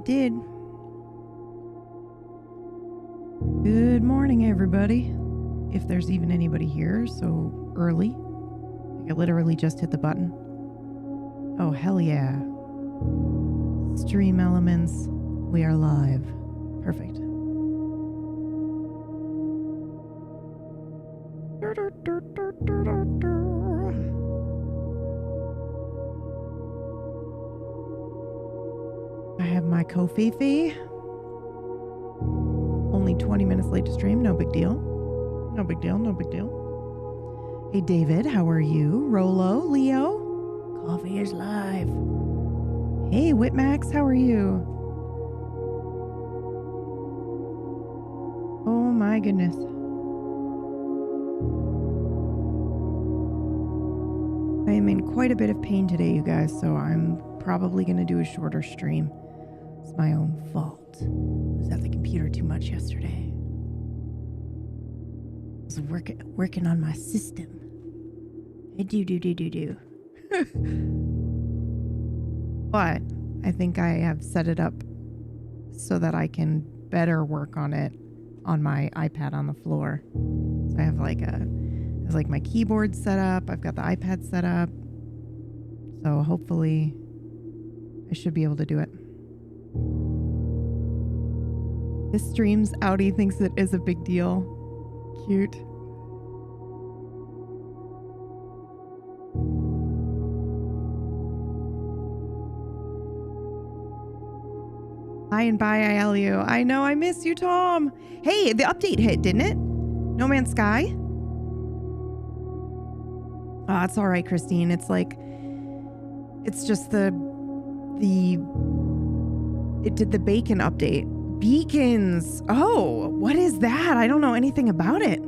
did. Good morning, everybody. If there's even anybody here so early. Like I literally just hit the button. Oh, hell yeah. Stream elements. We are live. Perfect. I have my Kofifi. Only 20 minutes late to stream. No big deal. No big deal. No big deal. Hey, David. How are you? Rolo? Leo? Coffee is live. Hey, Whitmax. How are you? Oh, my goodness. I am in quite a bit of pain today, you guys, so I'm probably going to do a shorter stream. It's my own fault. I was at the computer too much yesterday. I was working on my system. I do. But I think I have set it up so that I can better work on it on my iPad on the floor. So I have like my keyboard set up. I've got the iPad set up. So hopefully I should be able to do it. This stream's Audi thinks it is a big deal. Cute. Hi and bye, ILU. I know, I miss you, Tom. Hey, the update hit, didn't it? No Man's Sky? Oh, it's all right, Christine. It's just it did the bacon update. Beacons. Oh, what is that? I don't know anything about it.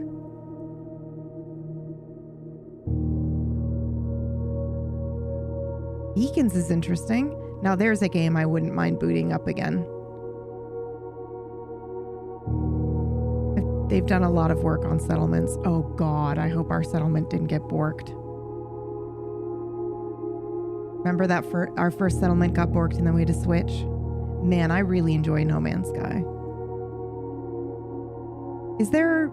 Beacons is interesting. Now there's a game I wouldn't mind booting up again. They've done a lot of work on settlements. Oh God, I hope our settlement didn't get borked. Remember that our first settlement got borked and then we had to switch? Man, I really enjoy No Man's Sky. Is there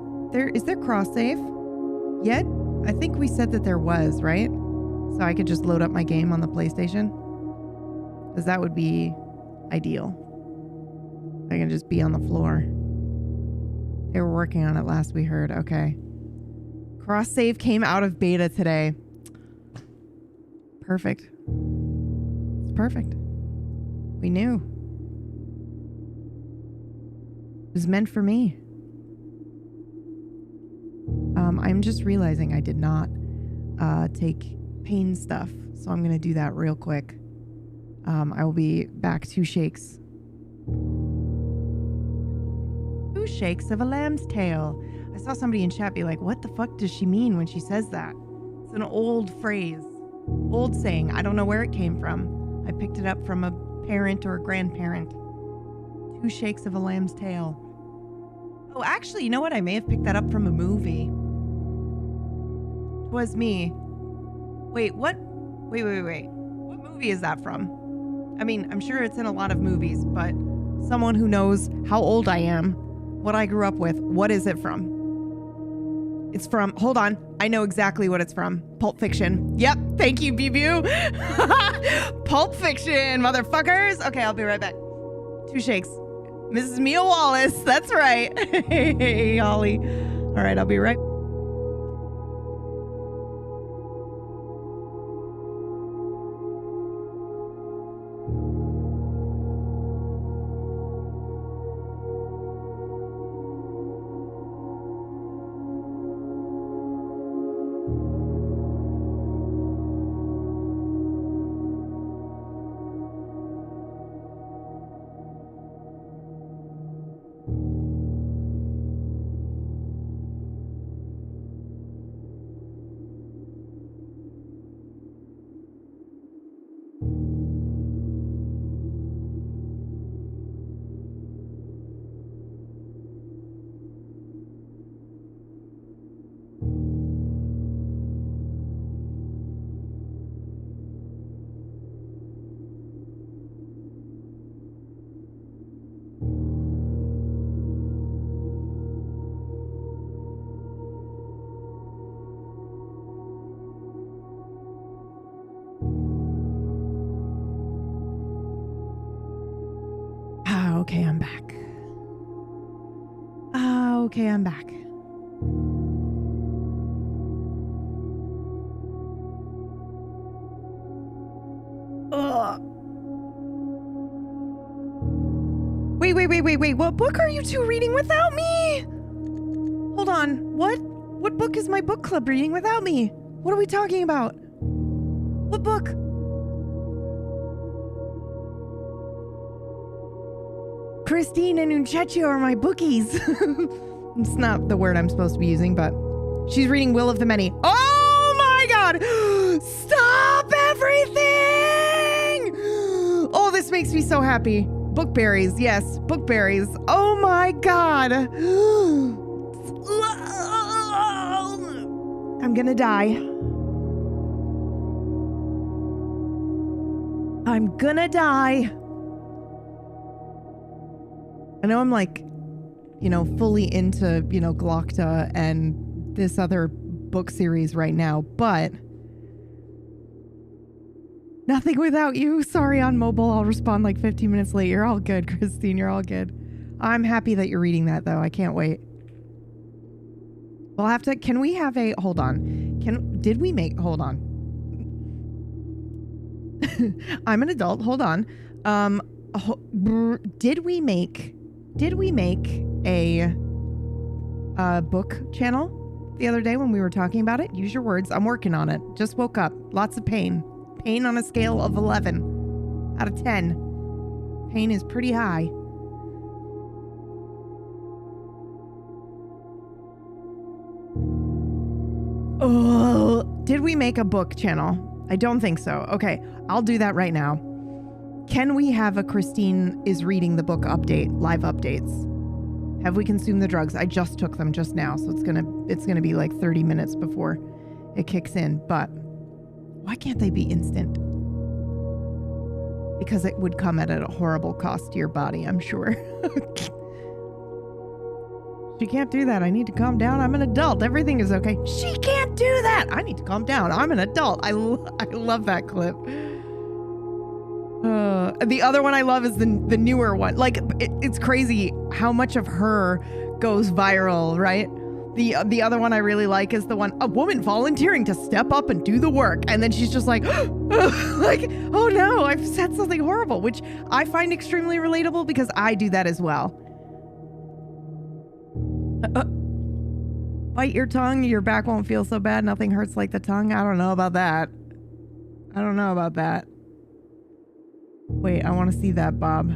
cross save yet? I think we said that there was, right? So I could just load up my game on the PlayStation. Because that would be ideal. I can just be on the floor. They were working on it last we heard. Okay. Cross save came out of beta today. Perfect. It's perfect. We knew. It was meant for me. I'm just realizing I did not take pain stuff, so I'm going to do that real quick. I will be back 2 shakes. 2 shakes of a lamb's tail. I saw somebody in chat be like, what the fuck does she mean when she says that? It's an old phrase. Old saying. I don't know where it came from. I picked it up from a parent or a grandparent. 2 shakes of a lamb's tail. Oh, actually, you know what? I may have picked that up from a movie. 'Twas me. Wait, what? Wait. What movie is that from? I mean, I'm sure it's in a lot of movies, but someone who knows how old I am, what I grew up with, what is it from? It's from, hold on, I know exactly what it's from. Pulp Fiction. Yep, thank you, BBU. Pulp Fiction, motherfuckers. Okay, I'll be right back. 2 shakes. Mrs. Mia Wallace, that's right. Hey, Holly. All right, I'll be right back. Okay, I'm back. Okay, I'm back. Ugh. Wait. What book are you two reading without me? Hold on. What book is my book club reading without me? What are we talking about? What book? Christine and Unchecho are my bookies. It's not the word I'm supposed to be using, but she's reading Will of the Many. Oh my God! Stop everything! Oh, this makes me so happy. Bookberries, yes, bookberries. Oh my God! I'm gonna die. I'm gonna die. I know I'm like, fully into, Glocta and this other book series right now, but nothing without you. Sorry, on mobile, I'll respond like 15 minutes late. You're all good, Christine. You're all good. I'm happy that you're reading that, though. I can't wait. We'll have to, can we have a, hold on. Hold on. I'm an adult. Hold on. Did we make a book channel the other day when we were talking about it? Use your words. I'm working on it. Just woke up. Lots of pain. Pain on a scale of 11 out of 10. Pain is pretty high. Oh, did we make a book channel? I don't think so. Okay, I'll do that right now. Can we have a Christine is reading the book update, live updates? Have we consumed the drugs? I just took them just now, so it's gonna be like 30 minutes before it kicks in. But why can't they be instant? Because it would come at a horrible cost to your body, I'm sure. She can't do that. I need to calm down. I'm an adult. Everything is okay. She can't do that. I need to calm down. I'm an adult. I love that clip. The other one I love is the newer one. Like, it's crazy how much of her goes viral, right? The other one I really like is the one, a woman volunteering to step up and do the work. And then she's just like, like, oh no, I've said something horrible, which I find extremely relatable because I do that as well. Bite your tongue, your back won't feel so bad. Nothing hurts like the tongue. I don't know about that. Wait, I want to see that, Bob.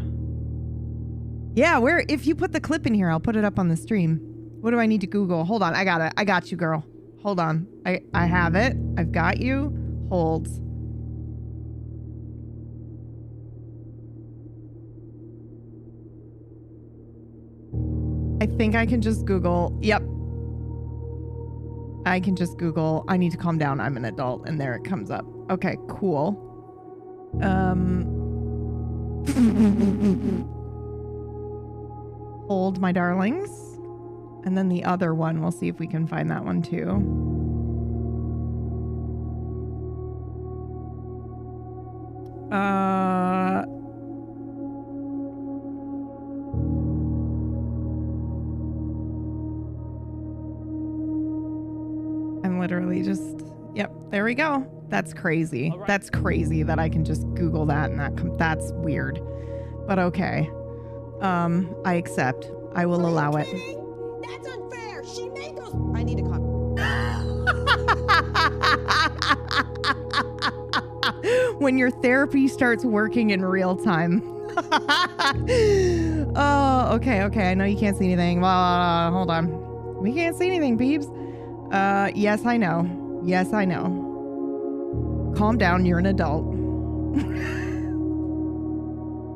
Yeah, if you put the clip in here, I'll put it up on the stream. What do I need to Google? Hold on, I got it. I got you, girl. Hold on. I have it. I've got you. Hold. I think I can just Google. Yep. I can just Google, I need to calm down, I'm an adult, and there it comes up. Okay, cool. Hold, my darlings. And then the other one, we'll see if we can find that one too. I'm literally just, yep, there we go. That's crazy. Right. That's crazy that I can just Google that and that's weird. But okay. I accept. I will allow it. That's unfair. She made those. I need to come. When your therapy starts working in real time. Oh, okay. I know you can't see anything. Hold on. We can't see anything, peeps. Yes, I know. Calm down, you're an adult.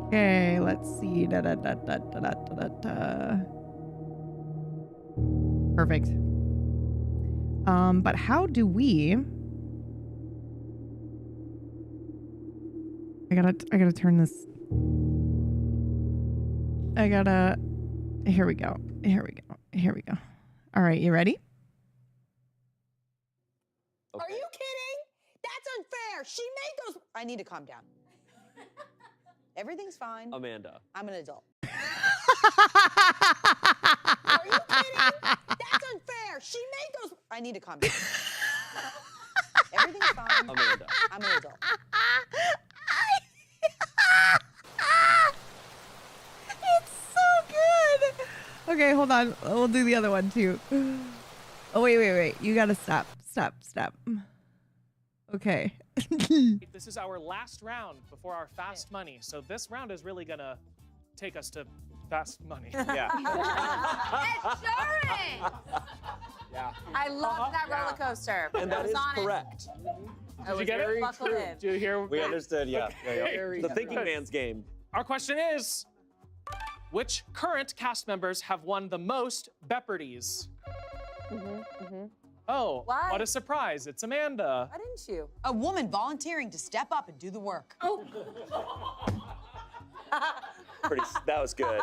Okay, let's see. Perfect. But how do we... I gotta turn this... Here we go. All right, you ready? Okay. Are you kidding? That's unfair. She made those. I need to calm down. Everything's fine. Amanda. I'm an adult. Are you kidding? That's unfair. She made those. I need to calm down. Everything's fine. Amanda. I'm an adult. It's so good. Okay, hold on. We'll do the other one too. Oh, wait. You gotta stop. Okay. This is our last round before our fast money. So this round is really gonna take us to fast money. Yeah. Insurance! Yeah. I love that roller coaster. And that I was is on correct. I Did you was get very it? buckled in. Do you hear? We understood, yeah. Okay. The thinking man's game. Our question is, which current cast members have won the most Beppardies? Oh, What? what a surprise. It's Amanda. Why didn't you? A woman volunteering to step up and do the work. Oh. That was good.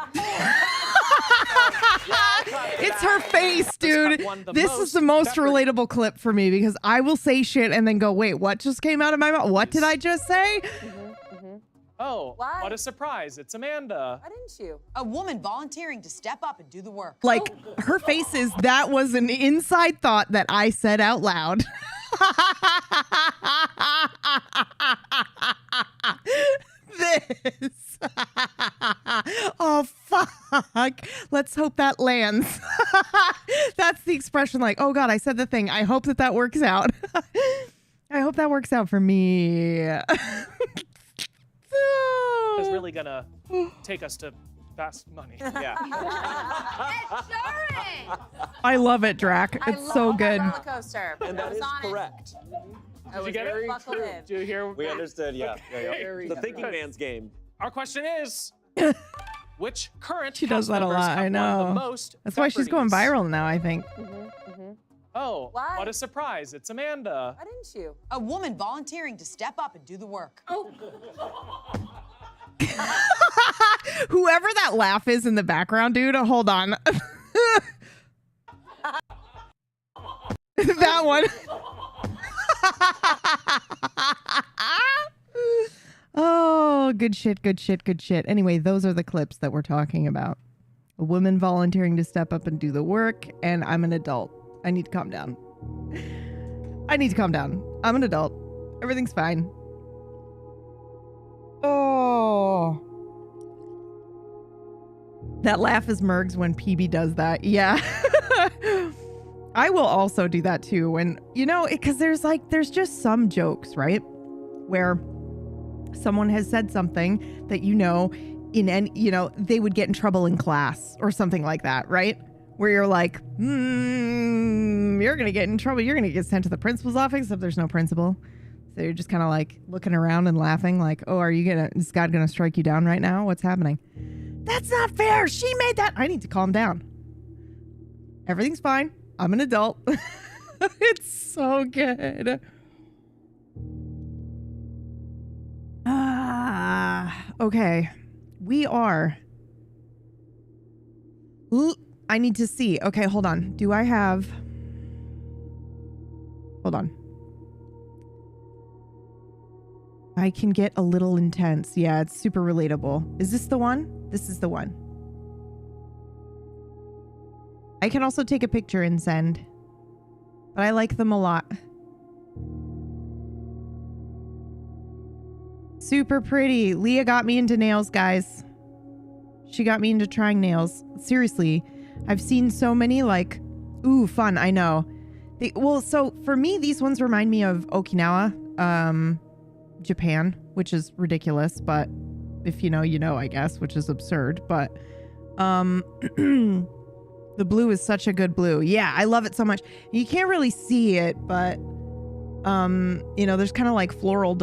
It's her face, dude. have won the This is the most Beppardies. relatable clip for me because I will say shit and then go, wait, what just came out of my mouth? What did I just say? Oh, Why? what a surprise. It's Amanda. Why didn't you? A woman volunteering to step up and do the work. Like, her face is, that was an inside thought that I said out loud. This. Oh, fuck. Let's hope that lands. That's the expression like, oh, God, I said the thing. I hope that works out. I hope that works out for me. Is really gonna take us to fast money. Yeah. Insurance! I love it, Drac. I It's love so that good. roller coaster. And I that was is on correct. I Did was you get very it? buckled in. Do you hear? We understood, yeah. Okay. The thinking man's game. Our question is, which current She does cast that a members lot, have I won know. the most That's why she's going Beppardies? viral now, I think. Oh, Why? what a surprise. It's Amanda. Why didn't you? A woman volunteering to step up and do the work. Oh. Whoever that laugh is in the background, dude, hold on. That one. Oh, good shit. Anyway, those are the clips that we're talking about. A woman volunteering to step up and do the work, and I'm an adult. I need to calm down. I'm an adult. Everything's fine. Oh. That laugh is Mergs when PB does that. Yeah. I will also do that too when, because there's just some jokes, right? Where someone has said something that they would get in trouble in class or something like that, right? Where you're like, you're going to get in trouble. You're going to get sent to the principal's office if there's no principal. So you're just kind of like looking around and laughing like, oh, is God going to strike you down right now? What's happening? That's not fair. She made that. I need to calm down. Everything's fine. I'm an adult. It's so good. Okay. We are. I need to see. Okay, hold on. Do I have. Hold on. I can get a little intense. Yeah, it's super relatable. Is this the one? This is the one. I can also take a picture and send. But I like them a lot. Super pretty. Leah got me into nails, guys. She got me into trying nails. Seriously. I've seen so many ooh, fun. I know. So for me, these ones remind me of Okinawa, Japan, which is ridiculous, but if you know, I guess, which is absurd, but the blue is such a good blue. Yeah, I love it so much. You can't really see it, but there's kind of like floral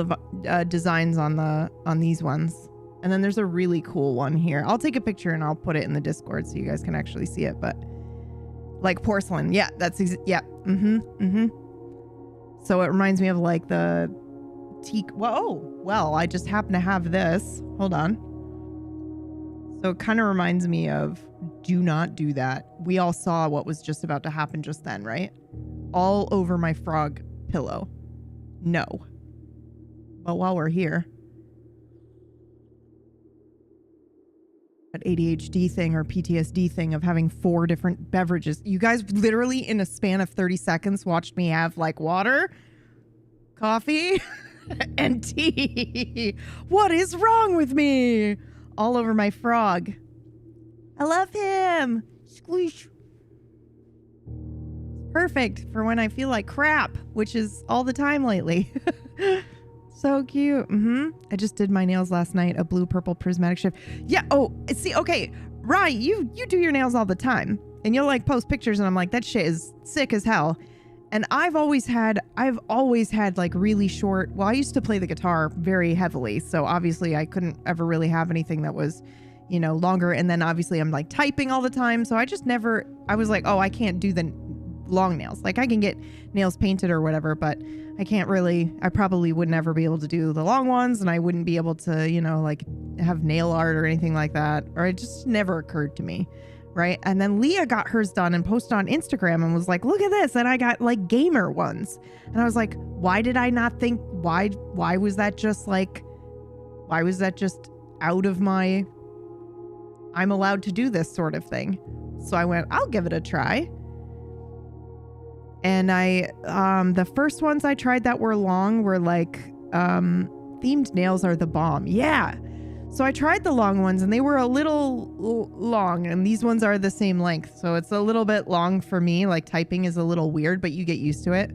designs on these ones. And then there's a really cool one here. I'll take a picture and I'll put it in the Discord so you guys can actually see it, but like porcelain. Yeah, that's yeah. So it reminds me of like the teak. Whoa, well, I just happen to have this. Hold on. So it kind of reminds me of do not do that. We all saw what was just about to happen just then, right? All over my frog pillow. No. But while we're here. ADHD thing or PTSD thing of having 4 different beverages. You guys literally in a span of 30 seconds watched me have like water, coffee, and tea. What is wrong with me? All over my frog. I love him. Squeeze. Perfect for when I feel like crap, which is all the time lately. So cute. I just did my nails last night, a blue purple prismatic shift. Yeah. Oh, see, okay. Rye, you do your nails all the time and you'll like post pictures and I'm like, that shit is sick as hell. And I've always had like really short, well, I used to play the guitar very heavily. So obviously I couldn't ever really have anything that was, you know, longer. And then obviously I'm like typing all the time. So I was like, oh, I can't do the long nails. Like I can get nails painted or whatever, but I probably would never be able to do the long ones and I wouldn't be able to, you know, like have nail art or anything like that. Or it just never occurred to me. Right. And then Leah got hers done and posted on Instagram and was like, look at this. And I got like gamer ones. And I was like, why did I not think, why was that just out of my, I'm allowed to do this sort of thing. So I went, I'll give it a try. And the first ones I tried that were long were like, themed nails are the bomb. Yeah. So I tried the long ones and they were a little long and these ones are the same length. So it's a little bit long for me. Like typing is a little weird, but you get used to it.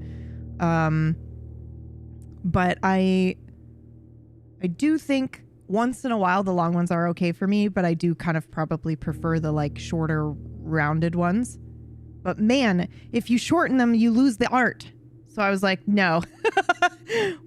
But I do think once in a while the long ones are okay for me, but I do kind of probably prefer the like shorter rounded ones. But man, if you shorten them, you lose the art. So I was like, no,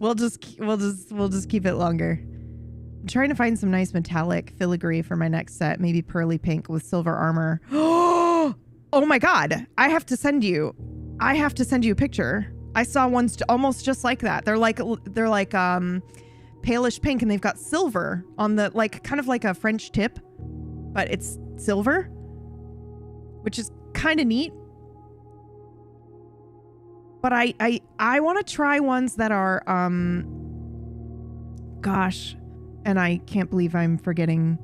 we'll just keep it longer. I'm trying to find some nice metallic filigree for my next set. Maybe pearly pink with silver armor. Oh my God. I have to send you a picture. I saw ones almost just like that. They're like palish pink and they've got silver on the, like kind of like a French tip, but it's silver, which is kind of neat. But I want to try ones that are, gosh, and I can't believe I'm forgetting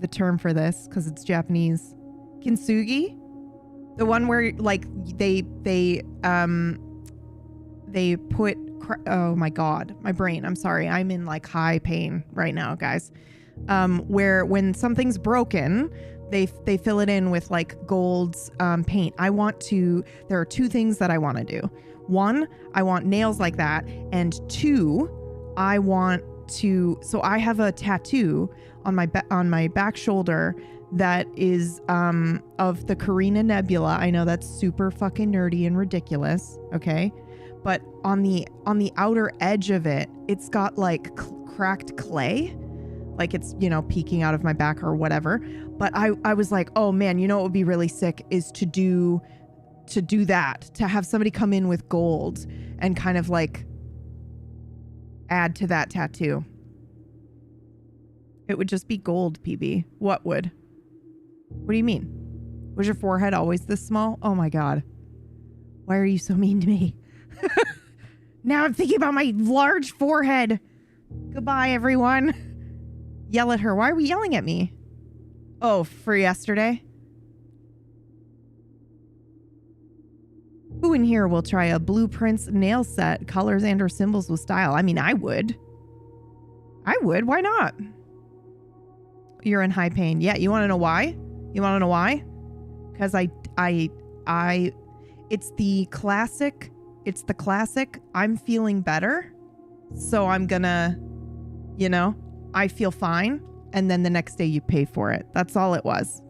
the term for this because it's Japanese. Kintsugi, the one where like they put, oh my God, my brain. I'm sorry. I'm in like high pain right now, guys. Where when something's broken, they fill it in with like gold's paint. There are 2 things that I want to do. 1, I want nails like that. And 2, I have a tattoo on my back shoulder that is of the Carina Nebula. I know that's super fucking nerdy and ridiculous. Okay. But on the outer edge of it, it's got like cracked clay. Like it's, you know, peeking out of my back or whatever. But I was like, oh man, you know what would be really sick is to do that, to have somebody come in with gold and kind of like add to that tattoo. It would just be gold, PB. What would? What do you mean? Was your forehead always this small? Oh my God. Why are you so mean to me? Now I'm thinking about my large forehead. Goodbye, everyone. Yell at her. Why are we yelling at me? Oh, for yesterday? Who in here will try a blueprints nail set, colors and or symbols with style? I mean, I would. Why not? You're in high pain. Yeah, you want to know why? Because it's the classic, I'm feeling better. So I'm gonna, you know, I feel fine. And then the next day you pay for it. That's all it was.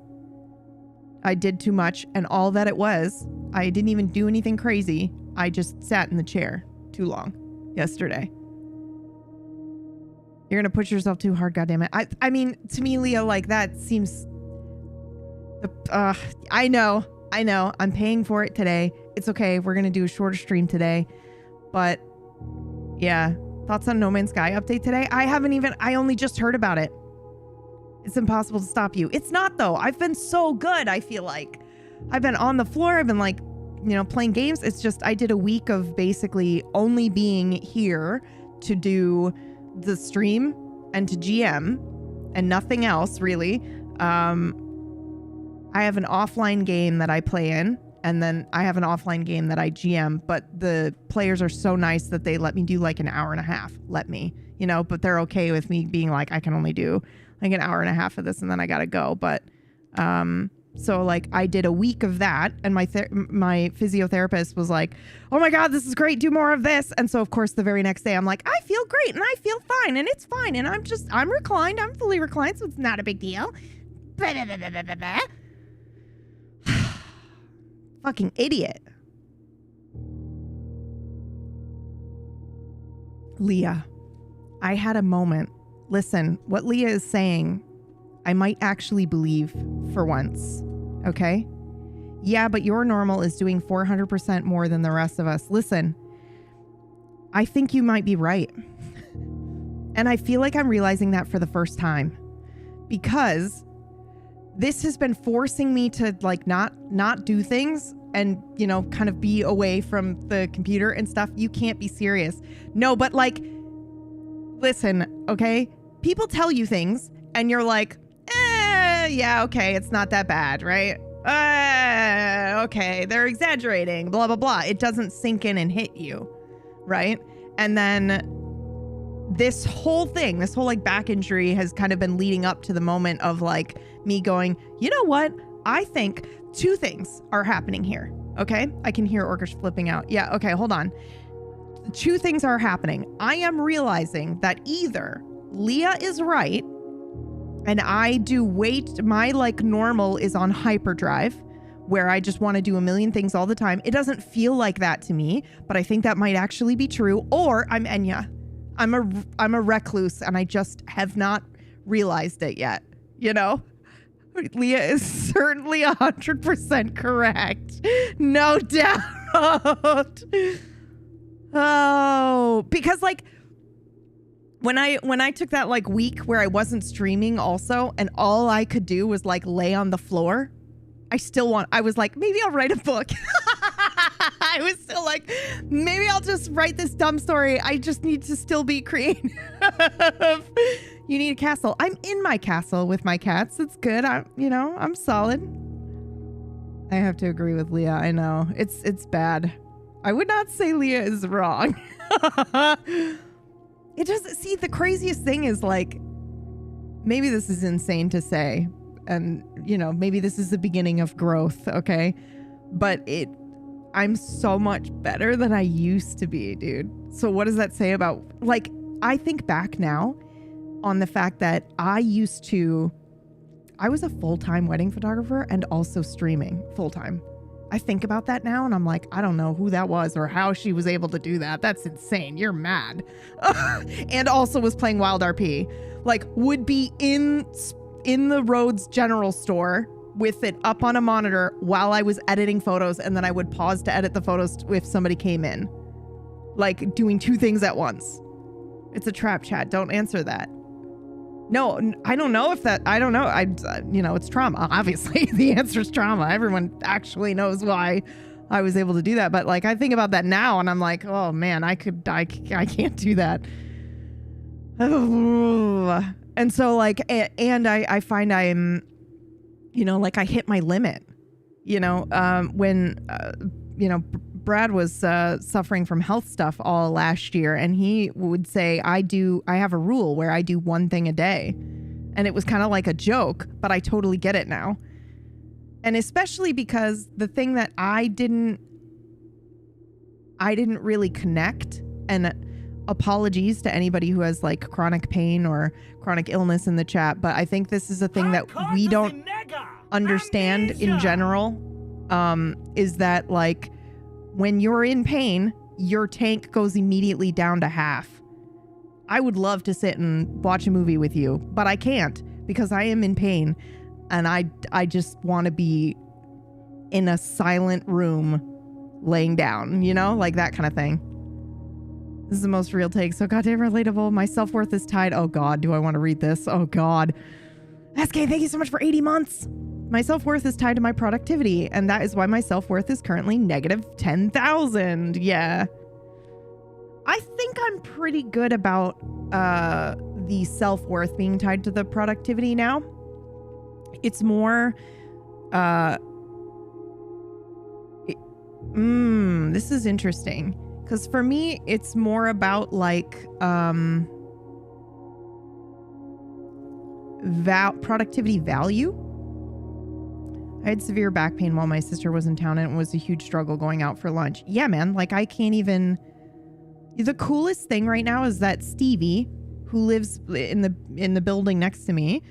I did too much. And all that it was, I didn't even do anything crazy. I just sat in the chair too long yesterday. You're going to push yourself too hard. Goddammit. I mean, to me, Leah, like that seems, I know. I'm paying for it today. It's okay. We're going to do a shorter stream today. But yeah. Thoughts on No Man's Sky update today? I only just heard about it. It's impossible to stop you. It's not though. I've been so good. I feel like I've been on the floor. I've been like, you know, playing games. It's just, I did a week of basically only being here to do the stream and to GM and nothing else really. I have an offline game that I play in, and then I have an offline game that I GM, but the players are so nice that they let me do like an hour and a half. But they're okay with me being like, I can only do like an hour and a half of this and then I gotta go. But so like I did a week of that, and my physiotherapist was like, oh my God, this is great, do more of this. And so of course the very next day I'm like, I feel great and I feel fine and it's fine and I'm reclined, I'm fully reclined, so it's not a big deal. Fucking idiot. Leah, I had a moment. Listen, what Leah is saying, I might actually believe for once. Okay? Yeah, but your normal is doing 400% more than the rest of us. Listen, I think you might be right. And I feel like I'm realizing that for the first time, because this has been forcing me to like not do things and, kind of be away from the computer and stuff. You can't be serious. No, but like, listen, okay? People tell you things and you're like, yeah, okay, it's not that bad, right? Okay, they're exaggerating, blah, blah, blah. It doesn't sink in and hit you, right? And then this whole like back injury has kind of been leading up to the moment of like me going, you know what? I think two things are happening here. Okay. I can hear Orcish flipping out. Yeah. Okay. Hold on. Two things are happening. I am realizing that either Leah is right and I do my like normal is on hyperdrive where I just want to do a million things all the time. It doesn't feel like that to me, but I think that might actually be true. Or I'm Enya. I'm a recluse and I just have not realized it yet. Leah is certainly 100% correct. No doubt. Oh, because like when I took that like week where I wasn't streaming also, and all I could do was like lay on the floor, I was like, maybe I'll write a book. I was still like, maybe I'll just write this dumb story. I just need to still be creative. You need a castle. I'm in my castle with my cats. It's good. I'm solid. I have to agree with Leah. I know. It's bad. I would not say Leah is wrong. It doesn't, see, the craziest thing is like, maybe this is insane to say, and maybe this is the beginning of growth, okay? But I'm so much better than I used to be, dude. So what does that say about, like, I think back now on the fact that I was a full-time wedding photographer and also streaming full-time. I think about that now and I'm like, I don't know who that was or how she was able to do that. That's insane. You're mad. And also was playing Wild RP. Like, would be in the Rhodes General Store with it up on a monitor while I was editing photos, and then I would pause to edit the photos if somebody came in. Like, doing two things at once. It's a trap, chat. Don't answer that. No, I don't know if that, I don't know. It's trauma. Obviously, the answer is trauma. Everyone actually knows why I was able to do that. But like, I think about that now and I'm like, oh man, I can't do that. And so like, and I find I'm, like I hit my limit, when, Brad was suffering from health stuff all last year, and he would say, I have a rule where I do one thing a day. And it was kind of like a joke, but I totally get it now. And especially because the thing that I didn't really connect, and apologies to anybody who has like chronic pain or chronic illness in the chat, but I think this is a thing that we don't understand in general, is that like, when you're in pain, your tank goes immediately down to half. I would love to sit and watch a movie with you, but I can't because I am in pain and I just want to be in a silent room laying down, like that kind of thing. This is the most real take. So goddamn relatable. My self-worth is tied. Oh God, do I want to read this? Oh God. SK, thank you so much for 80 months. My self-worth is tied to my productivity, and that is why my self-worth is currently negative 10,000. Yeah. I think I'm pretty good about the self-worth being tied to the productivity now. it's more this is interesting, because for me it's more about like productivity value. I had severe back pain while my sister was in town, and it was a huge struggle going out for lunch. Yeah, man, like I can't even. The coolest thing right now is that Stevie, who lives in the building next to me,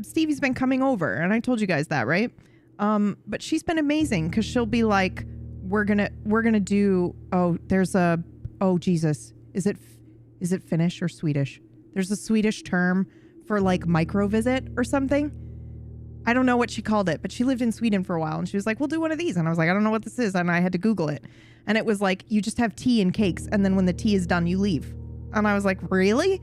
Stevie's been coming over, and I told you guys that, right? But she's been amazing, because she'll be like, we're gonna do, Jesus, is it Finnish or Swedish? There's a Swedish term for like micro visit or something. I don't know what she called it, but she lived in Sweden for a while, and she was like, we'll do one of these. And I was like, I don't know what this is. And I had to Google it. And it was like, you just have tea and cakes, and then when the tea is done, you leave. And I was like, really?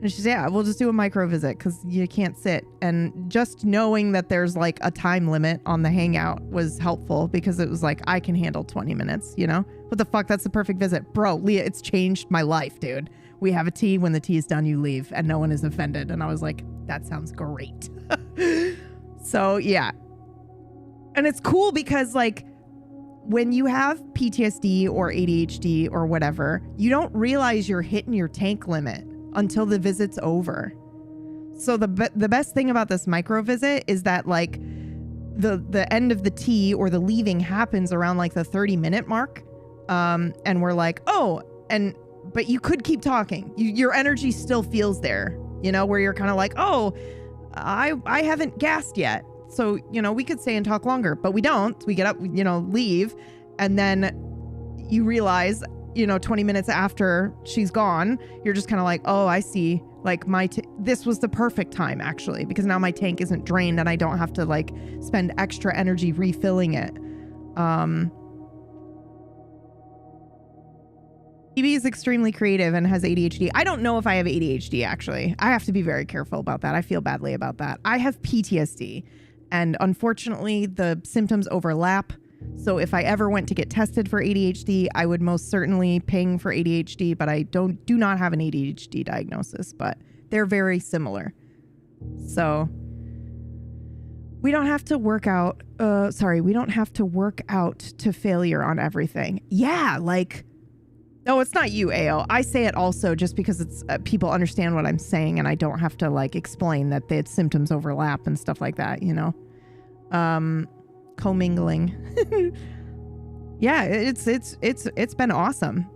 And she said, yeah, we'll just do a micro visit, because you can't sit. And just knowing that there's like a time limit on the hangout was helpful, because it was like, I can handle 20 minutes, you know? What the fuck? That's the perfect visit. Bro, Leah, it's changed my life, dude. We have a tea. When the tea is done, you leave, and no one is offended. And I was like, that sounds great. So yeah. And it's cool because like when you have PTSD or ADHD or whatever, you don't realize you're hitting your tank limit until the visit's over. So the best thing about this micro visit is that like the end of the tea or the leaving happens around like the 30-minute mark. And we're like, but you could keep talking. Your energy still feels there, you know, where you're kind of like, I haven't gassed yet. So, you know, we could stay and talk longer, but we don't. We get up, you know, leave. And then you realize, you know, 20 minutes after she's gone, you're just kind of like, oh, I see. Like this was the perfect time actually, because now my tank isn't drained and I don't have to like spend extra energy refilling it. Phoebe is extremely creative and has ADHD. I don't know if I have ADHD, actually. I have to be very careful about that. I feel badly about that. I have PTSD, and unfortunately, the symptoms overlap. So if I ever went to get tested for ADHD, I would most certainly ping for ADHD, but I do not have an ADHD diagnosis, but they're very similar. So we don't have to work out. We don't have to work out to failure on everything. Yeah, like... No, it's not you, Ao. I say it also just because it's people understand what I'm saying, and I don't have to like explain that the symptoms overlap and stuff like that, you know. Commingling. Yeah, it's been awesome.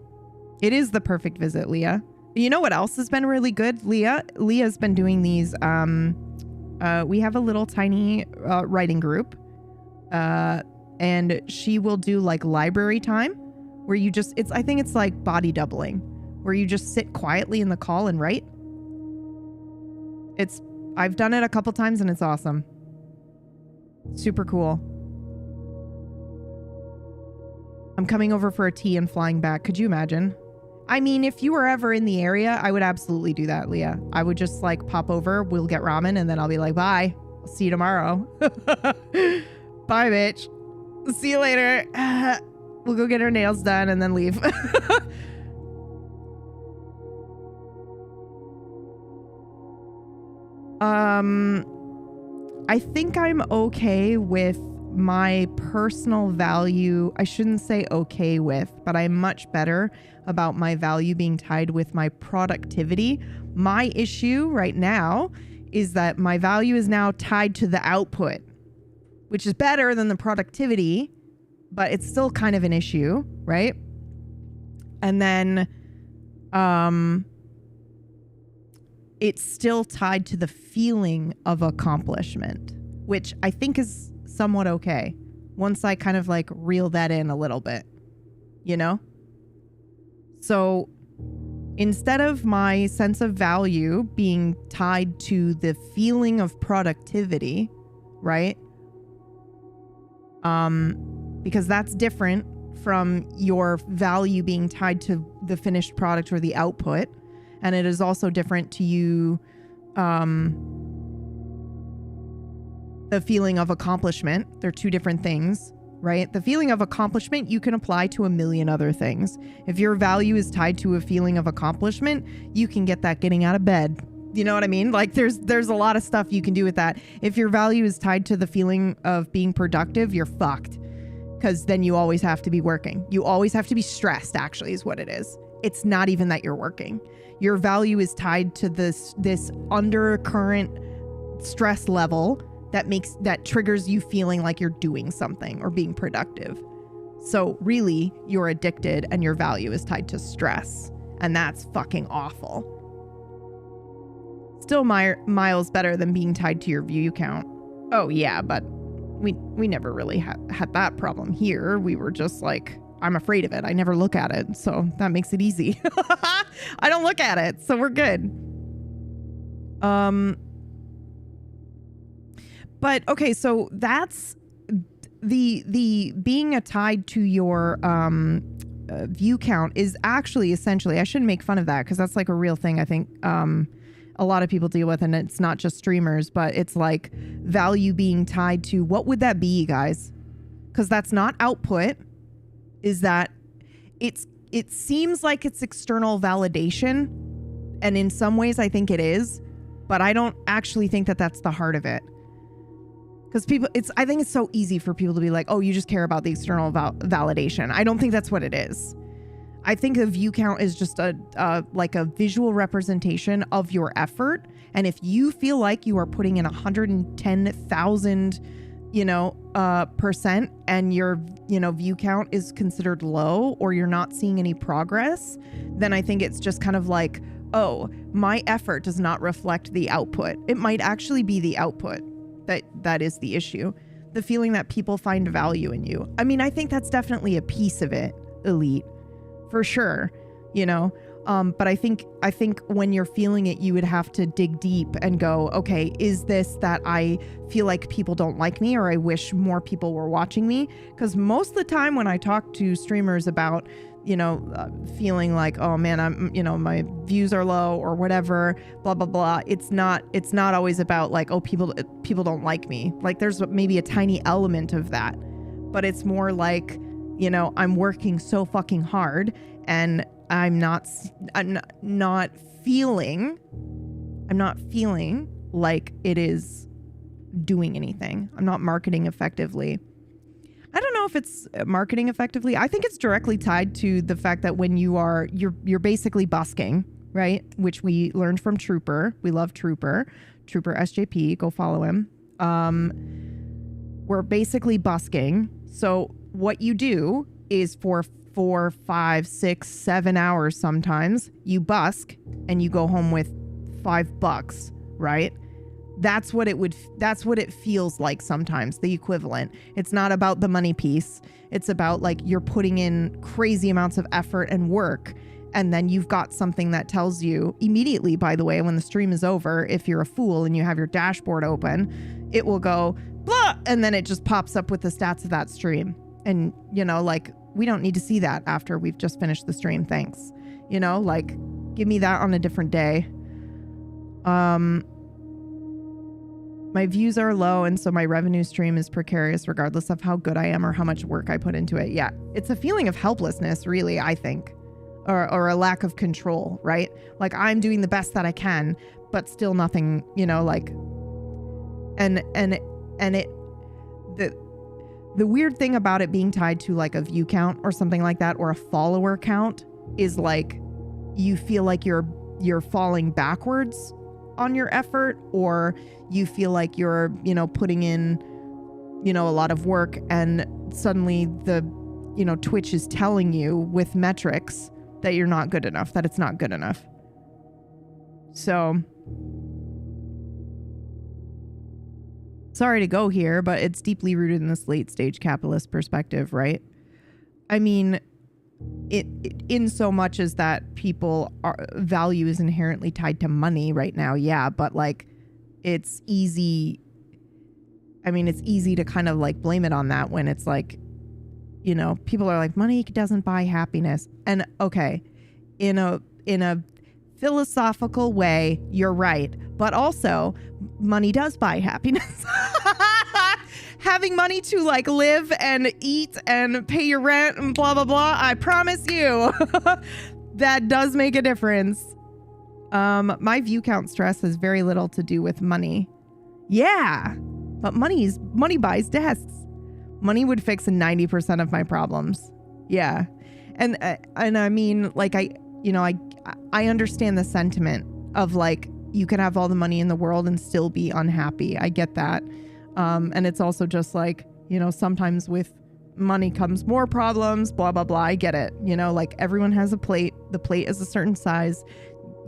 It is the perfect visit, Leah. You know what else has been really good? Leah's been doing these. We have a little tiny writing group, and she will do like library time, where you just, I think it's like body doubling, where you just sit quietly in the call and write. I've done it a couple times and it's awesome. Super cool. I'm coming over for a tea and flying back. Could you imagine? I mean, if you were ever in the area, I would absolutely do that, Leah. I would just like pop over, we'll get ramen, and then I'll be like, bye. I'll see you tomorrow. Bye, bitch. See you later. We'll go get our nails done and then leave. I think I'm okay with my personal value. I shouldn't say okay with, but I'm much better about my value being tied with my productivity. My issue right now is that my value is now tied to the output, which is better than the productivity, but it's still kind of an issue, right? And then it's still tied to the feeling of accomplishment, which I think is somewhat okay once I kind of like reel that in a little bit, you know? So instead of my sense of value being tied to the feeling of productivity, right? Because that's different from your value being tied to the finished product or the output. And it is also different to you, the feeling of accomplishment. They're two different things, right? The feeling of accomplishment you can apply to a million other things. If your value is tied to a feeling of accomplishment, you can get that getting out of bed You know what I mean? Like there's a lot of stuff you can do with that. If your value is tied to the feeling of being productive, you're fucked. Because then you always have to be working. You always have to be stressed, actually, is what it is. It's not even that you're working. Your value is tied to this undercurrent stress level that triggers you feeling like you're doing something or being productive. So really, you're addicted and your value is tied to stress. And that's fucking awful. Still miles better than being tied to your view count. Oh yeah, but we never really had that problem here. We were just like, I'm afraid of it. I never look at it. So that makes it easy. I don't look at it. So we're good. But okay, so that's the being tied to your view count is actually essentially, I shouldn't make fun of that because that's like a real thing I think a lot of people deal with, and it's not just streamers, but it's like value being tied to, what would that be, guys? Because that's not output. Is that it seems like it's external validation, and in some ways I think it is, but I don't actually think that that's the heart of it. Because I think it's so easy for people to be like, oh, you just care about the external validation. I don't think that's what it is. I think a view count is just like a visual representation of your effort. And if you feel like you are putting in 110,000, % and your, view count is considered low, or you're not seeing any progress, then I think it's just kind of like, oh, my effort does not reflect the output. It might actually be the output that is the issue. The feeling that people find value in you. I mean, I think that's definitely a piece of it, Elite. For sure, but I think when you're feeling it, you would have to dig deep and go, okay, is this that I feel like people don't like me, or I wish more people were watching me? Because most of the time when I talk to streamers about, feeling like, oh man, I'm, my views are low or whatever, blah, blah, blah. It's not always about like, oh, people don't like me. Like there's maybe a tiny element of that, but it's more like, I'm working so fucking hard and I'm not feeling like it is doing anything. I'm not marketing effectively. I don't know if it's marketing effectively. I think it's directly tied to the fact that when you're basically busking, right? Which we learned from Trooper. We love Trooper SJP. Go follow him. We're basically busking. So what you do is for 4, 5, 6, 7 hours sometimes, you busk and you go home with $5, right? That's what it feels like sometimes, the equivalent. It's not about the money piece. It's about like you're putting in crazy amounts of effort and work, and then you've got something that tells you immediately, by the way, when the stream is over, if you're a fool and you have your dashboard open, it will go blah, and then it just pops up with the stats of that stream. And, like, we don't need to see that after we've just finished the stream. Thanks. Like, give me that on a different day. My views are low, and so my revenue stream is precarious regardless of how good I am or how much work I put into it. Yeah, it's a feeling of helplessness, really, I think, or a lack of control, right? Like, I'm doing the best that I can, but still nothing, like, the weird thing about it being tied to like a view count or something like that, or a follower count, is like you feel like you're falling backwards on your effort, or you feel like you're, putting in, a lot of work, and suddenly the, Twitch is telling you with metrics that you're not good enough, that it's not good enough. So sorry to go here, but it's deeply rooted in this late stage capitalist perspective, right? I mean, it in so much as that value is inherently tied to money right now. Yeah. But like, it's easy. I mean, it's easy to kind of like blame it on that when it's like, people are like, money doesn't buy happiness. And okay, in a philosophical way, you're right. But also, money does buy happiness. Having money to like live and eat and pay your rent and blah, blah, blah. I promise you that does make a difference. My view count stress has very little to do with money. Yeah, but money buys desks. Money would fix 90% of my problems. Yeah. And I mean, like, I understand the sentiment of like, you can have all the money in the world and still be unhappy. I get that. And it's also just like, sometimes with money comes more problems, blah, blah, blah. I get it. Like everyone has a plate. The plate is a certain size,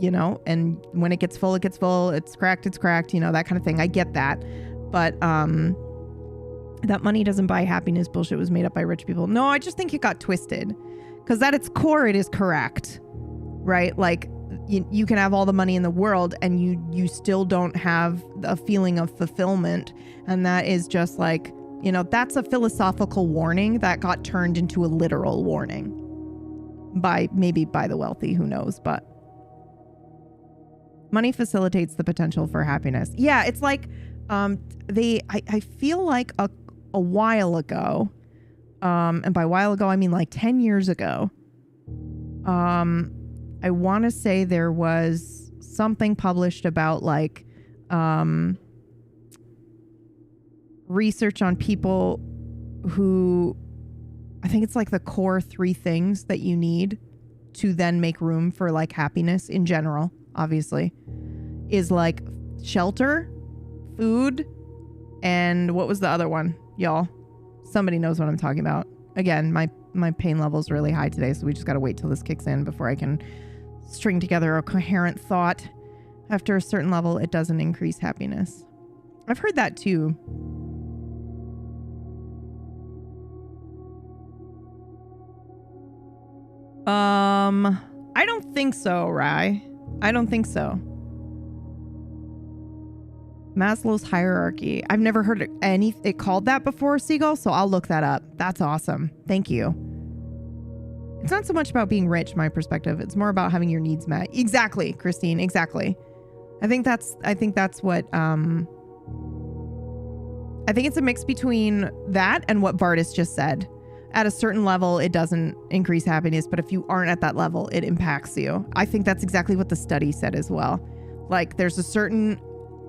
and when it gets full, it gets full. It's cracked, that kind of thing. I get that. But, that money doesn't buy happiness bullshit was made up by rich people. No, I just think it got twisted. Because at its core, it is correct, right? Like, you can have all the money in the world and you still don't have a feeling of fulfillment. And that is just like, that's a philosophical warning that got turned into a literal warning. Maybe by the wealthy, who knows, but money facilitates the potential for happiness. Yeah, it's like, I feel like a while ago, and by while ago, I mean like 10 years ago, I want to say there was something published about like, research on people who, I think it's like the core 3 things that you need to then make room for like happiness in general, obviously, is like shelter, food, and what was the other one, y'all? Somebody knows what I'm talking about. Again, my pain level is really high today, so we just got to wait till this kicks in before I can string together a coherent thought. After a certain level, it doesn't increase happiness. I've heard that too. I don't think so, Rye. I don't think so. Maslow's hierarchy. I've never heard it called that before, Seagull, so I'll look that up. That's awesome. Thank you. It's not so much about being rich, my perspective. It's more about having your needs met. Exactly, Christine. Exactly. I think that's what, I think it's a mix between that and what Vardis just said. At a certain level, it doesn't increase happiness, but if you aren't at that level, it impacts you. I think that's exactly what the study said as well. Like, there's a certain,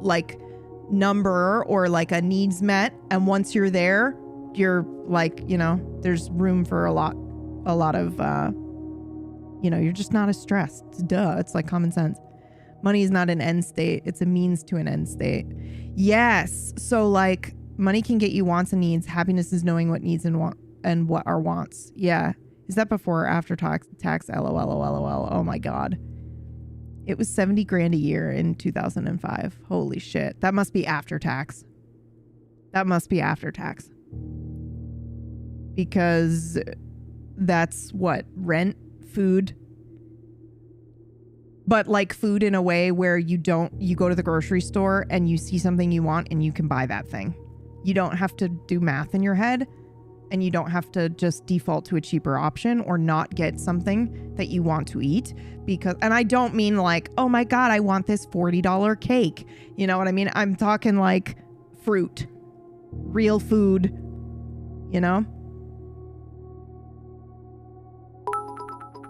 like, number or like a needs met, and once you're there, you're like, there's room for a lot of you're just not as stressed. Duh, it's like common sense. Money is not an end state, it's a means to an end state. Yes, so like money can get you wants and needs. Happiness is knowing what needs and what are wants. Yeah. Is that before or after tax? LOL. Oh my god. It was 70 grand a year in 2005. Holy shit. That must be after tax. Because that's what? Rent, food. But like food in a way where you go to the grocery store and you see something you want and you can buy that thing. You don't have to do math in your head, and you don't have to just default to a cheaper option or not get something that you want to eat. And I don't mean like, oh my God, I want this $40 cake. You know what I mean? I'm talking like fruit, real food,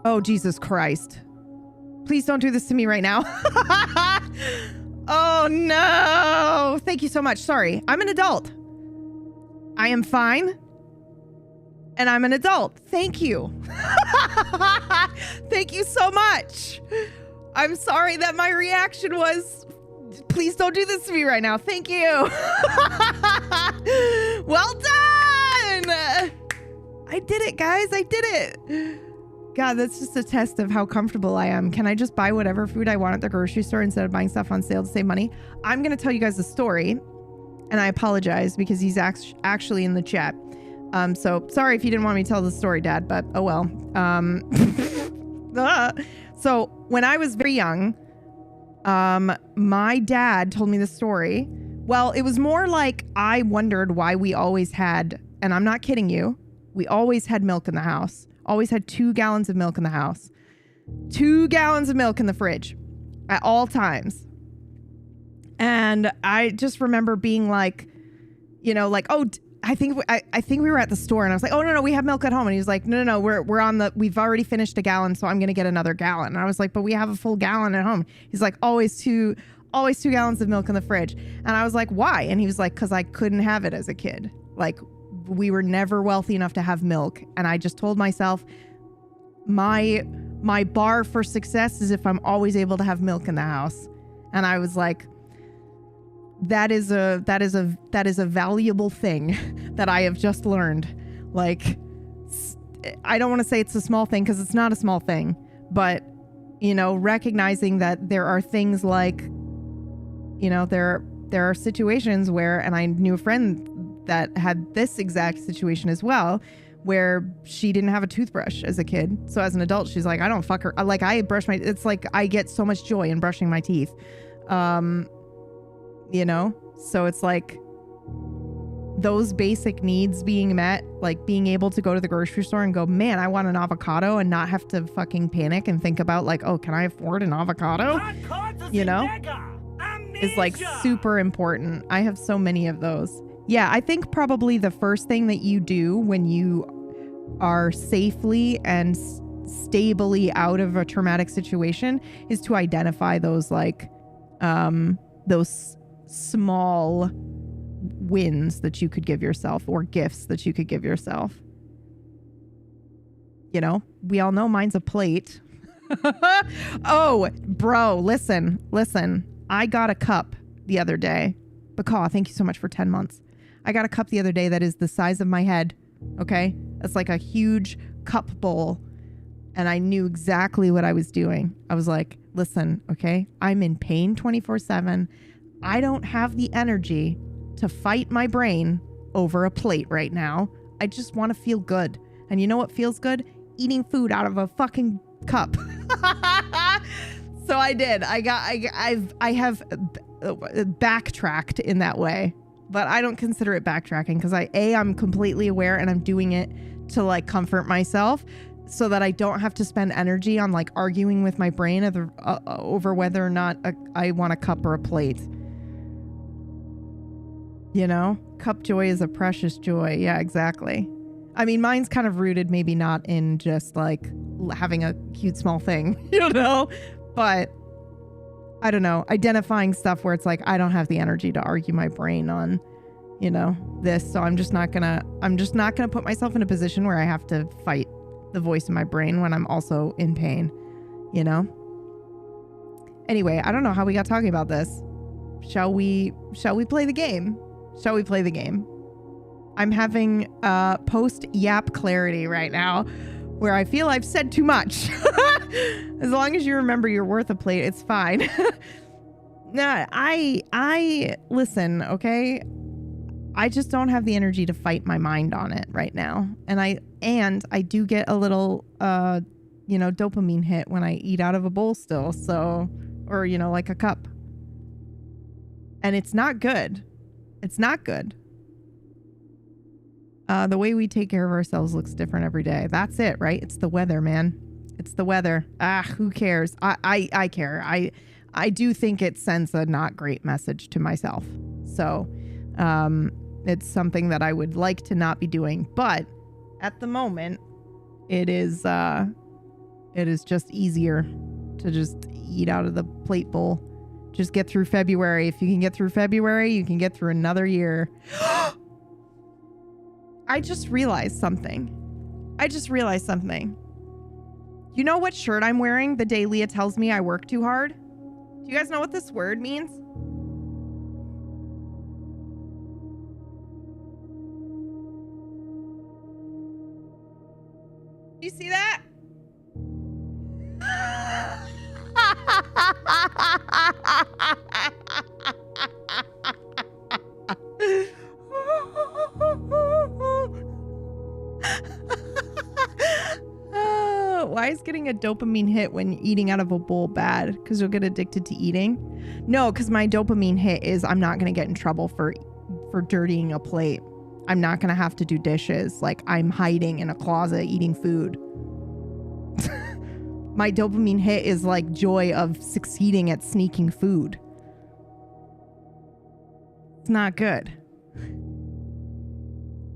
Oh, Jesus Christ. Please don't do this to me right now. Oh no. Thank you so much. Sorry. I'm an adult. I am fine. And I'm an adult. Thank you. Thank you so much. I'm sorry that my reaction was, please don't do this to me right now. Thank you. Well done. I did it, guys. I did it. God, that's just a test of how comfortable I am. Can I just buy whatever food I want at the grocery store instead of buying stuff on sale to save money? I'm going to tell you guys a story, and I apologize because he's actually in the chat. So sorry if you didn't want me to tell the story, Dad, but oh well. So when I was very young, my dad told me the story. Well, it was more like I wondered why we always had, and I'm not kidding you, we always had milk in the house. Always had 2 gallons of milk in the house. 2 gallons of milk in the fridge at all times. And I just remember being like, oh, I think we were at the store and I was like, oh no, we have milk at home. And he was like, no, we've already finished a gallon. So I'm going to get another gallon. And I was like, but we have a full gallon at home. He's like, always two gallons of milk in the fridge. And I was like, why? And he was like, cause I couldn't have it as a kid. Like we were never wealthy enough to have milk. And I just told myself my bar for success is if I'm always able to have milk in the house. And I was like, that is a valuable thing that I have just learned. Like, I don't want to say it's a small thing because it's not a small thing, but you know, recognizing that there are things like, you know, there are situations where, and I knew a friend that had this exact situation as well, where she didn't have a toothbrush as a kid. So as an adult, she's like, I don't fuck her. Like I brush my, it's like I get so much joy in brushing my teeth. You know, so it's like those basic needs being met, like being able to go to the grocery store and go, man, I want an avocado and not have to fucking panic and think about like, oh, can I afford an avocado? You know, is like super important. I have so many of those. Yeah, I think probably the first thing that you do when you are safely and stably out of a traumatic situation is to identify those like, those small wins that you could give yourself or gifts that you could give yourself. You know, we all know mine's a plate. Oh, bro, listen. I got a cup the other day. Bakaw, thank you so much for 10 months. I got a cup the other day that is the size of my head. Okay. It's like a huge cup bowl. And I knew exactly what I was doing. I was like, listen, okay, I'm in pain 24/7. I don't have the energy to fight my brain over a plate right now. I just want to feel good. And you know what feels good? Eating food out of a fucking cup. So I did. I have backtracked in that way, but I don't consider it backtracking because I'm completely aware and I'm doing it to like comfort myself so that I don't have to spend energy on like arguing with my brain over whether or not I want a cup or a plate. You know, cup joy is a precious joy. Yeah, exactly. I mean, mine's kind of rooted maybe not in just like having a cute small thing, you know, but I don't know, identifying stuff where it's like, I don't have the energy to argue my brain on, you know, this. So I'm just not gonna put myself in a position where I have to fight the voice in my brain when I'm also in pain, you know? Anyway, I don't know how we got talking about this. Shall we play the game? Shall we play the game? I'm having post-yap clarity right now where I feel I've said too much. As long as you remember you're worth a plate, it's fine. No, I listen, okay? I just don't have the energy to fight my mind on it right now. And I do get a little you know, dopamine hit when I eat out of a bowl still, so, or you know, like a cup. And it's not good. It's not good. The way we take care of ourselves looks different every day. That's it, right? It's the weather, man. It's the weather. Who cares? I care. I do think it sends a not great message to myself. So, it's something that I would like to not be doing. But at the moment, it is just easier to just eat out of the plate bowl. Just get through February. If you can get through February, you can get through another year. I just realized something. You know what shirt I'm wearing the day Leah tells me I work too hard? Do you guys know what this word means? Do you see that? Why is getting a dopamine hit when eating out of a bowl bad? Because you'll get addicted to eating? No, because my dopamine hit is I'm not going to get in trouble for dirtying a plate. I'm not going to have to do dishes. Like I'm hiding in a closet eating food. My dopamine hit is like joy of succeeding at sneaking food. It's not good.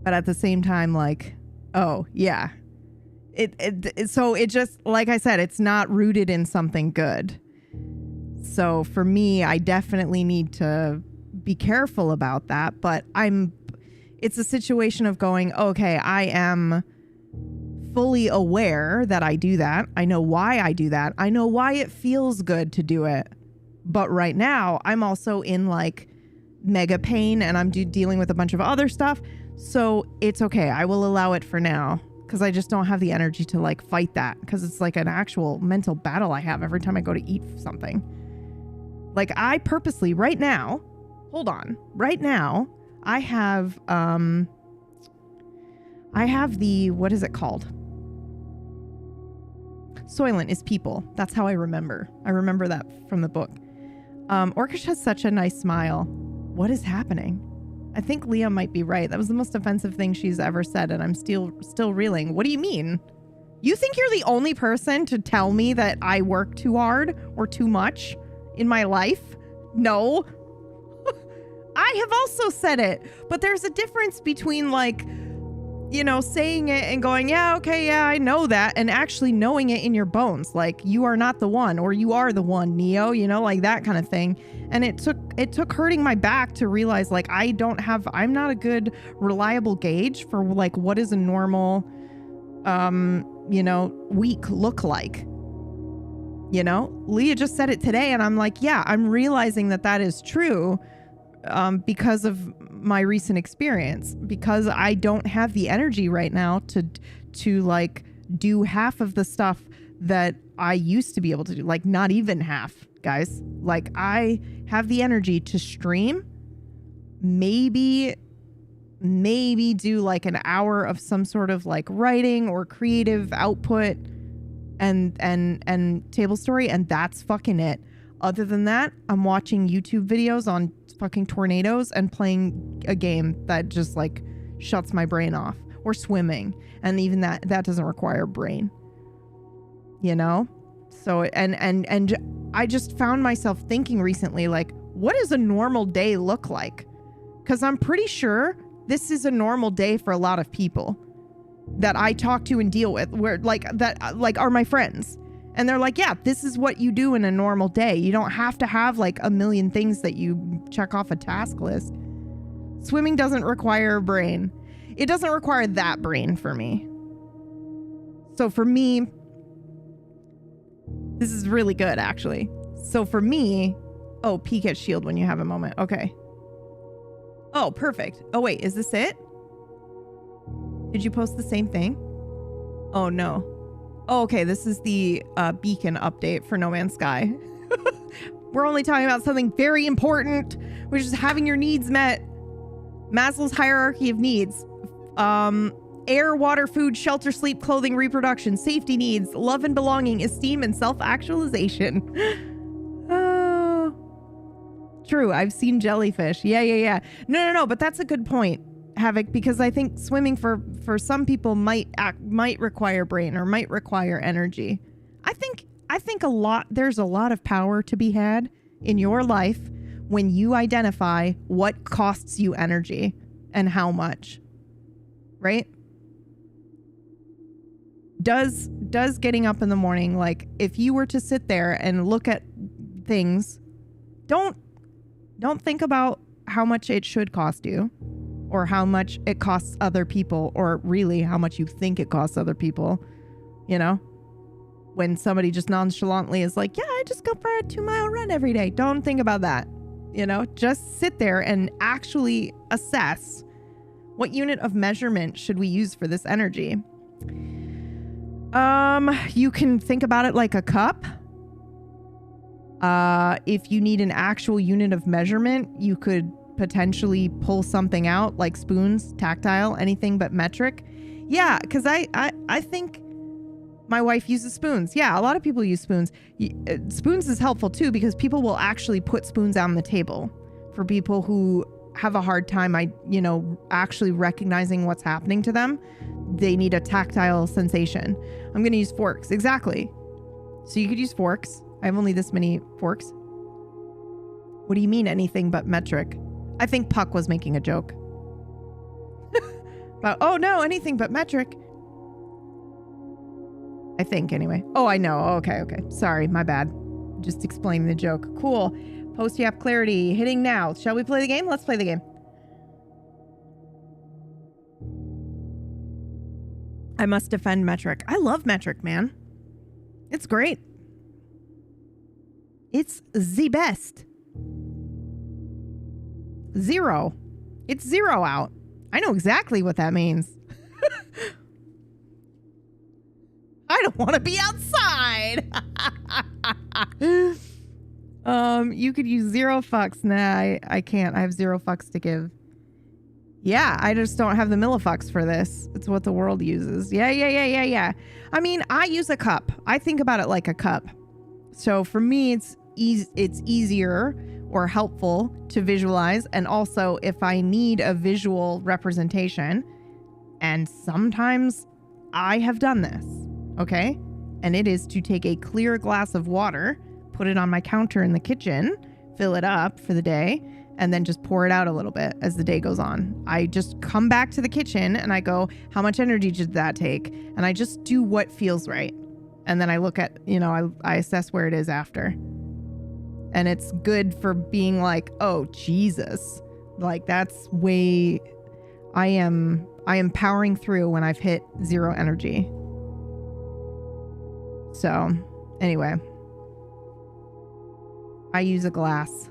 But at the same time, like, oh, yeah. So it just, like I said, it's not rooted in something good. So for me, I definitely need to be careful about that. But it's a situation of going, okay, I am fully aware that I do that. I know why I do that. I know why it feels good to do it. But right now, I'm also in like mega pain and I'm dealing with a bunch of other stuff. So it's okay. I will allow it for now because I just don't have the energy to like fight that, because it's like an actual mental battle I have every time I go to eat something. Like I purposely right now, right now, I have the, what is it called? Soylent is people. That's how I remember. I remember that from the book. Orcish has such a nice smile. What is happening? I think Leah might be right. That was the most offensive thing she's ever said, and I'm still reeling. What do you mean? You think you're the only person to tell me that I work too hard or too much in my life? No. I have also said it, but there's a difference between like, you know, saying it and going, yeah, okay, yeah, I know that, and actually knowing it in your bones, like you are not the one, or you are the one, Neo, you know, like that kind of thing. And it took hurting my back to realize like I'm not a good reliable gauge for like what is a normal you know, week look like. You know, Leah just said it today and I'm like, yeah, I'm realizing that is true because of my recent experience, because I don't have the energy right now to like do half of the stuff that I used to be able to do, like not even half, guys. Like I have the energy to stream, maybe do like an hour of some sort of like writing or creative output and table story, and that's fucking it. Other than that, I'm watching YouTube videos on fucking tornadoes and playing a game that just like shuts my brain off, or swimming, and even that doesn't require brain, you know. So and I just found myself thinking recently, like, what does a normal day look like? Because I'm pretty sure this is a normal day for a lot of people that I talk to and deal with, where like that like are my friends. And they're like, yeah, this is what you do in a normal day. You don't have to have like a million things that you check off a task list. Swimming doesn't require a brain. It doesn't require that brain for me. So for me, this is really good, actually. So for me, oh, peek at shield when you have a moment. Okay. Oh, perfect. Oh, wait, is this it? Did you post the same thing? Oh, no. Oh, okay, this is the beacon update for No Man's Sky. We're only talking about something very important, which is having your needs met. Maslow's hierarchy of needs. Air, water, food, shelter, sleep, clothing, reproduction, safety needs, love and belonging, esteem, and self-actualization. Oh. True, I've seen jellyfish. Yeah. No, but that's a good point, Havoc, because I think swimming for some people might require brain or might require energy. I think there's a lot of power to be had in your life when you identify what costs you energy and how much. Right? Does getting up in the morning, like if you were to sit there and look at things, don't think about how much it should cost you, or how much it costs other people, or really how much you think it costs other people. You know, when somebody just nonchalantly is like, yeah, I just go for a 2-mile run every day. Don't think about that. You know, just sit there and actually assess what unit of measurement should we use for this energy. You can think about it like a cup. If you need an actual unit of measurement, you could potentially pull something out like spoons, tactile, anything but metric. Yeah, because I think my wife uses spoons. Yeah, a lot of people use spoons. Spoons is helpful too, because people will actually put spoons on the table for people who have a hard time, actually recognizing what's happening to them. They need a tactile sensation. I'm going to use forks. Exactly. So you could use forks. I have only this many forks. What do you mean anything but metric? I think Puck was making a joke. about, oh no, anything but metric. I think, anyway. Oh, I know. Okay. Sorry, my bad. Just explaining the joke. Cool. Post-yap clarity. Hitting now. Shall we play the game? Let's play the game. I must defend metric. I love metric, man. It's great. It's the best. 0. It's 0 out. I know exactly what that means. I don't want to be outside. You could use 0 fucks. Nah, I can't. I have 0 fucks to give. Yeah, I just don't have the millifucks for this. It's what the world uses. Yeah. I mean, I use a cup. I think about it like a cup. So for me, it's easier or helpful to visualize. And also, if I need a visual representation, and sometimes I have done this, okay? And it is to take a clear glass of water, put it on my counter in the kitchen, fill it up for the day, and then just pour it out a little bit as the day goes on. I just come back to the kitchen and I go, how much energy did that take? And I just do what feels right. And then I look at, I assess where it is after. And it's good for being like, oh, Jesus. Like, that's way... I am powering through when I've hit 0 energy. So, anyway. I use a glass.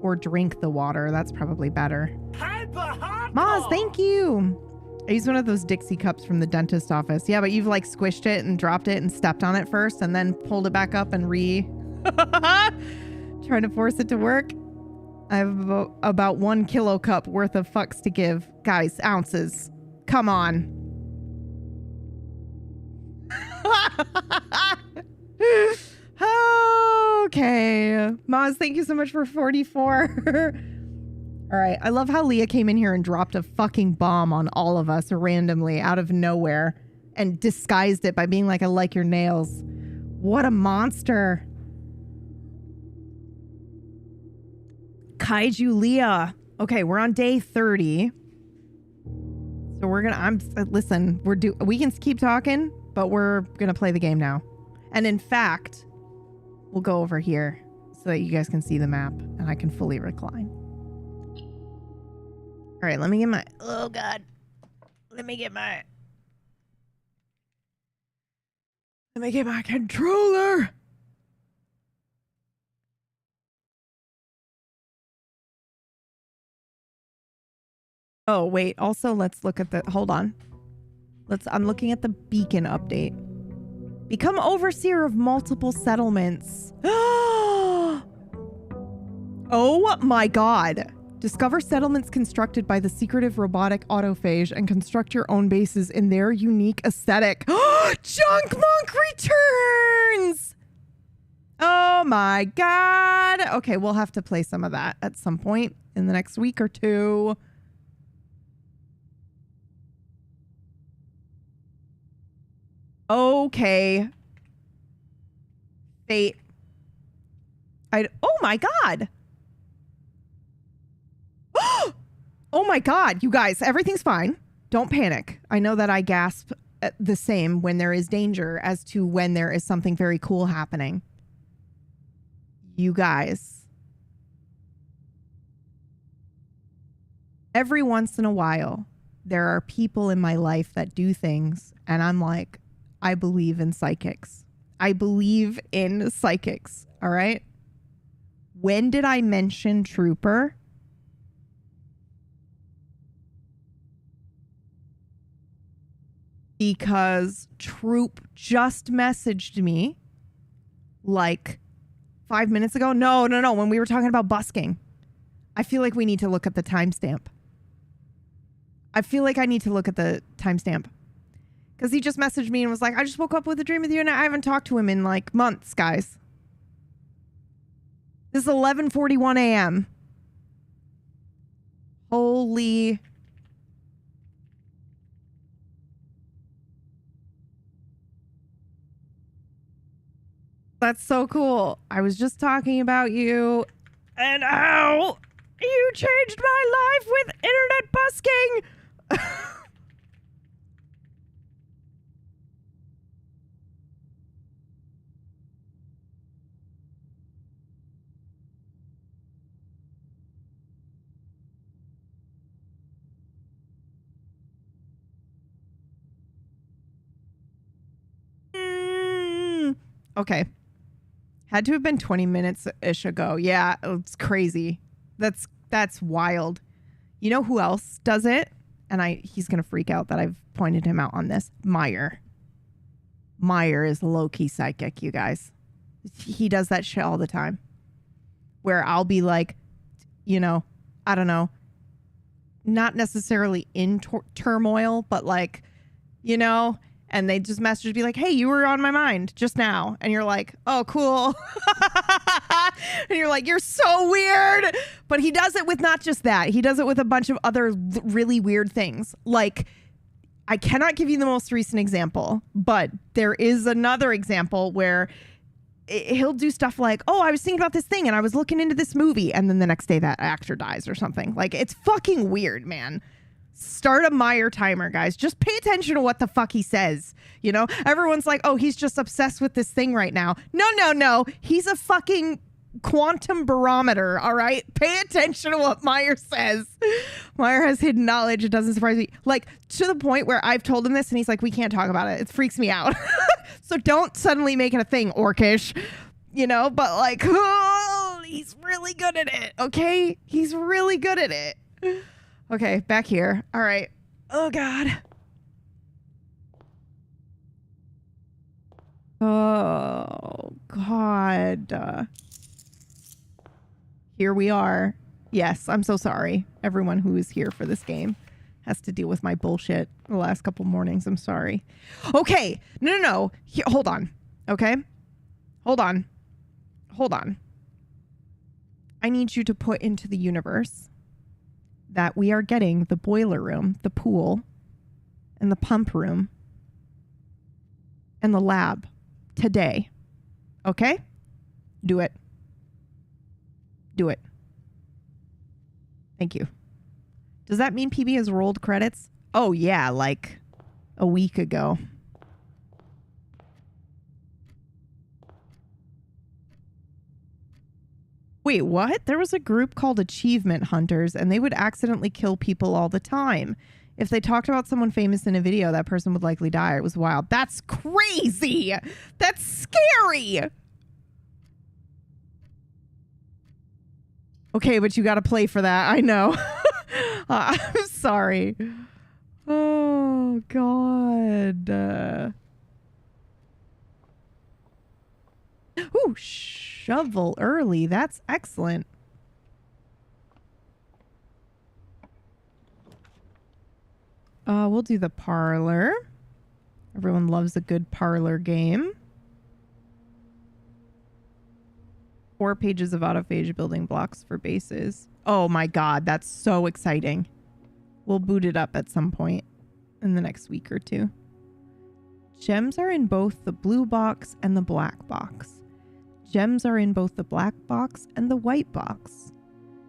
Or drink the water. That's probably better. Maz, thank you. I use one of those Dixie cups from the dentist office. Yeah, but you've like squished it and dropped it and stepped on it first and then pulled it back up and trying to force it to work. I have about 1 kilo cup worth of fucks to give. Guys, ounces. Come on. Okay. Maz, thank you so much for 44. All right. I love how Leah came in here and dropped a fucking bomb on all of us randomly out of nowhere and disguised it by being like, I like your nails. What a monster. Kaiju Leah. Okay, we're on day 30. So we're gonna, listen, we can keep talking, but we're gonna play the game now. And in fact, we'll go over here so that you guys can see the map and I can fully recline. All right, let me get my, oh God. Let me get my controller. Oh, wait. Also, let's look at hold on. I'm looking at the beacon update. Become overseer of multiple settlements. Oh my God. Discover settlements constructed by the secretive robotic autophage and construct your own bases in their unique aesthetic. Junk Monk returns! Oh my God. Okay, we'll have to play some of that at some point in the next week or two. Okay. Fate. Oh my God. Oh my God, you guys, everything's fine. Don't panic. I know that I gasp at the same when there is danger as to when there is something very cool happening. You guys. Every once in a while, there are people in my life that do things, and I'm like, I believe in psychics. I believe in psychics, all right? When did I mention Trooper? Because Troop just messaged me like 5 minutes ago. No, when we were talking about busking. I feel like we need to look at the timestamp. I feel like I need to look at the timestamp. Because he just messaged me and was like, I just woke up with a dream with you and I haven't talked to him in like months, guys. This is 11:41 a.m. Holy. That's so cool. I was just talking about you and how you changed my life with internet busking. Okay. Had to have been 20 minutes-ish ago. Yeah, it's crazy. That's wild. You know who else does it? And he's going to freak out that I've pointed him out on this. Meyer. Meyer is low-key psychic, you guys. He does that shit all the time. Where I'll be like, you know, I don't know, not necessarily in turmoil, but like, you know, and they just message be like, hey, you were on my mind just now. And you're like, oh, cool. And you're like, you're so weird. But he does it with not just that. He does it with a bunch of other really weird things. Like, I cannot give you the most recent example, but there is another example where he'll do stuff like, oh, I was thinking about this thing and I was looking into this movie. And then the next day that actor dies or something. Like, it's fucking weird, man. Start a Meyer timer, guys. Just pay attention to what the fuck he says. You know, everyone's like, oh, he's just obsessed with this thing right now. No. He's a fucking quantum barometer. All right. Pay attention to what Meyer says. Meyer has hidden knowledge. It doesn't surprise me. Like, to the point where I've told him this and he's like, we can't talk about it. It freaks me out. So don't suddenly make it a thing, Orcish. You know, but like, oh, he's really good at it. Okay. He's really good at it. Okay, back here. All right. Oh, God. Oh, God. Here we are. Yes, I'm so sorry. Everyone who is here for this game has to deal with my bullshit the last couple mornings. I'm sorry. Okay. No. Here, hold on. Okay? Hold on. I need you to put into the universe that we are getting the boiler room, the pool, and the pump room, and the lab today. Okay? Do it. Thank you. Does that mean PB has rolled credits? Oh, yeah, like a week ago. Wait, what? There was a group called Achievement Hunters, and they would accidentally kill people all the time. If they talked about someone famous in a video, that person would likely die. It was wild. That's crazy. That's scary. Okay, but you got to play for that. I know. I'm sorry. Oh, God. Ooh, shovel early. That's excellent. We'll do the parlor. Everyone loves a good parlor game. 4 pages of autophagy building blocks for bases. Oh my God, that's so exciting. We'll boot it up at some point in the next week or two. Gems are in both the blue box and the black box. Gems are in both the black box and the white box.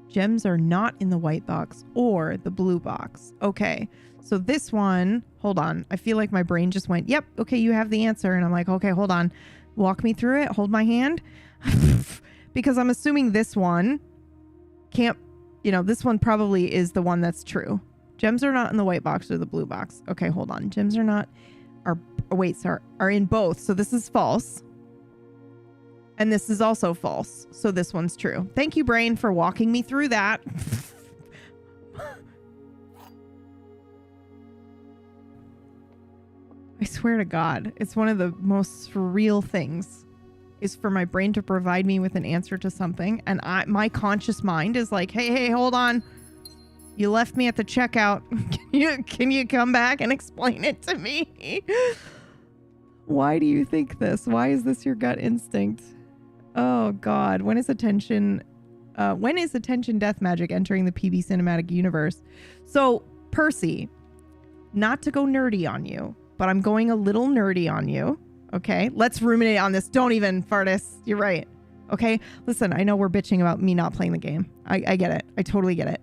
Gems are not in the white box or the blue box. Okay, so this one, hold on. I feel like my brain just went, yep, okay, you have the answer. And I'm like, okay, hold on. Walk me through it. Hold my hand. Because I'm assuming this one can't, you know, this one probably is the one that's true. Gems are not in the white box or the blue box. Okay, hold on. Gems are not, are in both. So this is false. And this is also false. So this one's true. Thank you, brain, for walking me through that. I swear to God, it's one of the most surreal things is for my brain to provide me with an answer to something. And my conscious mind is like, hey, hold on. You left me at the checkout. Can you come back and explain it to me? Why do you think this? Why is this your gut instinct? Oh, God. When is attention death magic entering the PB cinematic universe? So, Percy, not to go nerdy on you, but I'm going a little nerdy on you. Okay, let's ruminate on this. Don't even, Fartis. You're right. Okay, listen, I know we're bitching about me not playing the game. I get it. I totally get it.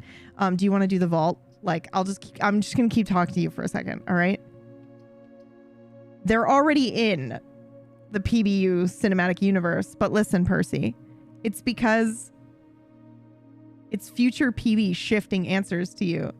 Do you want to do the vault? Like, I'm just going to keep talking to you for a second. All right. They're already in the PBU cinematic universe. But listen, Percy, it's because it's future PB shifting answers to you.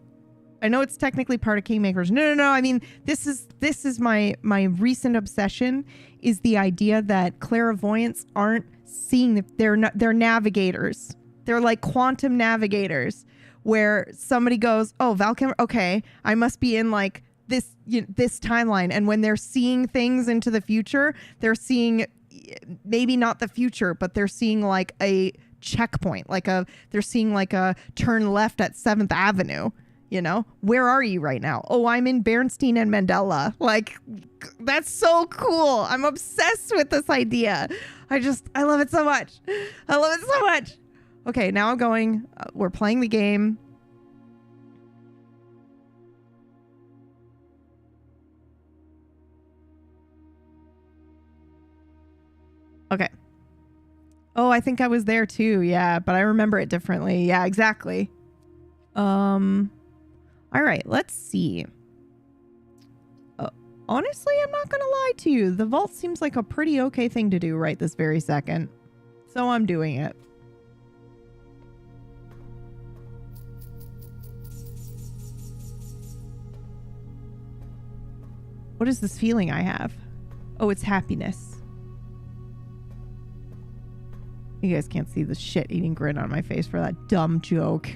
I know it's technically part of Kingmakers. No. I mean, this is my recent obsession is the idea that clairvoyants aren't seeing. They're navigators. They're like quantum navigators, where somebody goes, "Oh, Valkyrie. Okay, I must be in like this timeline." And when they're seeing things into the future, they're seeing maybe not the future, but they're seeing like a checkpoint, they're seeing like a turn left at 7th Avenue. You know, where are you right now? Oh, I'm in Bernstein and Mandela. Like, that's so cool. I'm obsessed with this idea. I love it so much. I love it so much. Okay, now I'm going. We're playing the game. Okay. Oh, I think I was there too. Yeah, but I remember it differently. Yeah, exactly. All right, let's see. Honestly, I'm not going to lie to you. The vault seems like a pretty okay thing to do right this very second. So I'm doing it. What is this feeling I have? Oh, it's happiness. You guys can't see the shit-eating grin on my face for that dumb joke.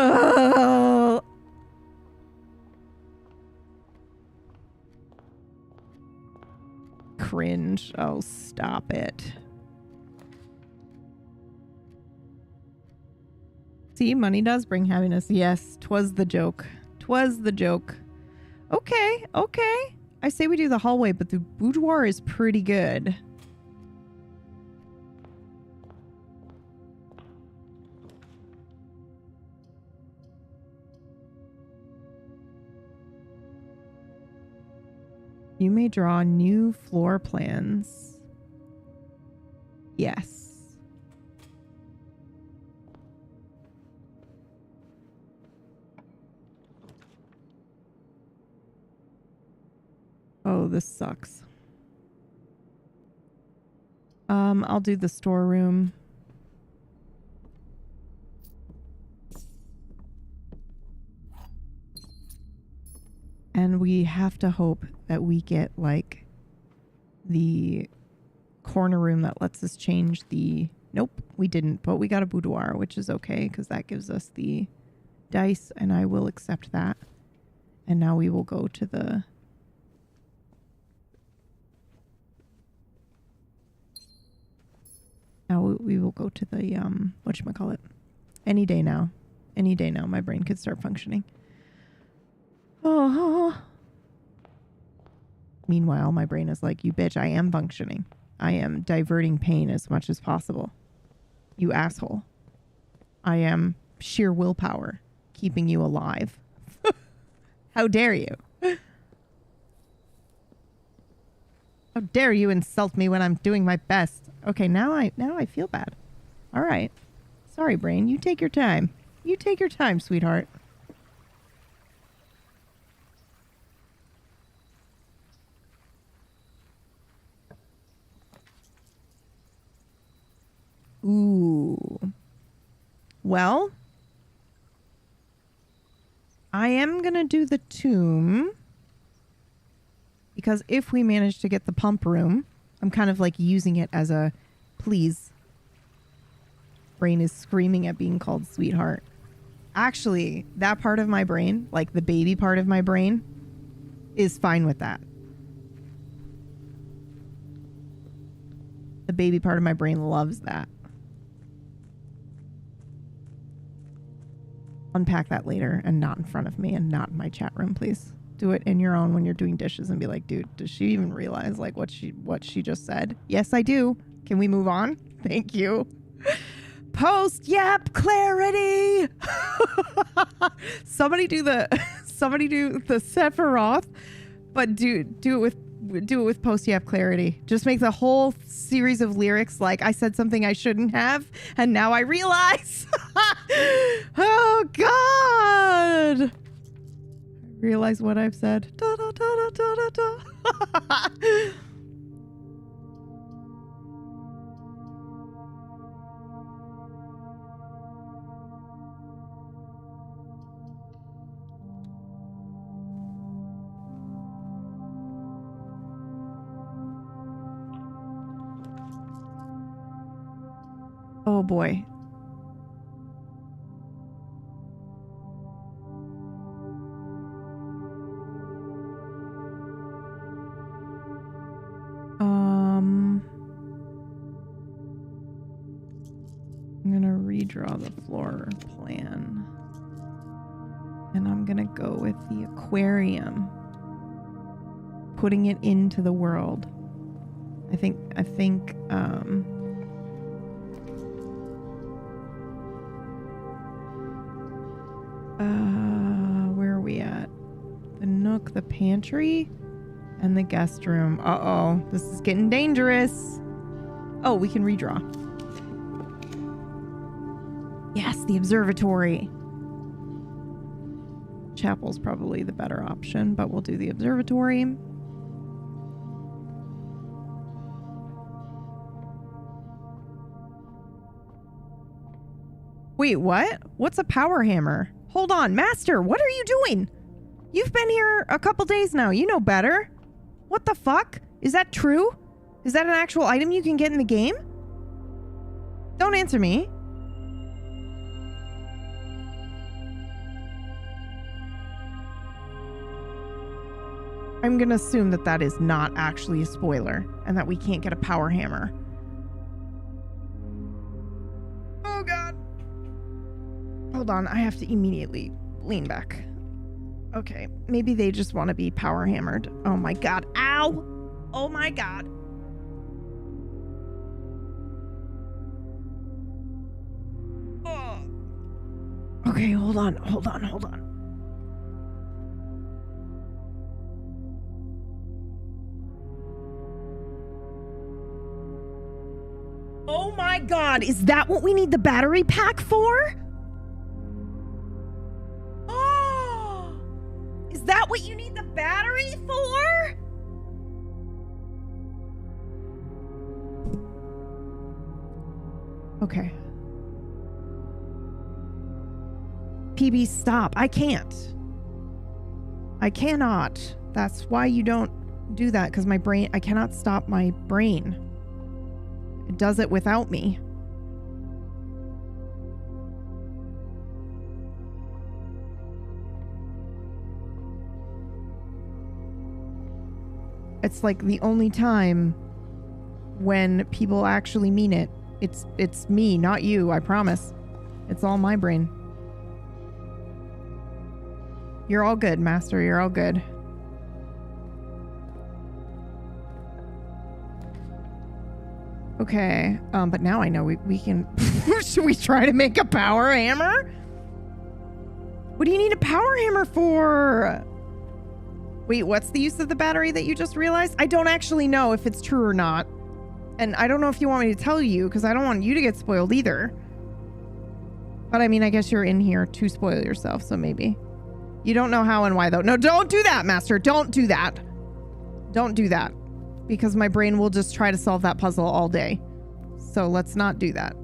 Oh. Cringe. Oh, stop it. See, money does bring happiness. Yes, 'twas the joke. 'Twas the joke. Okay. I say we do the hallway, but the boudoir is pretty good. You may draw new floor plans. Yes. Oh, this sucks. I'll do the storeroom. And we have to hope that we get like the corner room that lets us change the... Nope, we didn't, but we got a boudoir, which is okay because that gives us the dice and I will accept that. And now we will go to the... Now we will go to the, whatchamacallit. Any day now. Any day now, my brain could start functioning. Oh. Meanwhile, my brain is like, you bitch, I am functioning. I am diverting pain as much as possible. You asshole. I am sheer willpower keeping you alive. How dare you? How dare you insult me when I'm doing my best? Okay, now I feel bad. All right. Sorry, brain. You take your time. You take your time, sweetheart. Ooh. Well, I am going to do the tomb because if we manage to get the pump room, I'm kind of like using it as a please. Brain is screaming at being called sweetheart. Actually, that part of my brain, like the baby part of my brain, is fine with that. The baby part of my brain loves that. Unpack that later and not in front of me and not in my chat room, please. Do it in your own when you're doing dishes and be like, dude, does she even realize like what she just said? Yes, I do. Can we move on? Thank you. Post-yap clarity. Somebody do the Sephiroth, but do it with post-yap clarity. Just make the whole series of lyrics like I said something I shouldn't have, and now I realize. Oh God! I realize what I've said. Da, da, da, da, da, da. Oh boy. I'm gonna redraw the floor plan. And I'm gonna go with the aquarium. Putting it into the world. I think, where are we at? The nook, the pantry, and the guest room. Uh-oh, this is getting dangerous. Oh, we can redraw. Yes, the observatory. Chapel's probably the better option, but we'll do the observatory. Wait, what? What's a power hammer? Hold on, Master, what are you doing? You've been here a couple days now. You know better. What the fuck? Is that true? Is that an actual item you can get in the game? Don't answer me. I'm gonna assume that that is not actually a spoiler and that we can't get a power hammer. Oh god. Hold on, I have to immediately lean back. Okay, maybe they just want to be power hammered. Oh my god. Ow! Oh my god. Oh. Okay, hold on. Oh my god, is that what we need the battery pack for? Oh! Is that what you need the battery for? Okay. PB, stop. I can't. I cannot. That's why you don't do that, because my brain, I cannot stop my brain. It does it without me. It's like the only time when people actually mean it. It's me, not you, I promise. It's all my brain. You're all good, Master. You're all good. Okay, but now I know we can... Should we try to make a power hammer? What do you need a power hammer for? Wait, what's the use of the battery that you just realized? I don't actually know if it's true or not. And I don't know if you want me to tell you, because I don't want you to get spoiled either. But I mean, I guess you're in here to spoil yourself, so maybe. You don't know how and why, though. No, don't do that, Master. Don't do that. Don't do that. Because my brain will just try to solve that puzzle all day. So let's not do that.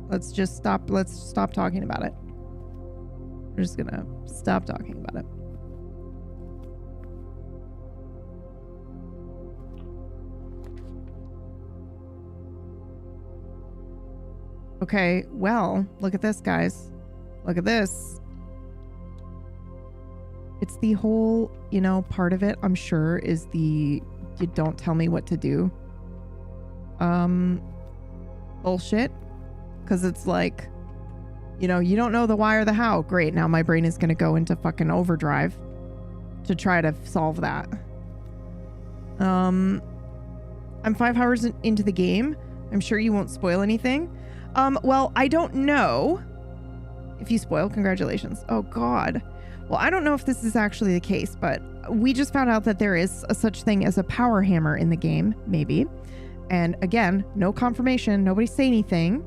Let's just stop. Let's stop talking about it. We're just gonna stop talking about it. Okay, well, look at this, guys. Look at this. It's the whole, you know, part of it, I'm sure, is the you don't tell me what to do. Bullshit. Because it's like, you know, you don't know the why or the how. Great, now my brain is going to go into fucking overdrive to try to solve that. I'm 5 hours into the game. I'm sure you won't spoil anything. Well, I don't know. If you spoil, congratulations. Oh, God. Well, I don't know if this is actually the case, but we just found out that there is a such thing as a power hammer in the game, maybe. And again, no confirmation. Nobody say anything.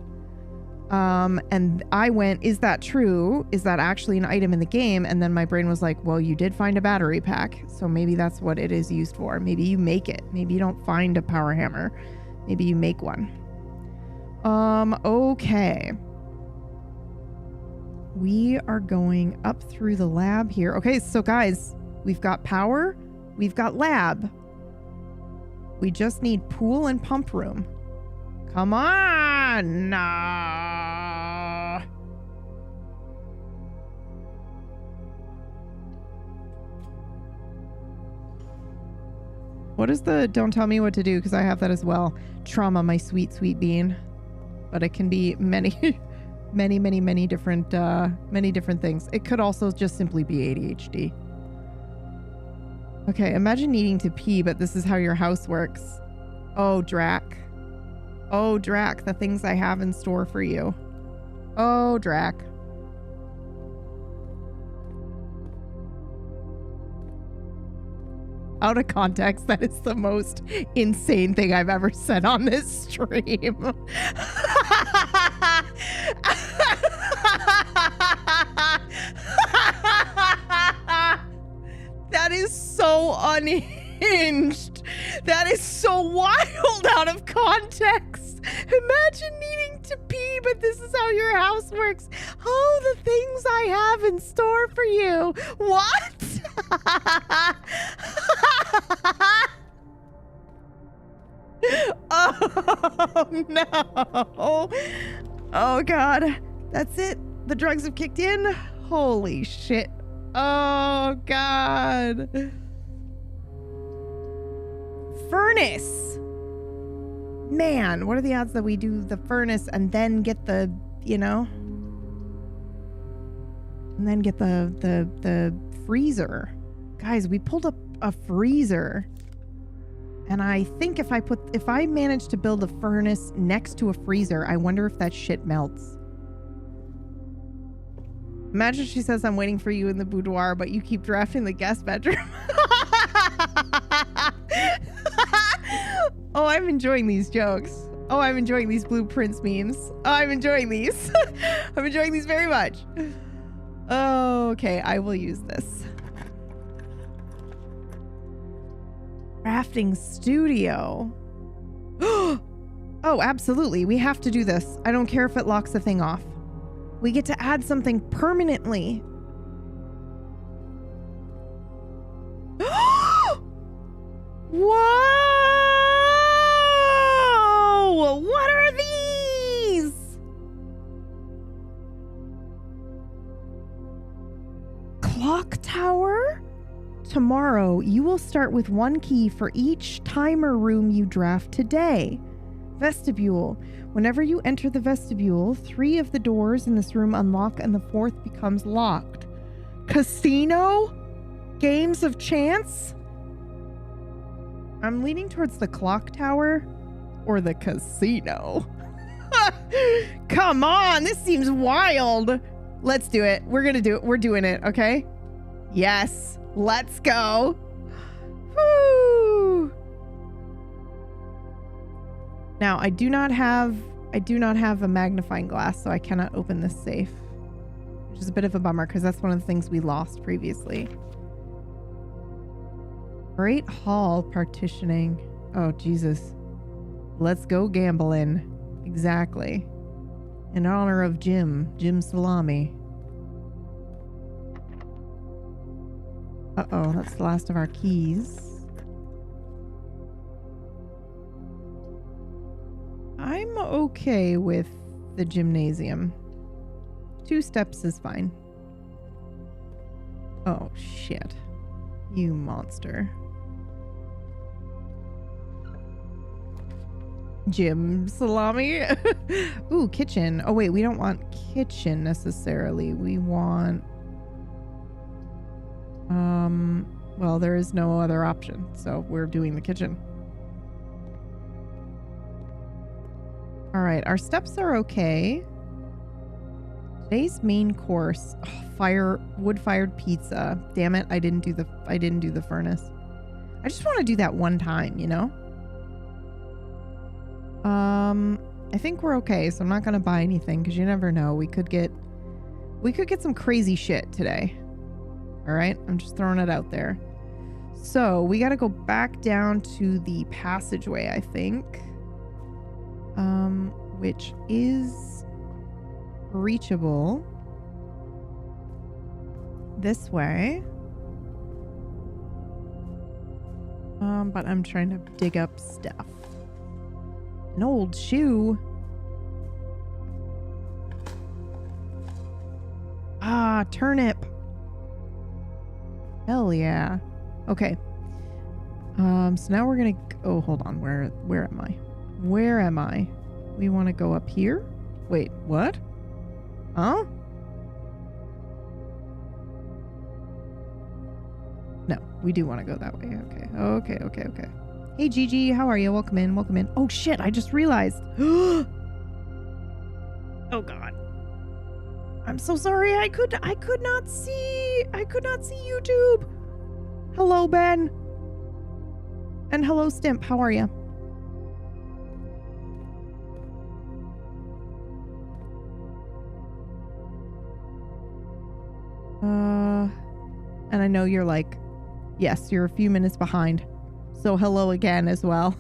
And I went, is that true? Is that actually an item in the game? And then my brain was like, well, you did find a battery pack. So maybe that's what it is used for. Maybe you make it. Maybe you don't find a power hammer. Maybe you make one. Okay. We are going up through the lab here. Okay, so guys, we've got power, we've got lab. We just need pool and pump room. Come on! Nah. What is the don't tell me what to do, because I have that as well. Trauma, my sweet, sweet bean. But it can be many, many different things. It could also just simply be ADHD. Okay, imagine needing to pee, but this is how your house works. Oh, Drac. Oh, Drac, the things I have in store for you. Oh, Drac. Out of context, that is the most insane thing I've ever said on this stream. That is so unhinged. That is so wild out of context. Imagine needing to pee, but this is how your house works. Oh, the things I have in store for you. What? Oh, no. Oh, God. That's it. The drugs have kicked in. Holy shit. Oh, God. Furnace. Man, what are the odds that we do the furnace and then get the, you know, and then get the freezer? Guys, we pulled up a freezer. And I think if I manage to build a furnace next to a freezer, I wonder if that shit melts. Imagine she says, I'm waiting for you in the boudoir, but you keep drafting the guest bedroom. Oh, I'm enjoying these jokes. Oh, I'm enjoying these blueprints memes. Oh, I'm enjoying these. I'm enjoying these very much. Oh, okay, I will use this. Crafting studio. Oh, absolutely. We have to do this. I don't care if it locks the thing off. We get to add something permanently. Whoa! What are these? Clock tower? Tomorrow, you will start with 1 key for each timer room you draft today. Vestibule. Whenever you enter the vestibule, 3 of the doors in this room unlock and the 4th becomes locked. Casino? Games of chance? I'm leaning towards the clock tower or the casino. Come on, this seems wild. Let's do it. We're gonna do it. We're doing it, okay? Yes, let's go. Woo. Now, I do not have a magnifying glass, so I cannot open this safe, which is a bit of a bummer because that's one of the things we lost previously. Great Hall partitioning. Oh, Jesus. Let's go gambling. Exactly. In honor of Jim Salami. Uh-oh, that's the last of our keys. I'm okay with the gymnasium. 2 steps is fine. Oh, shit. You monster. Jim Salami. Ooh, kitchen. Oh, wait, we don't want kitchen necessarily. We want... well, there is no other option, so we're doing the kitchen. All right, our steps are okay. Today's main course, wood-fired pizza. Damn it, I didn't do the furnace. I just want to do that one time, you know? I think we're okay, so I'm not gonna buy anything because you never know. We could get some crazy shit today. All right, I'm just throwing it out there. So we got to go back down to the passageway, I think, which is reachable this way. But I'm trying to dig up stuff. An old shoe. turnip. Hell yeah. Okay. So now we're gonna. Oh, hold on. Where am I? Where am I? We want to go up here. Wait, what? Huh? No, we do want to go that way. Okay. Hey, Gigi, how are you? Welcome in. Oh shit! I just realized. Oh God. I'm so sorry. I could not see YouTube. Hello, Ben. And hello, Stimp. How are you? And I know you're like, yes, you're a few minutes behind. So hello again as well.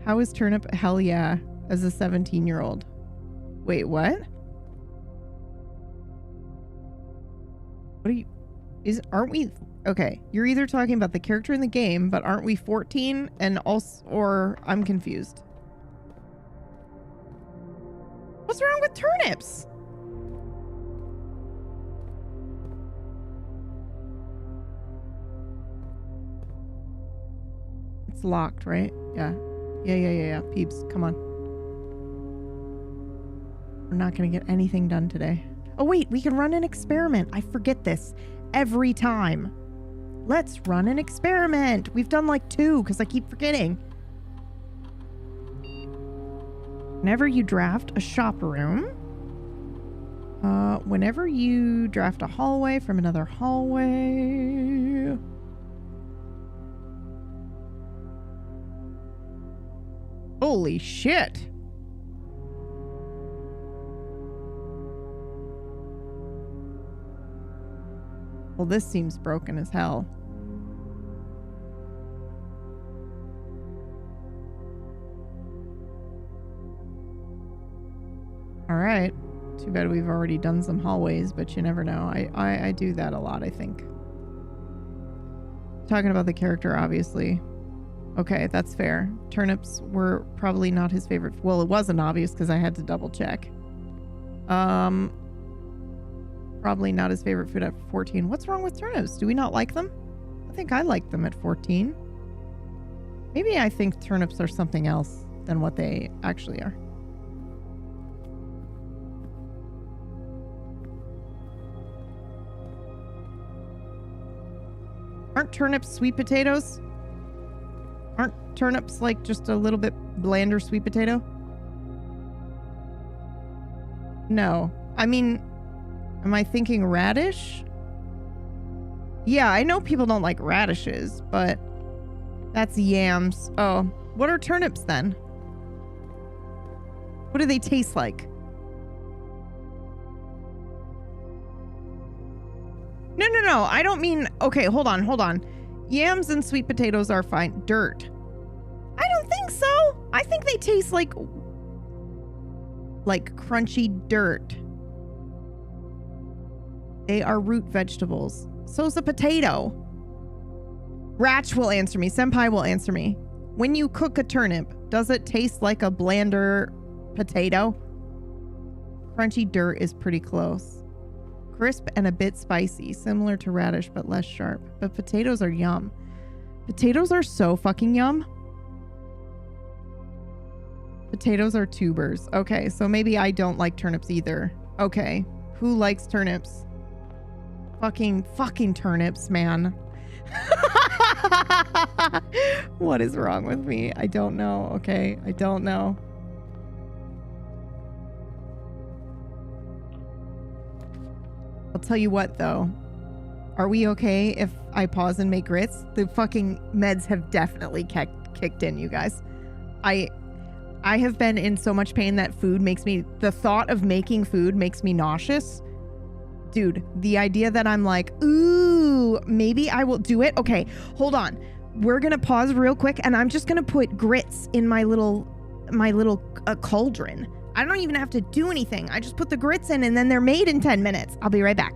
How is Turnip? Hell yeah, as a 17-year-old. Wait, what? What are you... Aren't we... Okay, you're either talking about the character in the game, but aren't we 14 and also... Or I'm confused. What's wrong with turnips? It's locked, right? Yeah. Yeah. Peeps, come on. We're not going to get anything done today. Oh, wait, we can run an experiment. I forget this every time. Let's run an experiment. We've done like 2 because I keep forgetting. Whenever you draft a shop room, whenever you draft a hallway from another hallway... Holy shit. Well, this seems broken as hell. All right. Too bad we've already done some hallways, but you never know. I do that a lot, I think. Talking about the character, obviously. Okay, that's fair. Turnips were probably not his favorite. Well, it wasn't obvious because I had to double check. Probably not his favorite food at 14. What's wrong with turnips? Do we not like them? I think I liked them at 14. Maybe I think turnips are something else than what they actually are. Aren't turnips sweet potatoes? Aren't turnips like just a little bit blander sweet potato? No. I mean, am I thinking radish? Yeah, I know people don't like radishes, but that's yams. Oh, what are turnips then? What do they taste like? No. I don't mean... Okay, hold on. Yams and sweet potatoes are fine. Dirt. I don't think so. I think they taste like crunchy dirt. They are root vegetables. So's a potato. Ratch will answer me. Senpai will answer me. When you cook a turnip, does it taste like a blander potato? Crunchy dirt is pretty close. Crisp and a bit spicy, similar to radish but less sharp. But potatoes are yum. Potatoes are so fucking yum. Potatoes are tubers. Okay, so maybe I don't like turnips either. Okay, who likes turnips? Fucking turnips, man. What is wrong with me? I don't know. Okay, I don't know. I'll tell you what, though. Are we okay if I pause and make grits? The fucking meds have definitely kicked in, you guys. I have been in so much pain that the thought of making food makes me nauseous. Dude, the idea that I'm like, ooh, maybe I will do it. Okay, hold on. We're gonna pause real quick, and I'm just gonna put grits in my little cauldron. I don't even have to do anything. I just put the grits in, and then they're made in 10 minutes. I'll be right back.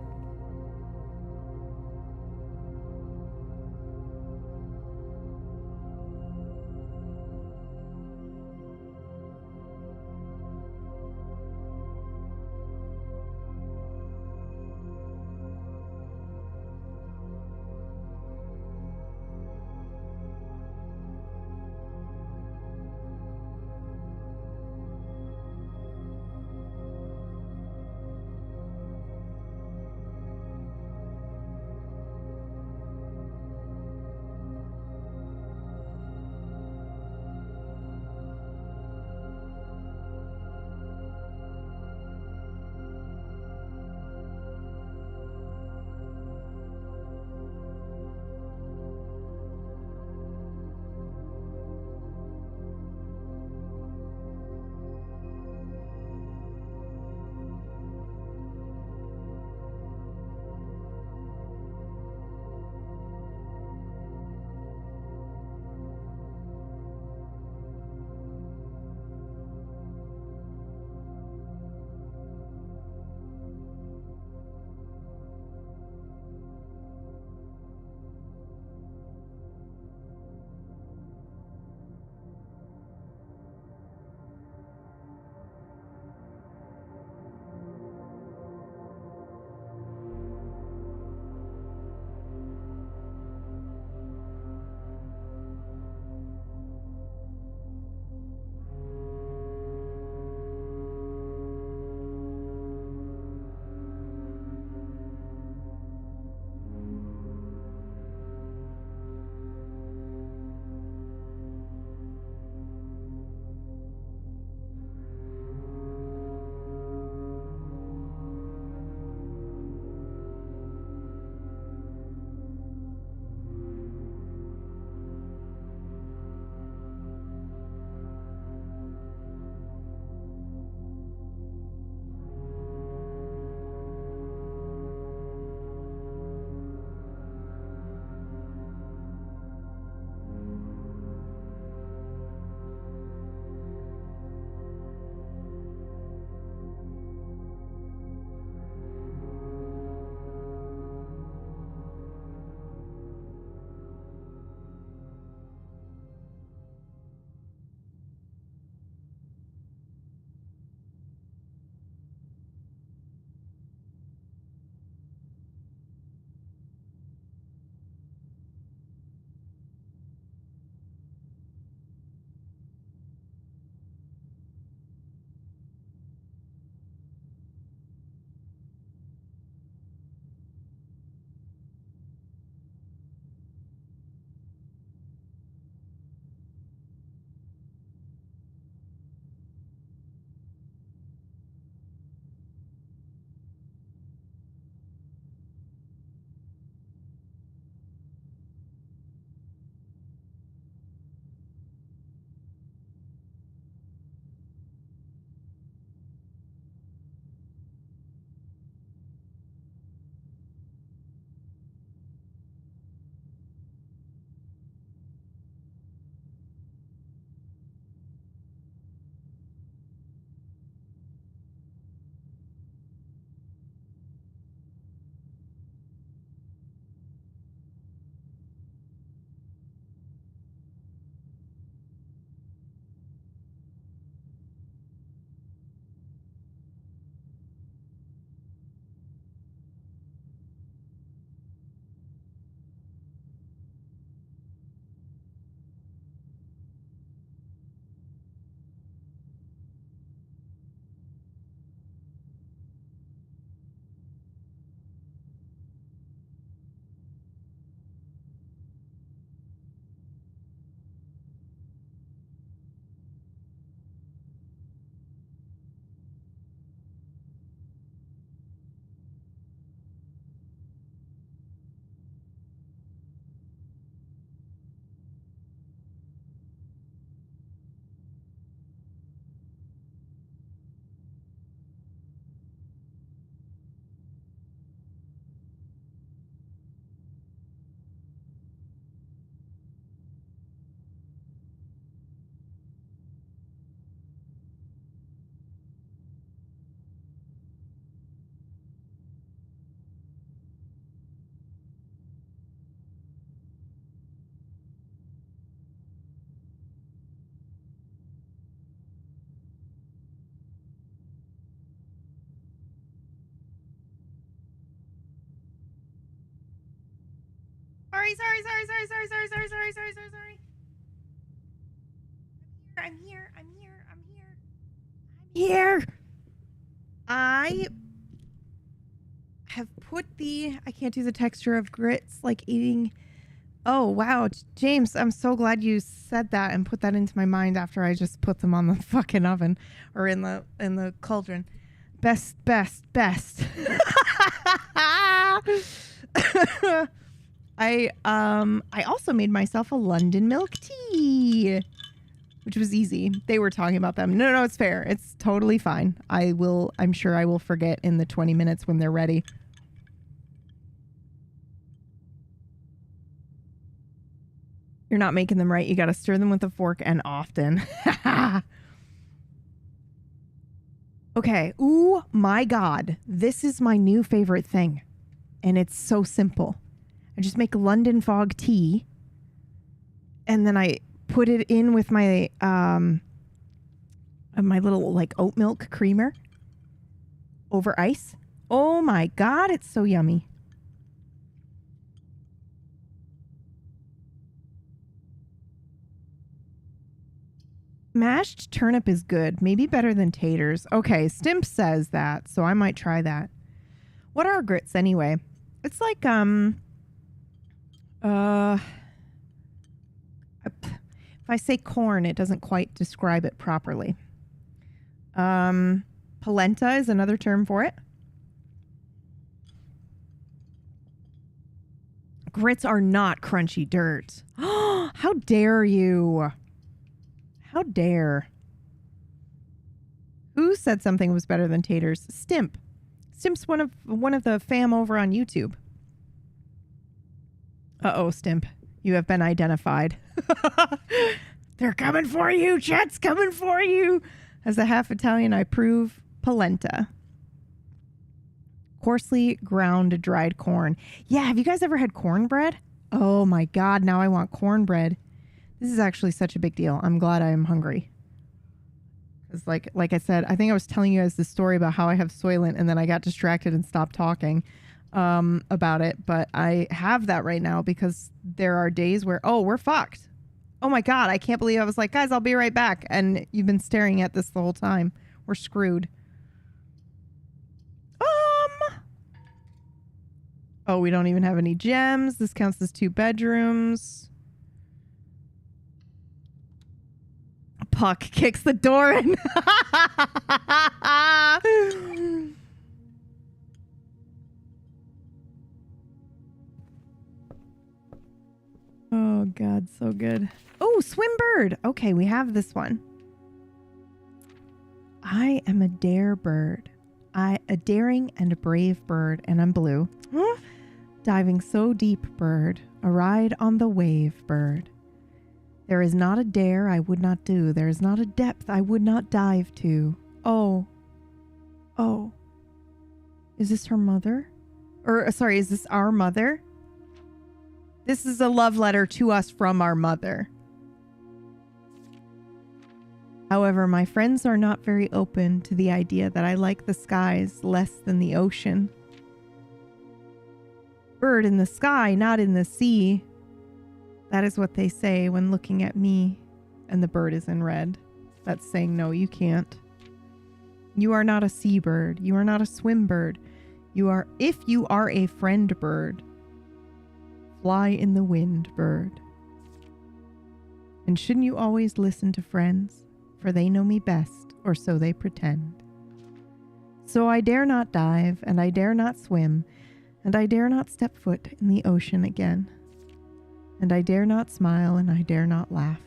Sorry. I'm here. I have put I can't do the texture of grits like eating. Oh, wow. James, I'm so glad you said that and put that into my mind after I just put them on the fucking oven or in the cauldron. Best. I also made myself a London milk tea, which was easy. They were talking about them. No, it's fair. It's totally fine. I'm sure I will forget in the 20 minutes when they're ready. You're not making them right. You got to stir them with a fork and often. Okay. Ooh, my God. This is my new favorite thing. And it's so simple. I just make London fog tea. And then I put it in with my my little like oat milk creamer over ice. Oh my God. It's so yummy. Mashed turnip is good. Maybe better than taters. Okay, Stimp says that, so I might try that. What are grits anyway? It's like, if I say corn, it doesn't quite describe it properly. Polenta is another term for it. Grits are not crunchy dirt. How dare you? How dare? Who said something was better than taters? Stimp. Stimp's one of the fam over on YouTube. Uh-oh, Stimp. You have been identified. They're coming for you. Chat's coming for you. As a half Italian, I prove polenta. Coarsely ground dried corn. Yeah, have you guys ever had cornbread? Oh my God, now I want cornbread. This is actually such a big deal. I'm glad I am hungry. Because like I said, I think I was telling you guys the story about how I have Soylent and then I got distracted and stopped talking about it. But I have that right now because there are days where, we're fucked. Oh my God, I can't believe I was like, guys, I'll be right back. And you've been staring at this the whole time. We're screwed. Oh, we don't even have any gems. This counts as 2 bedrooms. Puck kicks the door in. Oh, God, so good. Oh, swim bird. Okay, we have this one. I am a dare bird. A daring and brave bird, and I'm blue. Huh? Diving so deep, bird. A ride on the wave, bird. There is not a dare I would not do. There is not a depth I would not dive to. Oh. Is this her mother? Sorry, is this our mother? This is a love letter to us from our mother. However, my friends are not very open to the idea that I like the skies less than the ocean. Bird in the sky, not in the sea. That is what they say when looking at me. And the bird is in red. That's saying, no, you can't. You are not a seabird. You are not a swim bird. If you are a friend bird, fly in the wind, bird. And shouldn't you always listen to friends? For they know me best, or so they pretend. So I dare not dive, and I dare not swim, and I dare not step foot in the ocean again. And I dare not smile, and I dare not laugh.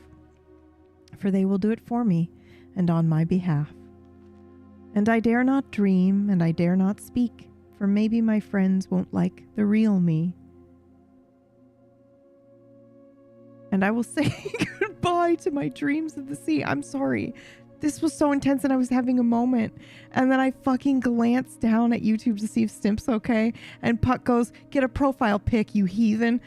For they will do it for me, and on my behalf. And I dare not dream, and I dare not speak, for maybe my friends won't like the real me. And I will say goodbye to my dreams of the sea. I'm sorry. This was so intense and I was having a moment. And then I fucking glanced down at YouTube to see if Stimp's okay. And Puck goes, get a profile pic, you heathen.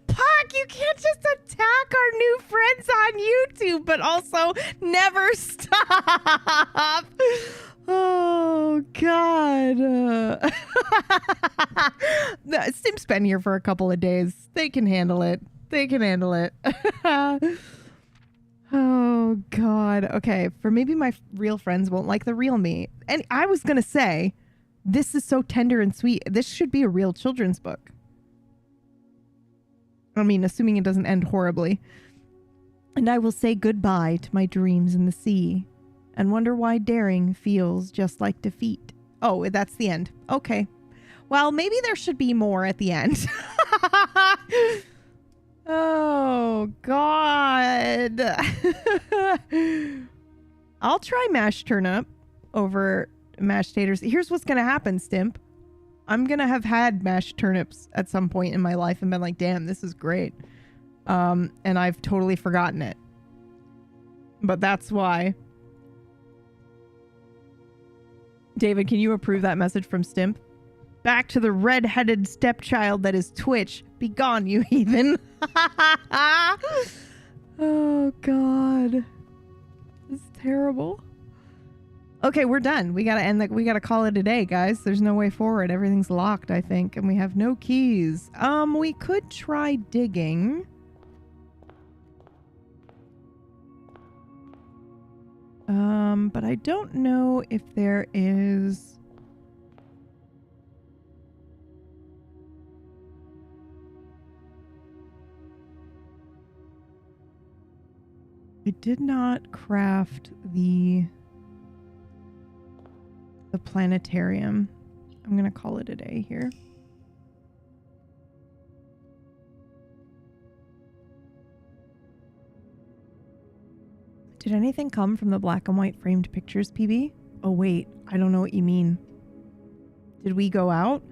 Puck, you can't just attack our new friends on YouTube, but also never stop. Oh, God. No, Steam's been here for a couple of days. They can handle it. They can handle it. Oh, God. Okay, for maybe my real friends won't like the real me. And I was going to say, this is so tender and sweet. This should be a real children's book. I mean, assuming it doesn't end horribly. And I will say goodbye to my dreams in the sea and wonder why daring feels just like defeat. Oh, that's the end. Okay. Well, maybe there should be more at the end. Oh, God. I'll try mashed turnip over mashed taters. Here's what's going to happen, Stimp. I'm going to have had mashed turnips at some point in my life and been like, damn, this is great. And I've totally forgotten it. But that's why. David, can you approve that message from Stimp? Back to the red-headed stepchild that is Twitch. Be gone, you heathen. Oh, God. This is terrible. Okay, we're done. We gotta end. We gotta call it a day, guys. There's no way forward. Everything's locked, I think, and we have no keys. We could try digging. But I don't know if there is. I did not craft the planetarium. I'm gonna call it a day here. Did anything come from the black and white framed pictures, PB? Oh wait, I don't know what you mean. Did we go out?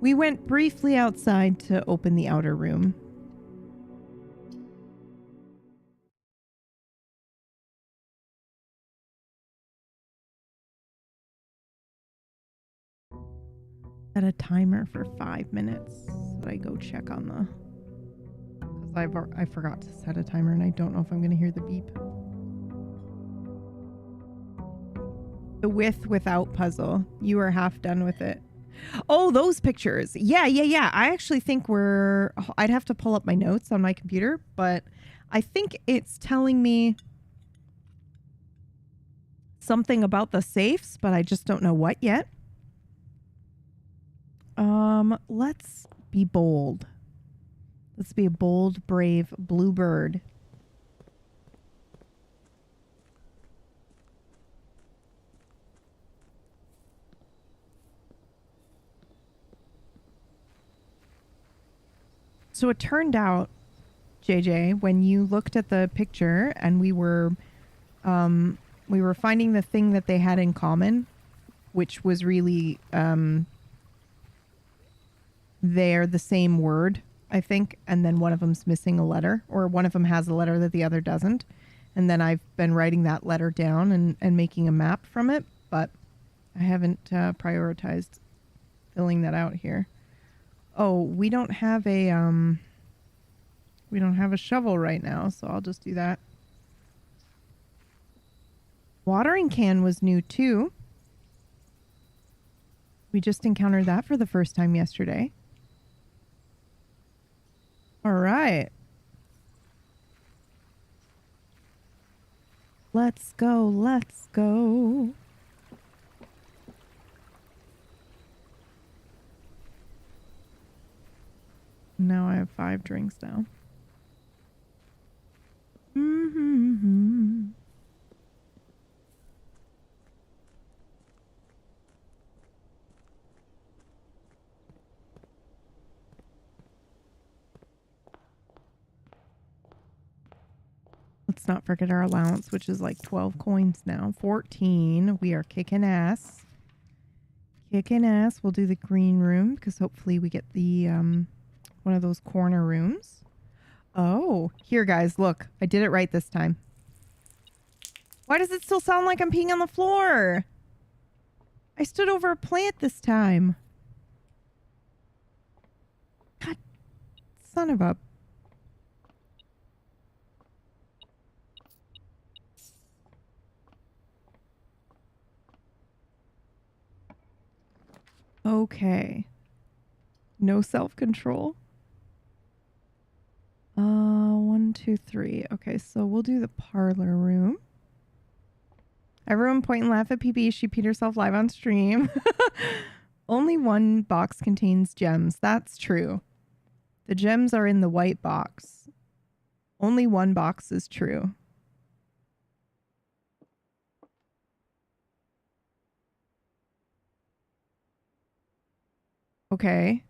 We went briefly outside to open the outer room. Set a timer for 5 minutes so that I go check on the... Because I forgot to set a timer and I don't know if I'm going to hear the beep. The without puzzle. You are half done with it. Oh, those pictures. Yeah. I actually think I'd have to pull up my notes on my computer, but I think it's telling me something about the safes, but I just don't know what yet. Let's be bold. Let's be a bold, brave bluebird. So it turned out, JJ, when you looked at the picture and we were finding the thing that they had in common, which was really, they're the same word, I think, and then one of them's missing a letter, or one of them has a letter that the other doesn't. And then I've been writing that letter down and making a map from it, but I haven't prioritized filling that out here. Oh, we don't have a shovel right now, so I'll just do that. Watering can was new too. We just encountered that for the first time yesterday. All right. Let's go, let's go. Now I have 5 drinks now. Let's not forget our allowance, which is like 12 coins now. 14. We are kicking ass. Kicking ass. We'll do the green room because hopefully we get the one of those corner rooms. Oh, here guys, look. I did it right this time. Why does it still sound like I'm peeing on the floor? I stood over a plant this time. God, son of a... Okay. No self-control. 1, 2, 3. Okay, so we'll do the parlor room. Everyone point and laugh at PB. She peed herself live on stream. Only one box contains gems. That's true. The gems are in the white box. Only one box is true. Okay.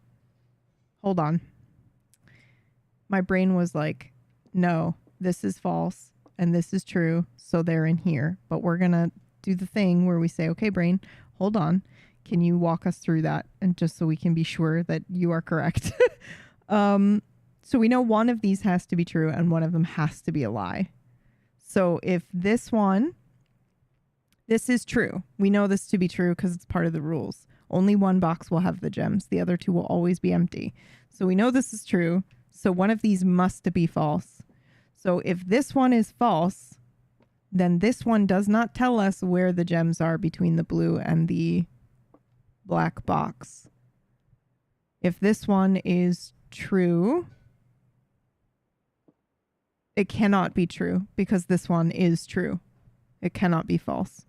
Hold on. My brain was like, no, this is false and this is true. So they're in here. But we're going to do the thing where we say, okay, brain, hold on. Can you walk us through that? And just so we can be sure that you are correct. So we know one of these has to be true and one of them has to be a lie. So if this is true. We know this to be true because it's part of the rules. Only one box will have the gems. The other two will always be empty. So we know this is true. So one of these must be false. So if this one is false, then this one does not tell us where the gems are between the blue and the black box. If this one is true, it cannot be true because this one is true. It cannot be false.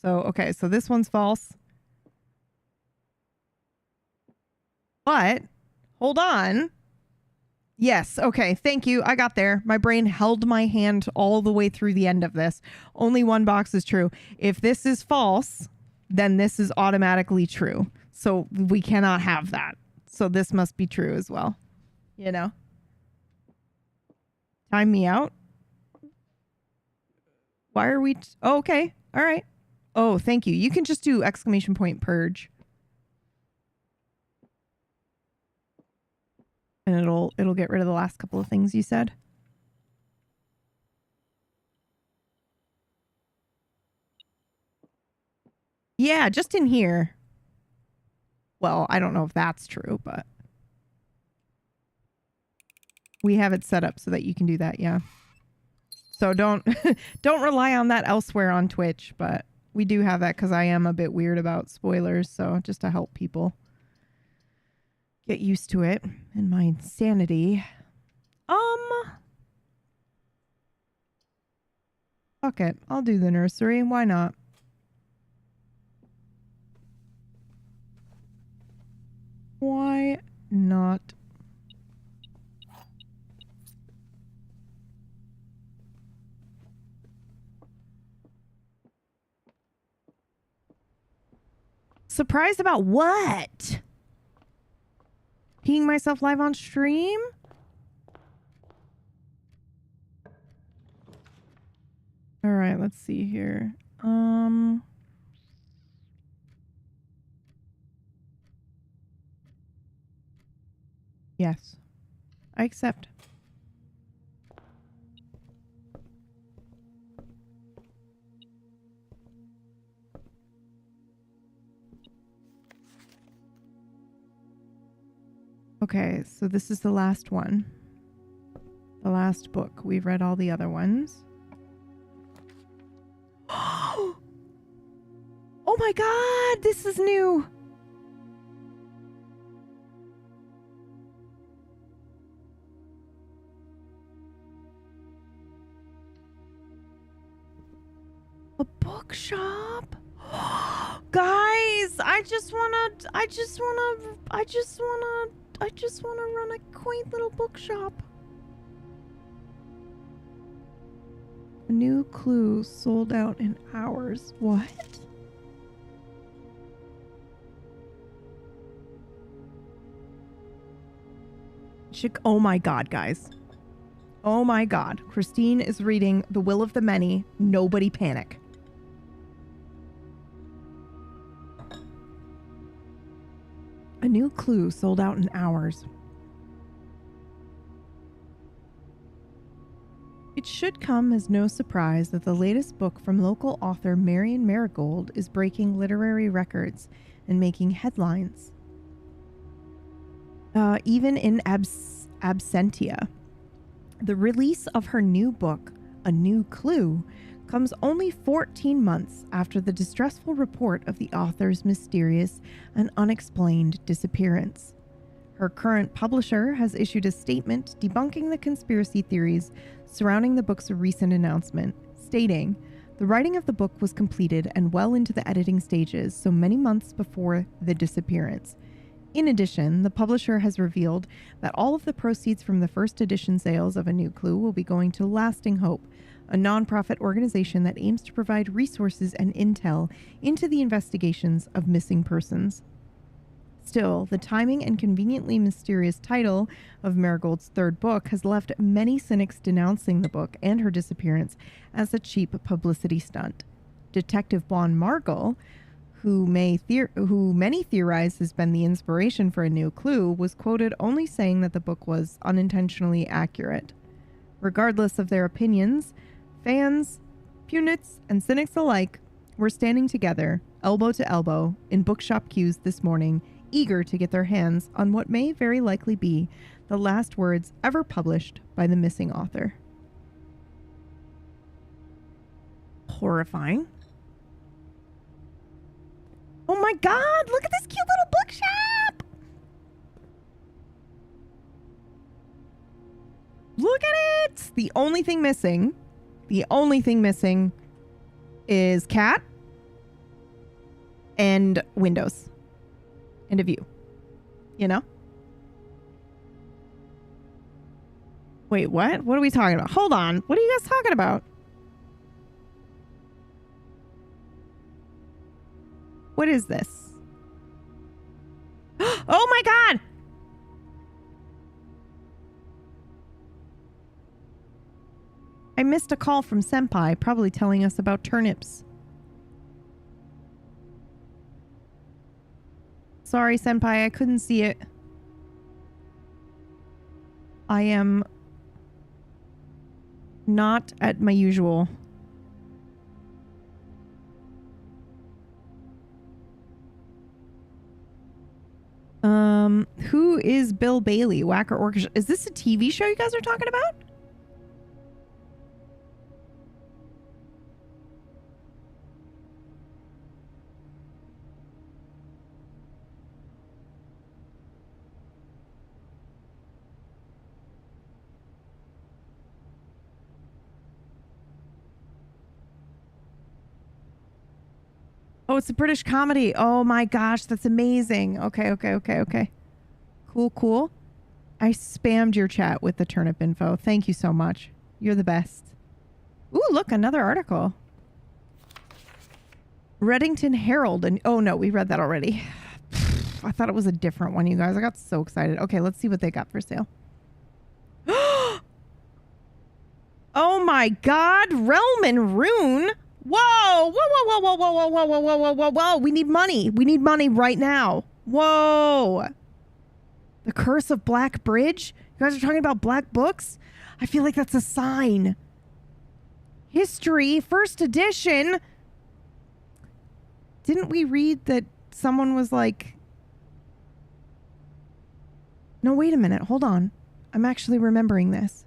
So, okay, so this one's false. But, hold on. Yes, okay, thank you. I got there. My brain held my hand all the way through the end of this. Only one box is true. If this is false, then this is automatically true. So we cannot have that. So this must be true as well. You know? Time me out. Why are we... oh, okay. All right. Oh, thank you. You can just do exclamation point purge. And it'll get rid of the last couple of things you said. Yeah, just in here. Well, I don't know if that's true, but we have it set up so that you can do that, yeah. So don't don't rely on that elsewhere on Twitch, but we do have that because I am a bit weird about spoilers, so just to help people get used to it and my insanity. Fuck it. I'll do the nursery. Why not? Why not? Surprised about what? Peeing myself live on stream? All right, let's see here. Yes. I accept. Okay, so this is the last one. The last book. We've read all the other ones. Oh my god, this is new. A bookshop? Guys, I just wanna run a quaint little bookshop. A new clue sold out in hours. What? Oh my god, guys. Oh my god. Christine is reading The Will of the Many. Nobody panic. A new clue sold out in hours. It should come as no surprise that the latest book from local author Marion Marigold is breaking literary records and making headlines. Even in absentia. The release of her new book, A New Clue, comes only 14 months after the distressful report of the author's mysterious and unexplained disappearance. Her current publisher has issued a statement debunking the conspiracy theories surrounding the book's recent announcement, stating, "The writing of the book was completed and well into the editing stages, so many months before the disappearance." In addition, the publisher has revealed that all of the proceeds from the first edition sales of A New Clue will be going to Lasting Hope, a nonprofit organization that aims to provide resources and intel into the investigations of missing persons. Still, the timing and conveniently mysterious title of Marigold's third book has left many cynics denouncing the book and her disappearance as a cheap publicity stunt. Detective Bon Margall, who many theorize has been the inspiration for A New Clue, was quoted only saying that the book was unintentionally accurate. Regardless of their opinions, fans, pundits, and cynics alike were standing together, elbow to elbow, in bookshop queues this morning, eager to get their hands on what may very likely be the last words ever published by the missing author. Horrifying. Oh my God, look at this cute little bookshop. Look at it. The only thing missing is cat and windows and a view, you know? Wait, what? What are we talking about? Hold on. What are you guys talking about? What is this? Oh my God! I missed a call from Senpai, probably telling us about turnips. Sorry, Senpai, I couldn't see it. I am not at my usual. Who is Bill Bailey? Whacker Orchestra. Is this a TV show you guys are talking about? Oh, it's a British comedy. Oh my gosh, that's amazing. Okay. Cool. I spammed your chat with the turnip info. Thank you so much. You're the best. Ooh, look, another article. Reddington Herald. And oh no, we read that already. I thought it was a different one, you guys. I got so excited. Okay, let's see what they got for sale. Oh my God, Realm and Rune. Whoa. We need money. We need money right now. Whoa. The Curse of Black Bridge? You guys are talking about black books? I feel like that's a sign. History, first edition. Didn't we read that someone was like... No, wait a minute. Hold on. I'm actually remembering this.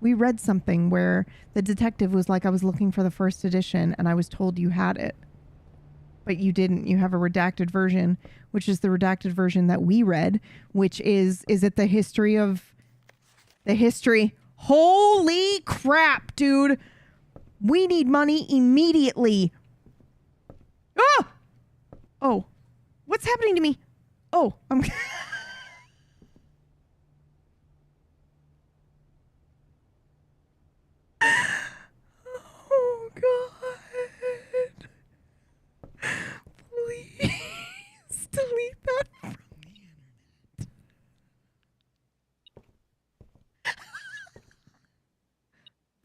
We read something where the detective was like, I was looking for the first edition and I was told you had it. But you didn't. You have a redacted version, which is the redacted version that we read, which is it the history of the history? Holy crap, dude. We need money immediately. Ah! Oh, what's happening to me? Oh, I'm... Oh, God. Please delete that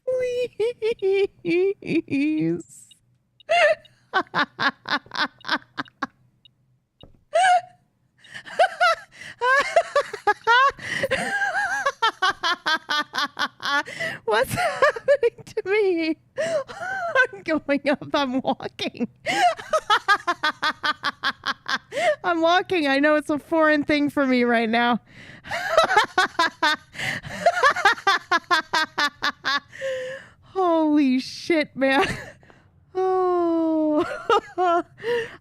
from the internet. Please. What's happening to me? I'm going up. I'm walking. I'm walking. I know it's a foreign thing for me right now. Holy shit. shit, man. Oh,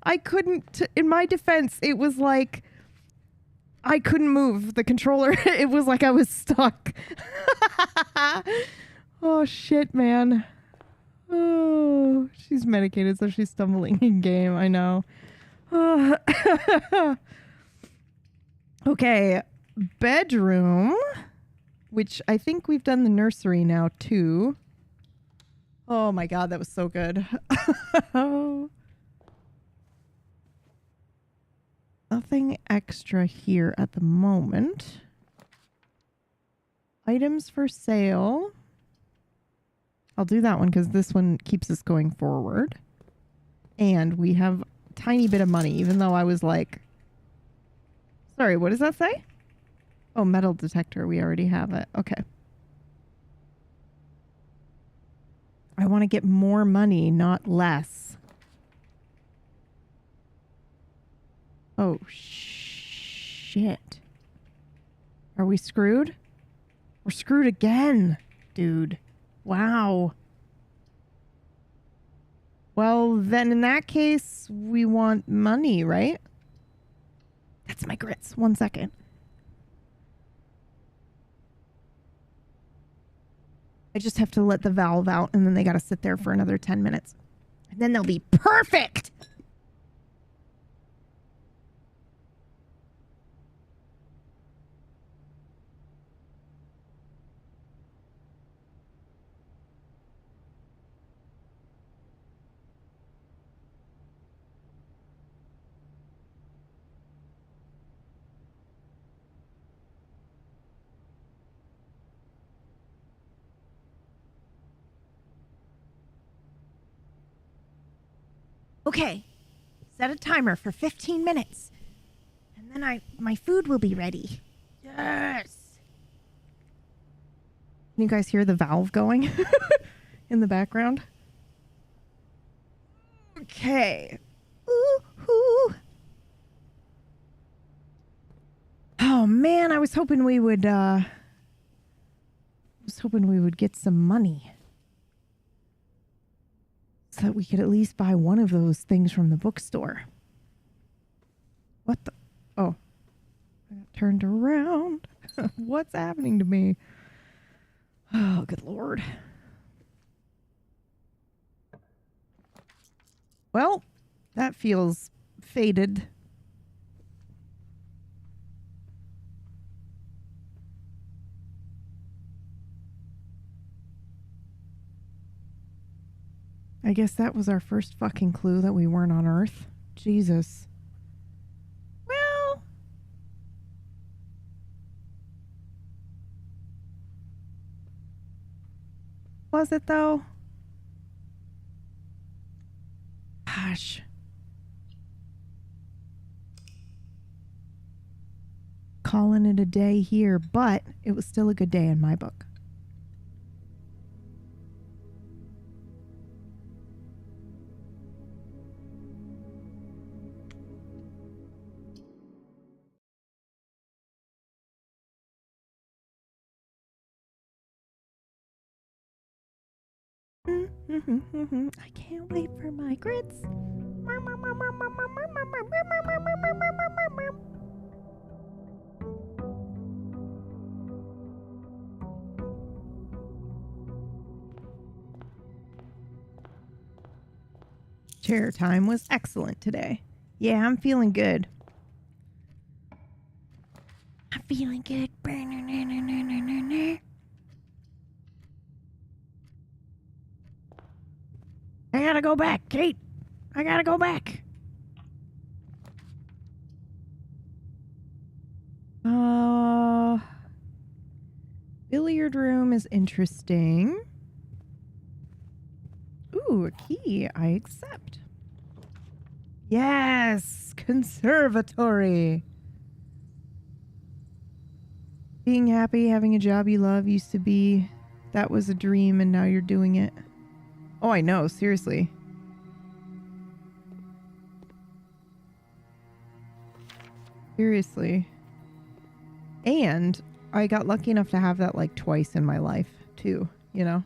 I couldn't, in my defense, it was like I couldn't move the controller. It was like I was stuck. Oh, shit, man. Oh, she's medicated, so she's stumbling in game. I know. Okay, bedroom, which I think we've done the nursery now, too. Oh my god, that was so good. Nothing extra here at the moment. Items for sale. I'll do that one because this one keeps us going forward. And we have a tiny bit of money, even though I was like... Sorry, what does that say? Oh, metal detector. We already have it. Okay. I want to get more money, not less. Oh, shit. Are we screwed? We're screwed again, dude. Wow. Well, then in that case, we want money, right? That's my grits. 1 second. I just have to let the valve out, and then they got to sit there for another 10 minutes. And then they'll be perfect! Okay, set a timer for 15 minutes. And then my food will be ready. Yes! Can you guys hear the valve going in the background? Okay. Ooh-hoo. Oh man, I was hoping we would get some money. So that we could at least buy one of those things from the bookstore. What the? Oh. I got turned around. What's happening to me? Oh, good lord. Well, that feels faded. I guess that was our first fucking clue that we weren't on Earth. Jesus. Well. Was it though? Gosh. Calling it a day here, but it was still a good day in my book. I can't wait for my grits. Chair time was excellent today. Yeah, I'm feeling good. I'm feeling good. I gotta go back, Kate. I gotta go back. Billiard room is interesting. Ooh, a key. I accept. Yes, conservatory. Being happy, having a job you love used to be, that was a dream and now you're doing it. Oh, I know, seriously. Seriously. And I got lucky enough to have that like twice in my life too, you know?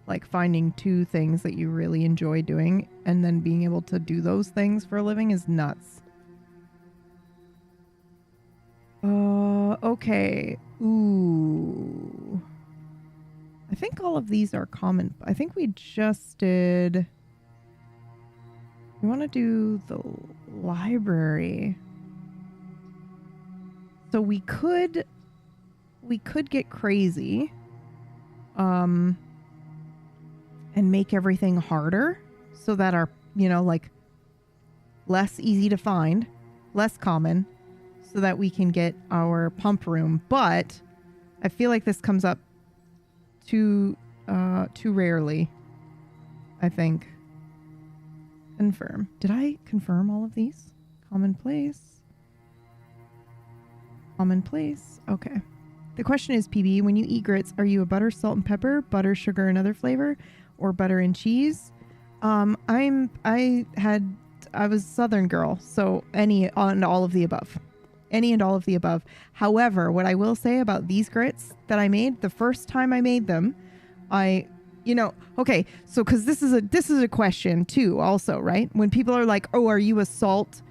Like finding 2 things that you really enjoy doing and then being able to do those things for a living is nuts. Okay. Ooh. I think all of these are common. I think we just did... We want to do the library. So we could get crazy. And make everything harder so that our, like less easy to find, less common, so that we can get our pump room. But I feel like this comes up too rarely, I think. Confirm. Did I confirm all of these? Commonplace. Commonplace. Okay. The question is, PB, when you eat grits, are you a butter, salt, and pepper, butter, sugar, and other flavor, or butter and cheese? I was Southern girl, so any and all of the above. Any and all of the above. However, what I will say about these grits that I made, the first time I made them, okay, so because this is a question too, also, right? When people are like, oh, are you a salt,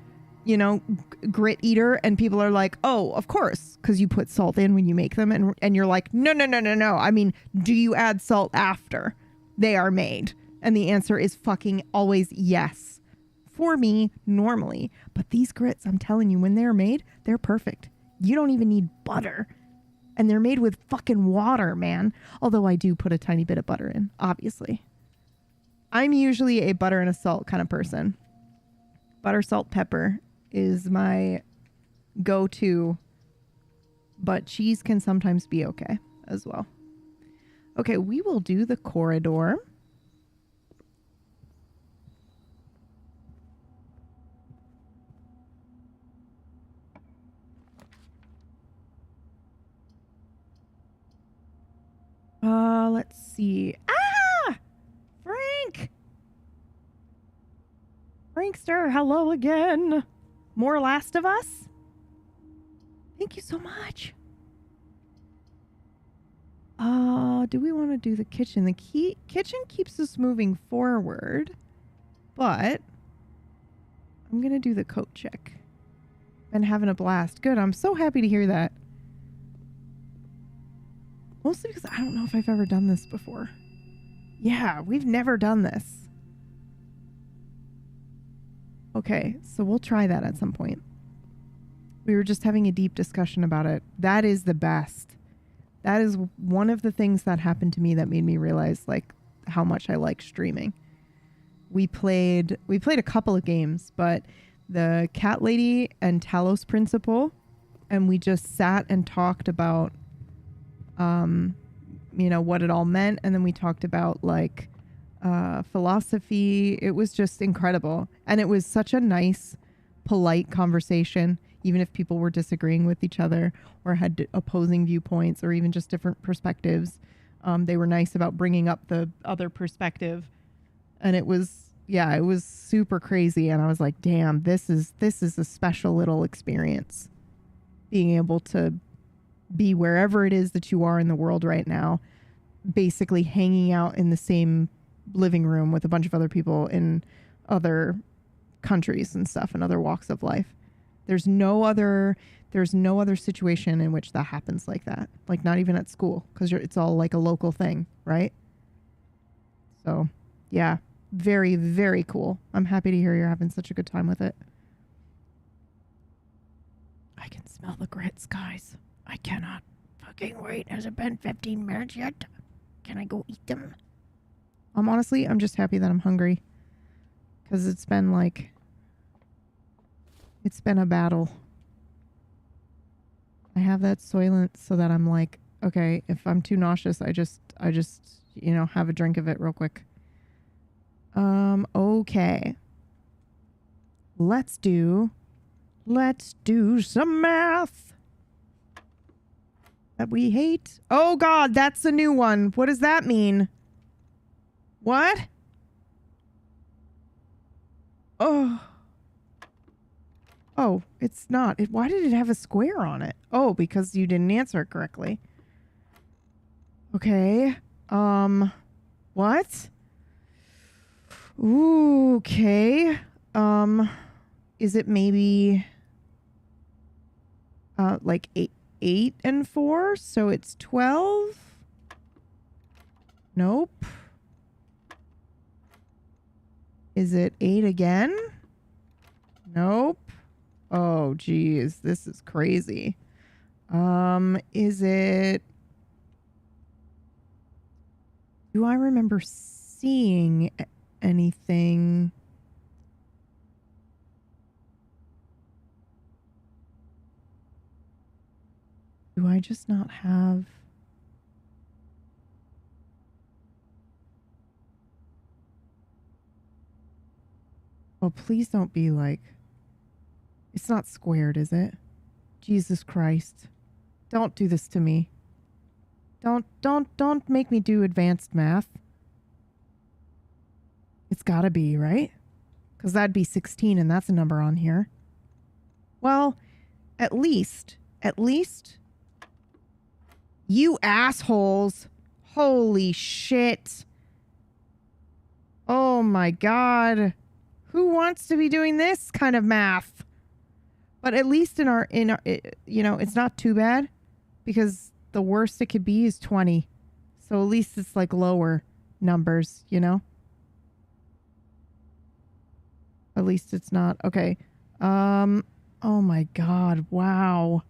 grit eater? And people are like, oh, of course, because you put salt in when you make them. And you're like, no. I mean, do you add salt after they are made? And the answer is fucking always yes. For me, normally. But these grits, I'm telling you, when they're made, they're perfect. You don't even need butter. And they're made with fucking water, man. Although I do put a tiny bit of butter in, obviously. I'm usually a butter and a salt kind of person. Butter, salt, pepper is my go-to. But cheese can sometimes be okay as well. Okay, we will do the corridor. Let's see. Ah! Frank! Frankster, hello again. More Last of Us? Thank you so much. Do we want to do the kitchen? The kitchen keeps us moving forward, but I'm going to do the coat check. Been having a blast. Good, I'm so happy to hear that. Mostly because I don't know if I've ever done this before. Yeah, we've never done this. Okay, so we'll try that at some point. We were just having a deep discussion about it. That is the best. That is one of the things that happened to me that made me realize like how much I like streaming. We played a couple of games, but the Cat Lady and Talos Principle, and we just sat and talked about what it all meant, and then we talked about like philosophy. It was just incredible, and it was such a nice, polite conversation, even if people were disagreeing with each other or had opposing viewpoints or even just different perspectives. They were nice about bringing up the other perspective, and it was super crazy. And I was like, damn, this is a special little experience, being able to be wherever it is that you are in the world right now, basically hanging out in the same living room with a bunch of other people in other countries and stuff and other walks of life. There's no other situation in which that happens like that. Like not even at school, because it's all like a local thing, right? So yeah, very, very cool. I'm happy to hear you're having such a good time with it. I can smell the grits, guys. I cannot fucking wait. Has it been 15 minutes yet? Can I go eat them? I'm just happy that I'm hungry. Because it's been a battle. I have that Soylent so that I'm like, okay, if I'm too nauseous, I just have a drink of it real quick. Okay. Let's do some math. That we hate. Oh God, that's a new one. What does that mean? What? Oh, it's not. Why did it have a square on it? Oh, because you didn't answer it correctly. Okay. What What? Ooh, okay. Is it maybe like 8 and 4? So it's 12? Nope. Is it 8 again? Nope. Oh, geez. This is crazy. Is it... Do I remember seeing anything? Do I just not have... Oh, please don't be like... It's not squared, is it? Jesus Christ. Don't do this to me. Don't make me do advanced math. It's gotta be, right? Because that'd be 16 and that's a number on here. Well, at least, you assholes. Holy shit. Oh my God. Who wants to be doing this kind of math? But at least in our, you know, it's not too bad because the worst it could be is 20. So at least it's like lower numbers, you know? At least it's not. Okay. Oh my God. Wow.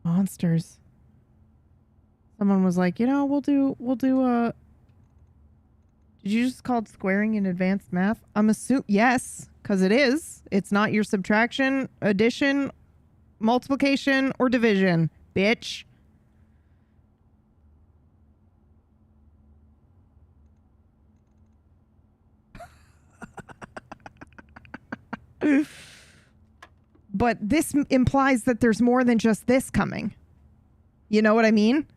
Monsters. Someone was like, you know, we'll do a... Did you just call it squaring in advanced math? I'm assuming, yes, because it is. It's not your subtraction, addition, multiplication, or division, bitch. But this implies that there's more than just this coming. You know what I mean?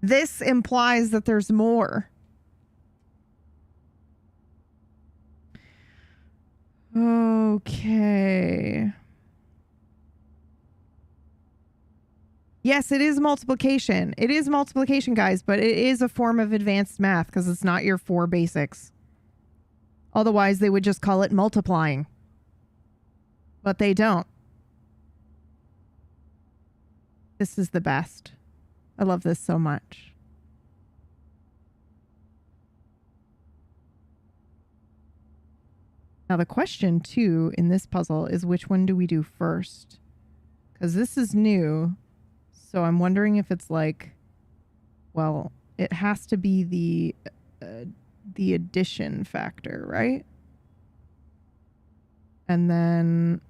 This implies that there's more. Okay. Yes, it is multiplication. It is multiplication, guys, but it is a form of advanced math because it's not your 4 basics. Otherwise, they would just call it multiplying. But they don't. This is the best. I love this so much. Now the question too in this puzzle is which one do we do first? Because this is new. So I'm wondering if it's like, well, it has to be the addition factor, right? And then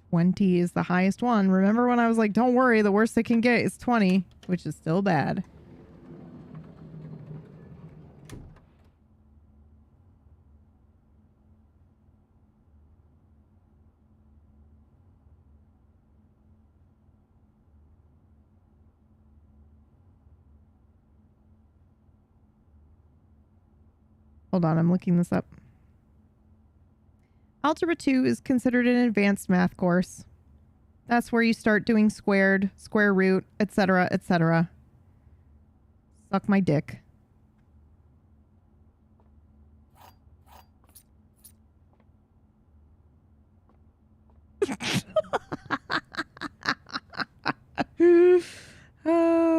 20 is the highest one. Remember when I was like, don't worry, the worst it can get is 20, which is still bad. Hold on, I'm looking this up. Algebra 2 is considered an advanced math course. That's where you start doing squared, square root, etc., etc. Suck my dick. Oh.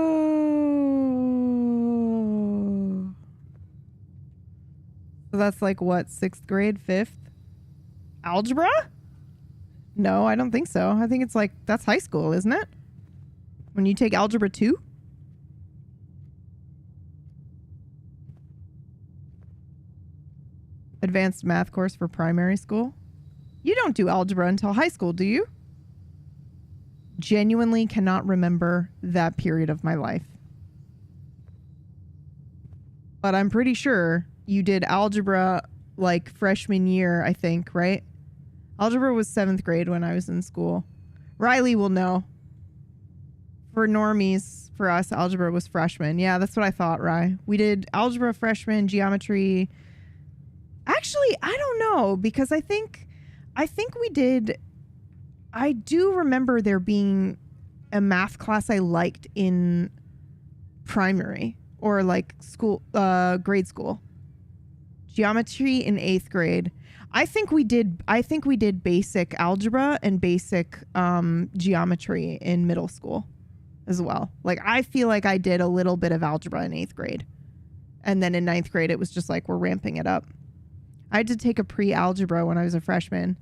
So that's like what, 6th grade, 5th? Algebra? No, I don't think so. I think it's like, that's high school, isn't it? When you take algebra 2? Advanced math course for primary school? You don't do algebra until high school, do you? Genuinely cannot remember that period of my life. But I'm pretty sure you did algebra like freshman year, I think, right? Algebra was 7th grade when I was in school. Riley will know. For normies, for us, algebra was freshman. Yeah, that's what I thought, Ry. We did algebra freshman, geometry. Actually, I don't know because I think we did I do remember there being a math class I liked in primary or like school, grade school. Geometry in 8th grade. I think we did basic algebra and basic geometry in middle school as well. Like, I feel like I did a little bit of algebra in 8th grade. And then in 9th grade, it was just like, we're ramping it up. I had to take a pre-algebra when I was a freshman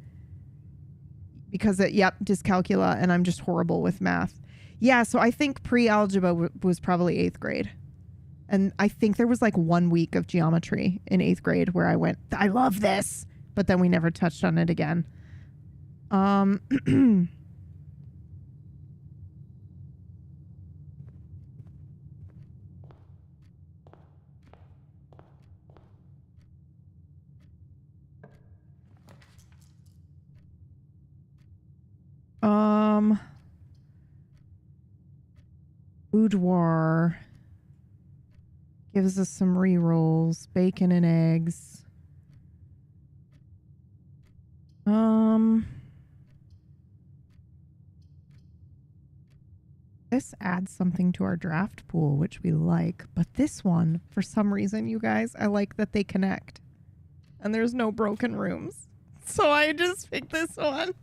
because dyscalculia, and I'm just horrible with math. Yeah, so I think pre-algebra was probably 8th grade. And I think there was like 1 week of geometry in 8th grade where I went, I love this. But then we never touched on it again. Boudoir gives us some re-rolls, bacon and eggs. This adds something to our draft pool, which we like. But this one, for some reason, you guys, I like that they connect. And there's no broken rooms. So I just picked this one.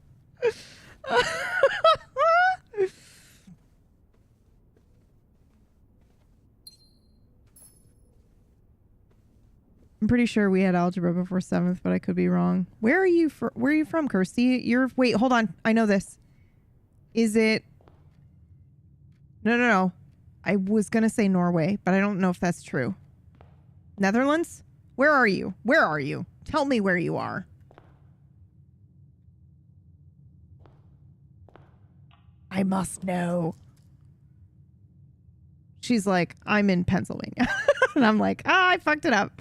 I'm pretty sure we had algebra before 7th, but I could be wrong. Where are you from, Kirsty? Wait, hold on. I know this. Is it... No. I was going to say Norway, but I don't know if that's true. Netherlands? Where are you? Tell me where you are. I must know. She's like, I'm in Pennsylvania. And I'm like, I fucked it up.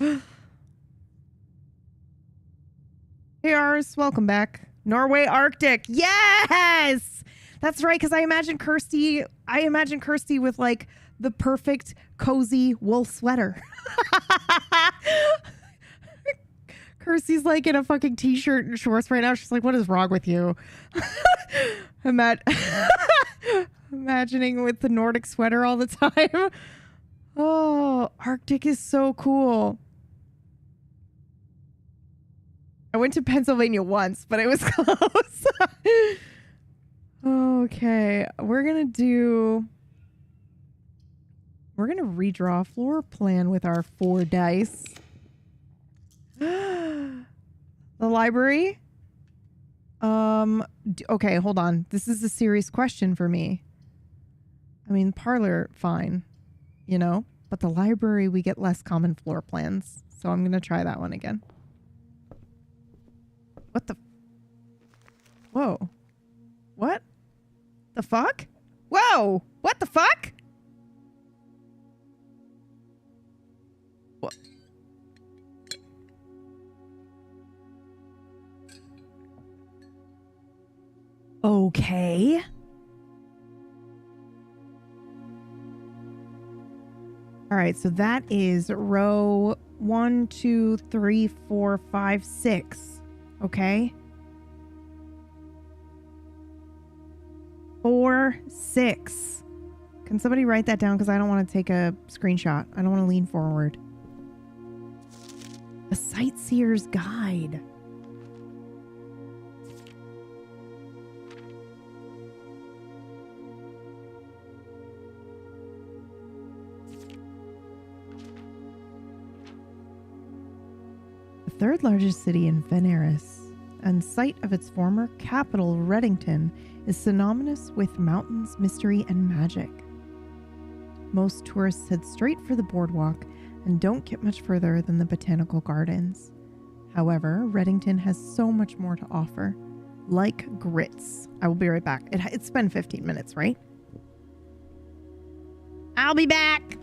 Hey, Ars, welcome back. Norway Arctic. Yes! That's right, because I imagine Kirsty with like the perfect cozy wool sweater. Kirsty's like in a fucking t-shirt and shorts right now. She's like, what is wrong with you? Imagining with the Nordic sweater all the time. Oh, Arctic is so cool. I went to Pennsylvania once, but it was close. Okay, we're going to redraw a floor plan with our 4 dice. The library? Okay, hold on. This is a serious question for me. I mean, parlor, fine, you know? But the library, we get less common floor plans. So I'm going to try that one again. What the? Whoa. What? The fuck? Whoa! What the fuck? What? Okay. All right, so that is row 1, 2, 3, 4, 5, 6. Okay. 4, 6. Can somebody write that down? Because I don't want to take a screenshot. I don't want to lean forward. A Sightseer's Guide. The third largest city in Veneris and site of its former capital, Reddington, is synonymous with mountains, mystery, and magic. Most tourists head straight for the boardwalk and don't get much further than the botanical gardens. However, Reddington has so much more to offer, like grits. I will be right back. It's been 15 minutes, right? I'll be back.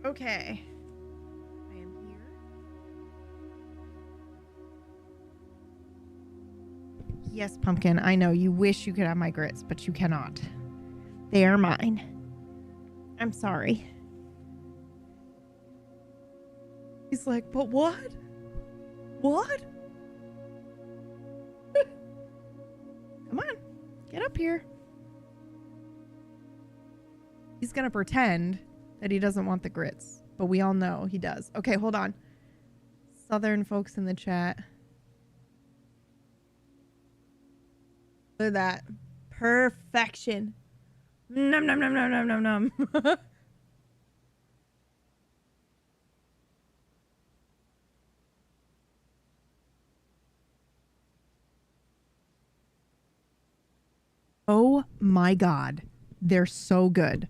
Okay. I am here. Yes, Pumpkin, I know you wish you could have my grits, but you cannot. They are mine. I'm sorry. He's like, but what? What? Come on, get up here. He's gonna pretend that he doesn't want the grits, but we all know he does. Okay, hold on. Southern folks in the chat. Look at that. Perfection. Num num num num num num num. Oh my god. They're so good.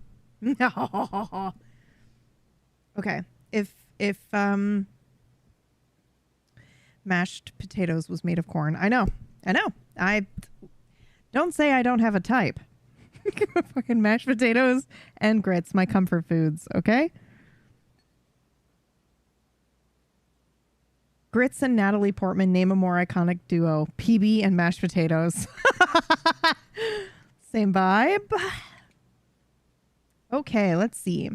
Okay. If mashed potatoes was made of corn. I know. I don't say I don't have a type. Fucking mashed potatoes and grits, my comfort foods, okay? Grits and Natalie Portman name a more iconic duo. PB and mashed potatoes. Same vibe. Okay, let's see.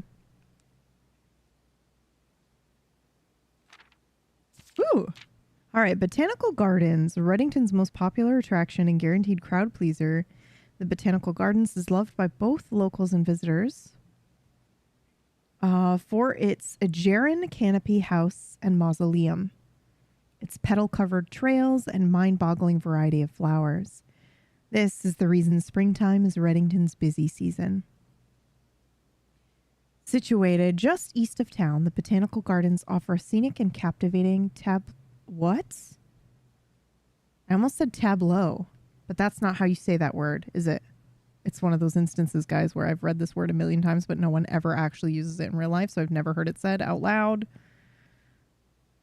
Ooh. All right, Botanical Gardens, Reddington's most popular attraction and guaranteed crowd pleaser. The Botanical Gardens is loved by both locals and visitors for its Aegeran canopy house and mausoleum, its petal-covered trails, and mind-boggling variety of flowers. This is the reason springtime is Reddington's busy season. Situated just east of town, the Botanical Gardens offer a scenic and captivating what? I almost said tableau, but that's not how you say that word, is it? It's one of those instances, guys, where I've read this word a million times, but no one ever actually uses it in real life, so I've never heard it said out loud.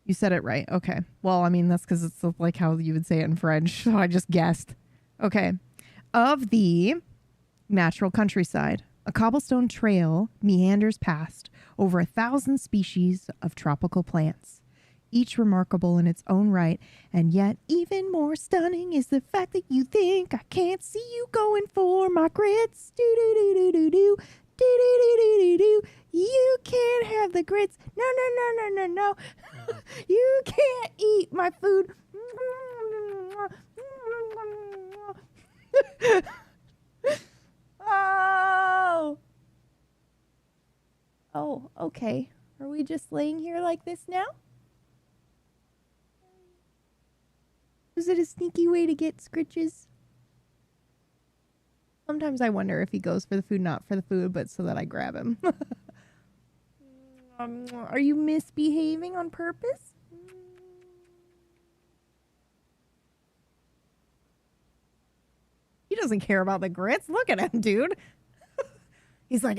You said it right. Okay. Well, I mean, that's because it's like how you would say it in French, so I just guessed. Okay. Of the natural countryside, a cobblestone trail meanders past over 1,000 species of tropical plants, each remarkable in its own right, and yet even more stunning is the fact that you think I can't see you going for my grits. Do do do do do do do do do do do. You can't have the grits. No no no no no no. You can't eat my food. Oh. Oh, okay. Are we just laying here like this now? Is it a sneaky way to get scritches? Sometimes I wonder if he goes for the food, not for the food, but so that I grab him. Are you misbehaving on purpose? He doesn't care about the grits. Look at him, dude. He's like,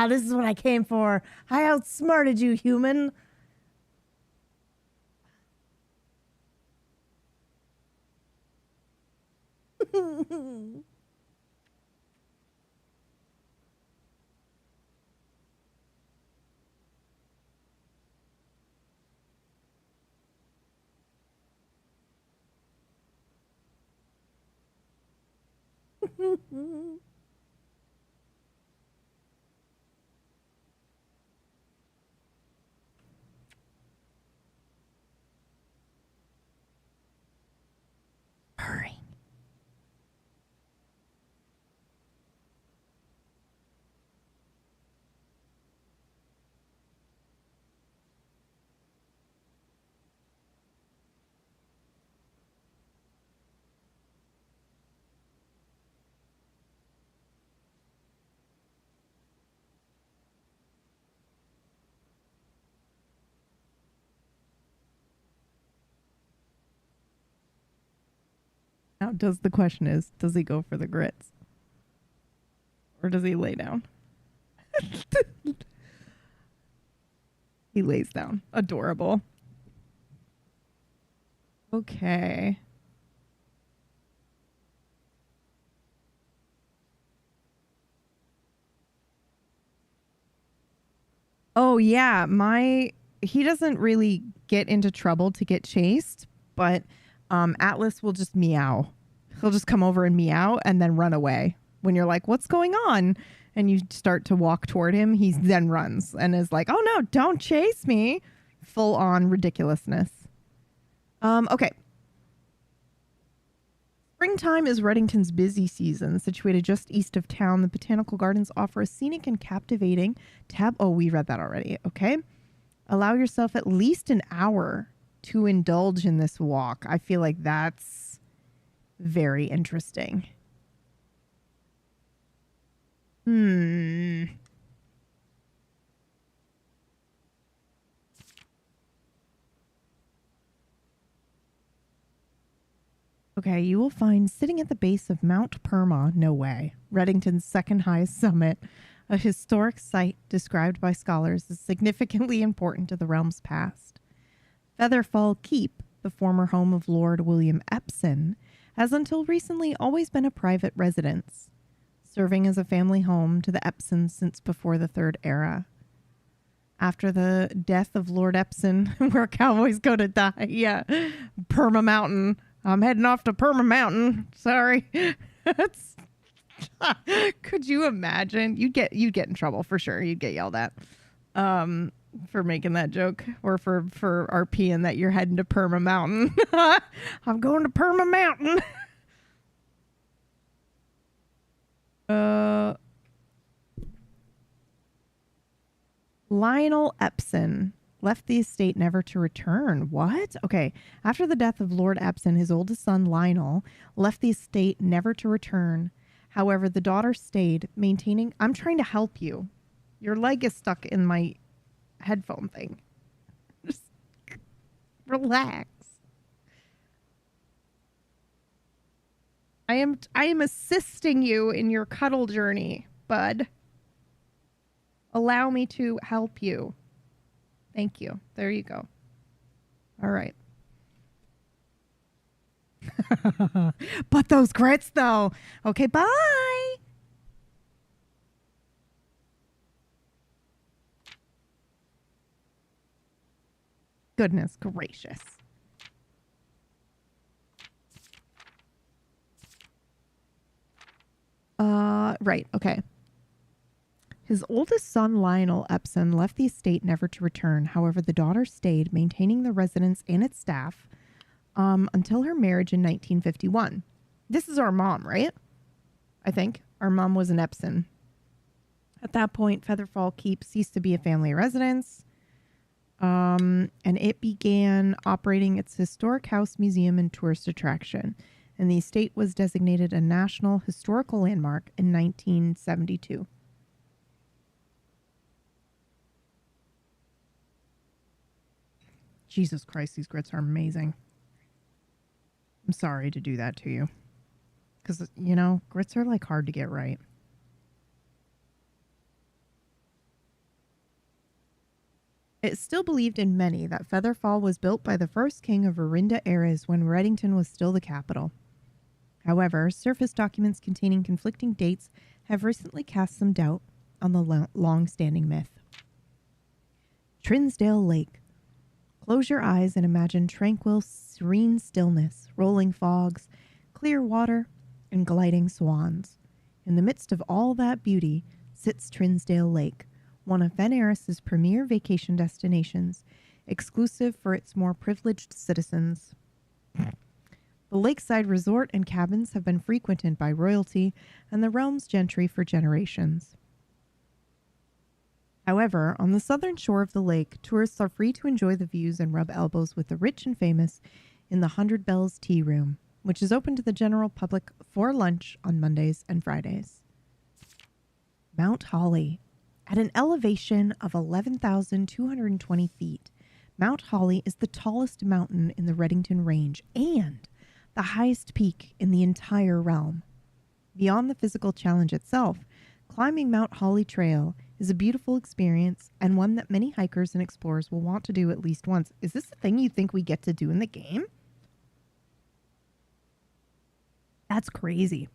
this is what I came for. I outsmarted you, human. Purring. Now, the question is, does he go for the grits? Or does he lay down? He lays down. Adorable. Okay. Oh yeah, he doesn't really get into trouble to get chased, but Atlas will just meow. He'll just come over and meow and then run away. When you're like, "What's going on?" and you start to walk toward him, he then runs and is like, "Oh no, don't chase me." Full on ridiculousness. Okay. Springtime is Reddington's busy season. Situated just east of town, the botanical gardens offer a scenic and captivating we read that already. Okay. Allow yourself at least an hour to indulge in this walk. I feel like that's very interesting. Okay, you will find sitting at the base of Mount Perma, no way, Reddington's second highest summit, a historic site described by scholars as significantly important to the realm's past. Featherfall Keep, the former home of Lord William Epson, has until recently always been a private residence, serving as a family home to the Epsons since before the Third Era. After the death of Lord Epson, where cowboys go to die, yeah, Perma Mountain. I'm heading off to Perma Mountain. Sorry. Could you imagine? You'd get in trouble for sure. You'd get yelled at for making that joke, or for RPing that you're heading to Perma Mountain. I'm going to Perma Mountain. Lionel Epson left the estate never to return. What? Okay. After the death of Lord Epson, his oldest son, Lionel, left the estate never to return. However, the daughter stayed, maintaining... I'm trying to help you. Your leg is stuck in my headphone thing. Just relax. I am assisting you in your cuddle journey, bud. Allow me to help you. Thank you. There you go. All right. But those grits, though. Okay, bye. Goodness gracious. Right. Okay. His oldest son, Lionel Epson, left the estate never to return. However, the daughter stayed, maintaining the residence and its staff until her marriage in 1951. This is our mom, right? I think. Our mom was an Epson. At that point, Featherfall Keep ceased to be a family residence, and it began operating its historic house, museum, and tourist attraction. And the estate was designated a National Historical Landmark in 1972. Jesus Christ, these grits are amazing. I'm sorry to do that to you. Because, you know, grits are like hard to get right. It's still believed in many that Featherfall was built by the first king of Orinda Eras when Reddington was still the capital. However, surface documents containing conflicting dates have recently cast some doubt on the long-standing myth. Trinsdale Lake. Close your eyes and imagine tranquil, serene stillness, rolling fogs, clear water, and gliding swans. In the midst of all that beauty sits Trinsdale Lake, one of Fen Eris's premier vacation destinations, exclusive for its more privileged citizens. The lakeside resort and cabins have been frequented by royalty and the realm's gentry for generations. However, on the southern shore of the lake, tourists are free to enjoy the views and rub elbows with the rich and famous in the 100 Bells Tea Room, which is open to the general public for lunch on Mondays and Fridays. Mount Holly. At an elevation of 11,220 feet, Mount Holly is the tallest mountain in the Reddington Range and the highest peak in the entire realm. Beyond the physical challenge itself, climbing Mount Holly Trail is a beautiful experience and one that many hikers and explorers will want to do at least once. Is this a thing you think we get to do in the game? That's crazy.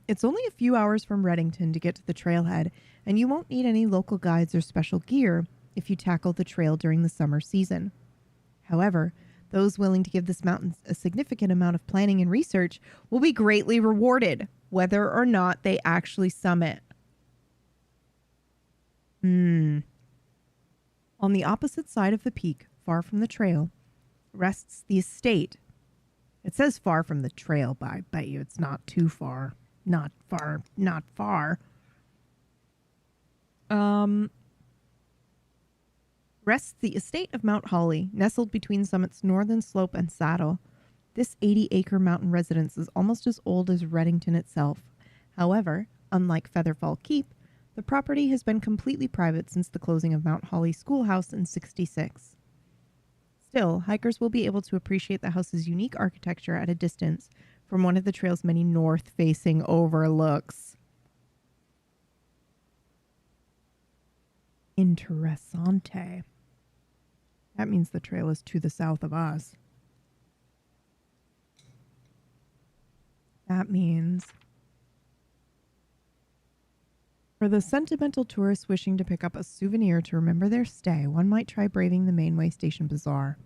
It's only a few hours from Reddington to get to the trailhead, and you won't need any local guides or special gear if you tackle the trail during the summer season. However, those willing to give this mountain a significant amount of planning and research will be greatly rewarded, whether or not they actually summit. On the opposite side of the peak, far from the trail, rests the estate. It says far from the trail, but I bet you it's not too far. Not far, not far. Rests the estate of Mount Holly, nestled between Summit's northern slope and saddle. This 80-acre mountain residence is almost as old as Reddington itself. However, unlike Featherfall Keep, the property has been completely private since the closing of Mount Holly Schoolhouse in '66. Still, hikers will be able to appreciate the house's unique architecture at a distance from one of the trail's many north-facing overlooks. Interessante. That means the trail is to the south of us. That means for the sentimental tourists wishing to pick up a souvenir to remember their stay, one might try braving the Mainway Station Bazaar.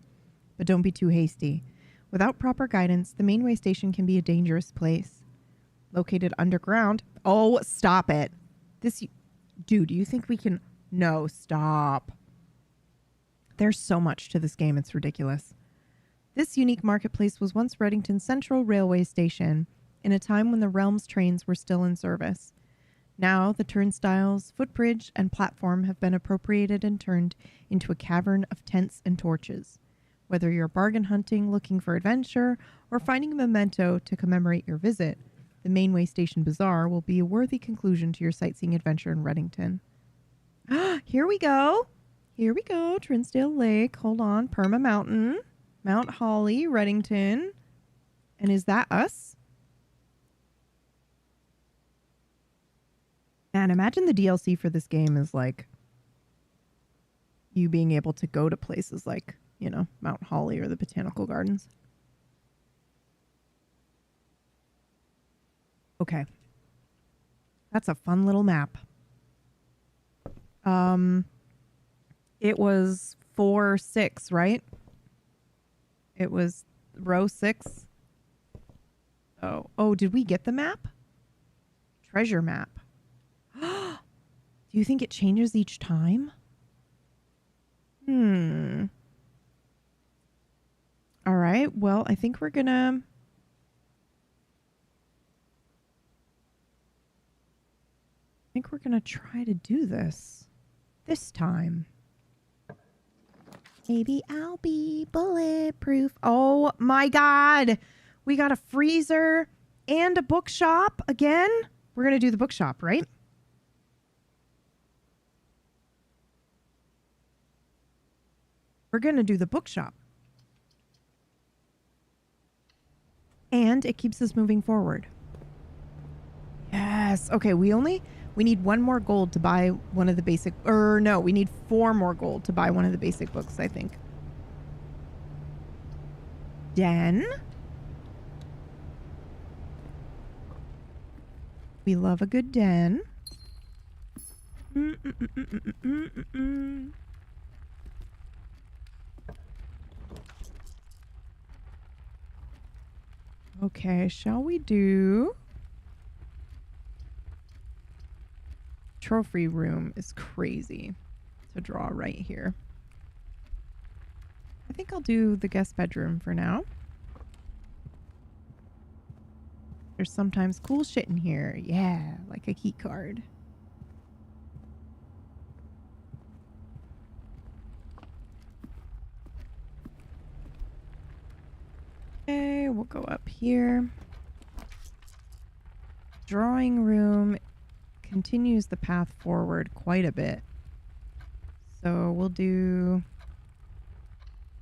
But don't be too hasty. Without proper guidance, the Mainway Station can be a dangerous place. Located underground. Oh, stop it. Dude, you think we can... No, stop. There's so much to this game, it's ridiculous. This unique marketplace was once Reddington's central railway station, in a time when the Realms trains were still in service. Now, the turnstiles, footbridge, and platform have been appropriated and turned into a cavern of tents and torches. Whether you're bargain hunting, looking for adventure, or finding a memento to commemorate your visit, the Mainway Station Bazaar will be a worthy conclusion to your sightseeing adventure in Reddington. Here we go. Here we go. Trinsdale Lake. Hold on. Perma Mountain. Mount Holly. Reddington. And is that us? Man, imagine the DLC for this game is like you being able to go to places like, you know, Mount Holly or the Botanical Gardens. Okay. That's a fun little map. It was 4-6, right? It was row 6. Oh, did we get the map? Treasure map. Do you think it changes each time? All right. Well, I think we're gonna... try to do this time. Maybe I'll be bulletproof. Oh my God. We got a freezer and a bookshop again. We're going to do the bookshop, right? We're going to do the bookshop. And it keeps us moving forward. Yes. Okay, we need 1 more gold to buy one of the basic... no, we need 4 more gold to buy one of the basic books, I think. Den. We love a good den. Okay, shall we do... Trophy room is crazy to draw right here. I think I'll do the guest bedroom for now. There's sometimes cool shit in here. Yeah, like a key card. Okay, we'll go up here. Drawing room continues the path forward quite a bit. So we'll do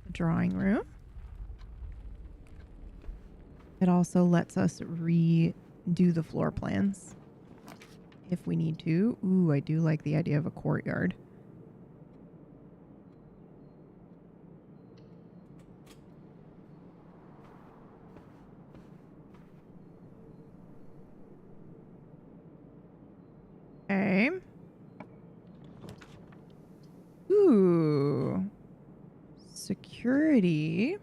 the drawing room. It also lets us redo the floor plans if we need to. Ooh, I do like the idea of a courtyard. security.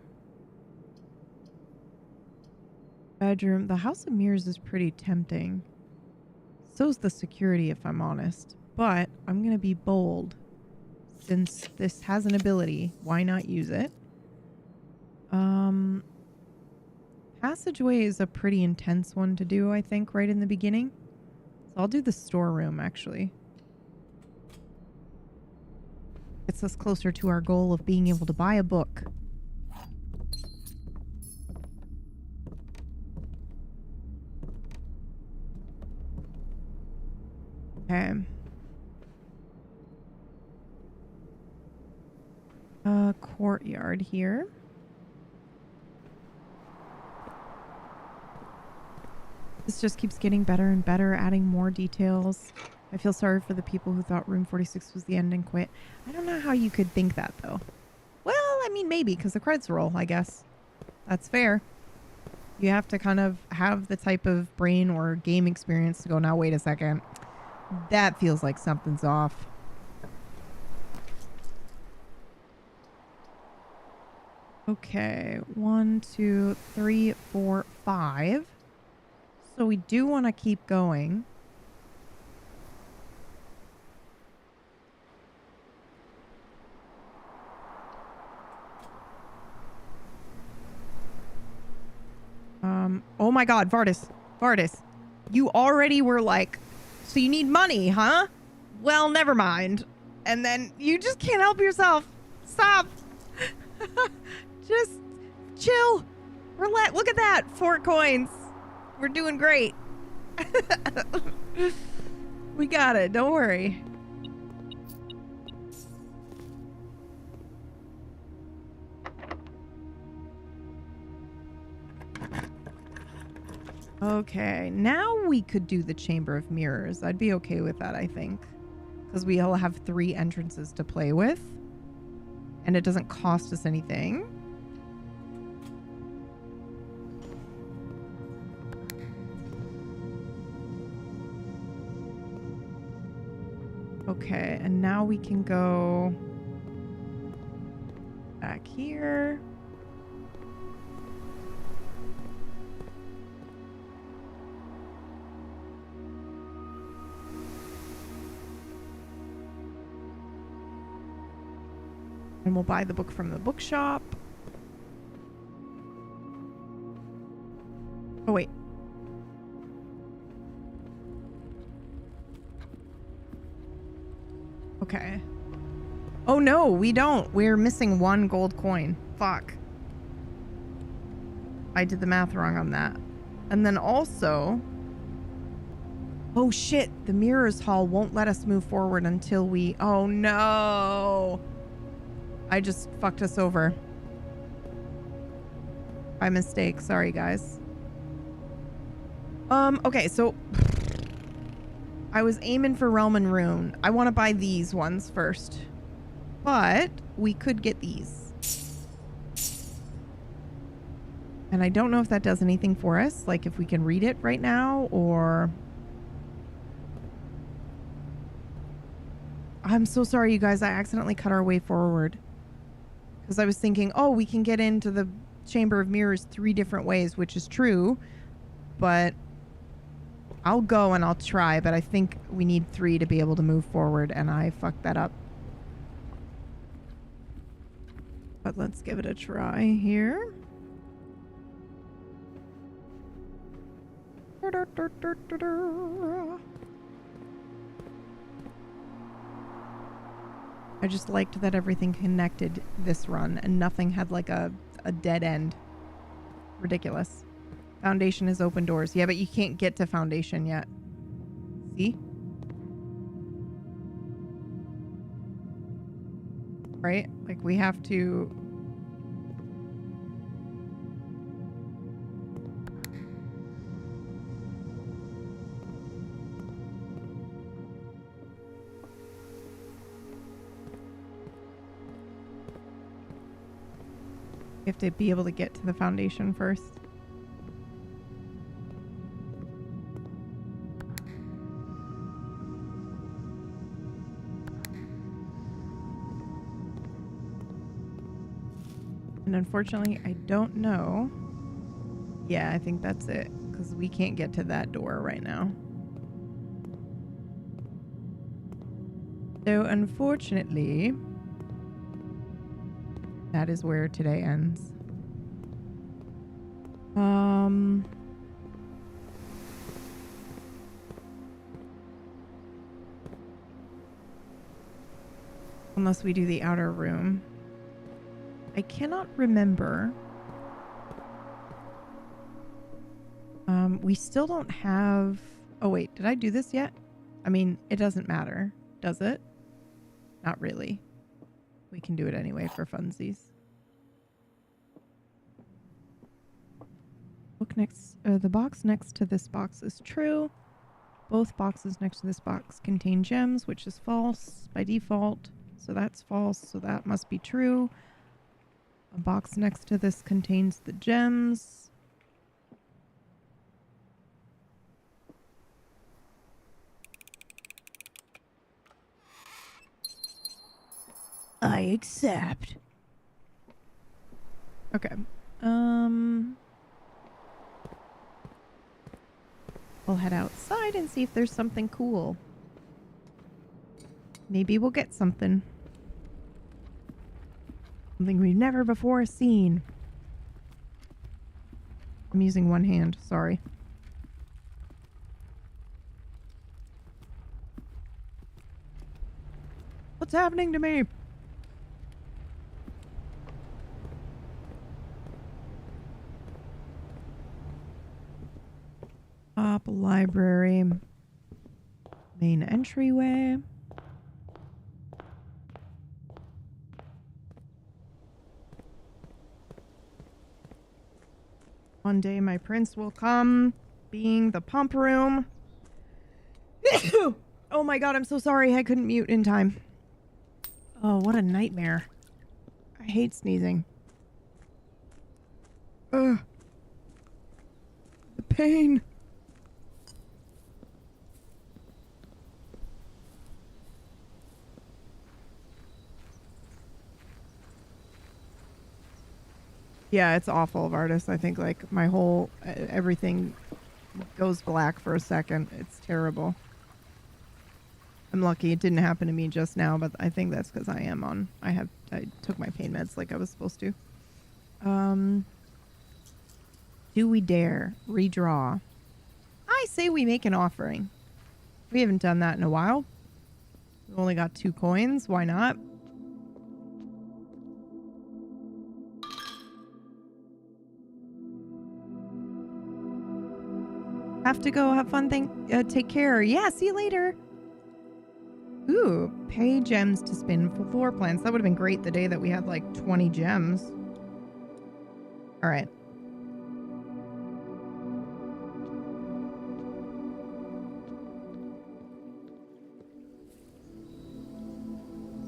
Bedroom. The House of Mirrors is pretty tempting. So's the security, if I'm honest. But I'm going to be bold. Since this has an ability, why not use it? Passageway is a pretty intense one to do, I think, right in the beginning. So I'll do the storeroom, actually. Gets us closer to our goal of being able to buy a book. Okay. Courtyard here. This just keeps getting better and better, adding more details. I feel sorry for the people who thought Room 46 was the end and quit. I don't know how you could think that, though. Well, I mean, maybe, because the credits roll, I guess. That's fair. You have to kind of have the type of brain or game experience to go, now, wait a second. That feels like something's off. Okay, 1, 2, 3, 4, 5. So we do want to keep going. Oh my God, Vardis. Vardis. You already were like, so you need money, huh? Well, never mind. And then you just can't help yourself. Stop. Just chill. Relax. Look at that. 4 coins. We're doing great. We got it. Don't worry. Okay, now we could do the Chamber of Mirrors. I'd be okay with that, I think. Because we all have 3 entrances to play with. And it doesn't cost us anything. Okay, and now we can go back here. And we'll buy the book from the bookshop. Oh, wait. Okay. Oh, no, we don't. We're missing 1 gold coin. Fuck. I did the math wrong on that. And then also... Oh, shit. The Mirrors Hall won't let us move forward until we... Oh, no. I just fucked us over. By mistake. Sorry, guys. Okay, so... I was aiming for Realm and Rune. I want to buy these ones first. But we could get these. And I don't know if that does anything for us. Like if we can read it right now or... I'm so sorry, you guys. I accidentally cut our way forward. Because I was thinking, oh, we can get into the Chamber of Mirrors 3 different ways, which is true. But I'll go and I'll try, but I think we need 3 to be able to move forward, and I fucked that up. But let's give it a try here. I just liked that everything connected this run and nothing had like a dead end. Ridiculous. Foundation is open doors. Yeah, but you can't get to Foundation yet. See? Right? Like we have to... You have to be able to get to the Foundation first. And unfortunately, I don't know. Yeah, I think that's it. Because we can't get to that door right now. So unfortunately, that is where today ends. Unless we do the outer room. I cannot remember. We still don't have... Oh, wait. Did I do this yet? I mean, it doesn't matter. Does it? Not really. We can do it anyway for funsies. Book next... the box next to this box is true. Both boxes next to this box contain gems, which is false by default. So that's false, so that must be true. A box next to this contains the gems. I accept. Okay. We'll head outside and see if there's something cool. Maybe we'll get something. Something we've never before seen. I'm using one hand, sorry. What's happening to me? Top library. Main entryway. One day my prince will come, being the pump room. Oh my god, I'm so sorry I couldn't mute in time. Oh, what a nightmare. I hate sneezing. Ugh. The pain. Yeah, it's awful of artists. I think like my whole everything goes black for a second. It's terrible. I'm lucky it didn't happen to me just now, but I think that's because I took my pain meds like I was supposed to. Do we dare redraw? I say we make an offering. We haven't done that in a while. We've only got 2 coins. Why not? Have to go. Have fun. Take care. Yeah, see you later. Ooh, pay gems to spin floor plans. That would have been great the day that we had like 20 gems. All right.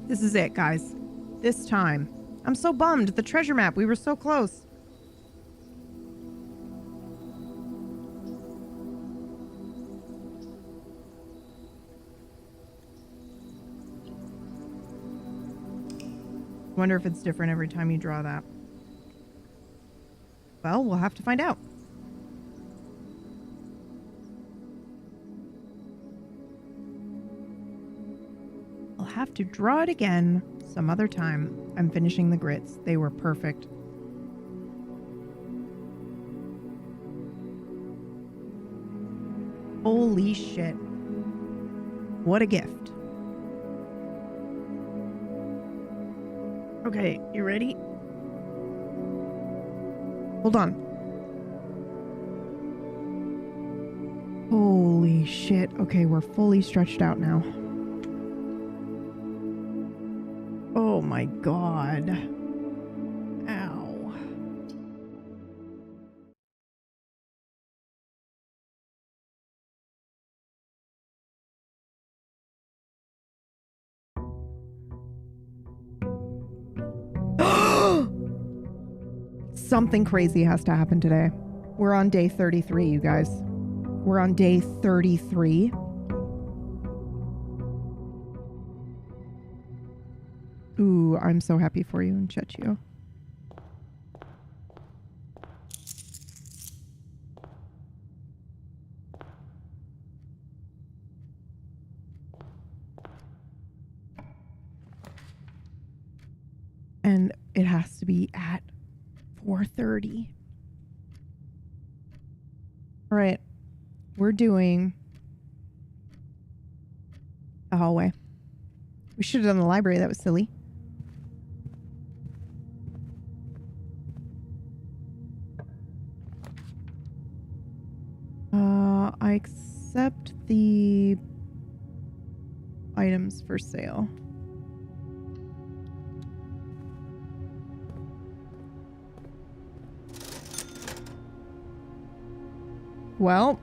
This is it, guys. This time. I'm so bummed. The treasure map. We were so close. Wonder if it's different every time you draw that. Well, we'll have to find out. I'll have to draw it again some other time. I'm finishing the grits. They were perfect. Holy shit. What a gift. Okay, you ready? Hold on. Holy shit. Okay, we're fully stretched out now. Oh my god. Ow. Something crazy has to happen today. We're on day 33, you guys. We're on day 33. Ooh, I'm so happy for you, Chechio. And it has to be at 4:30. All right. We're doing the hallway. We should have done the library. That was silly. I accept the items for sale. Well,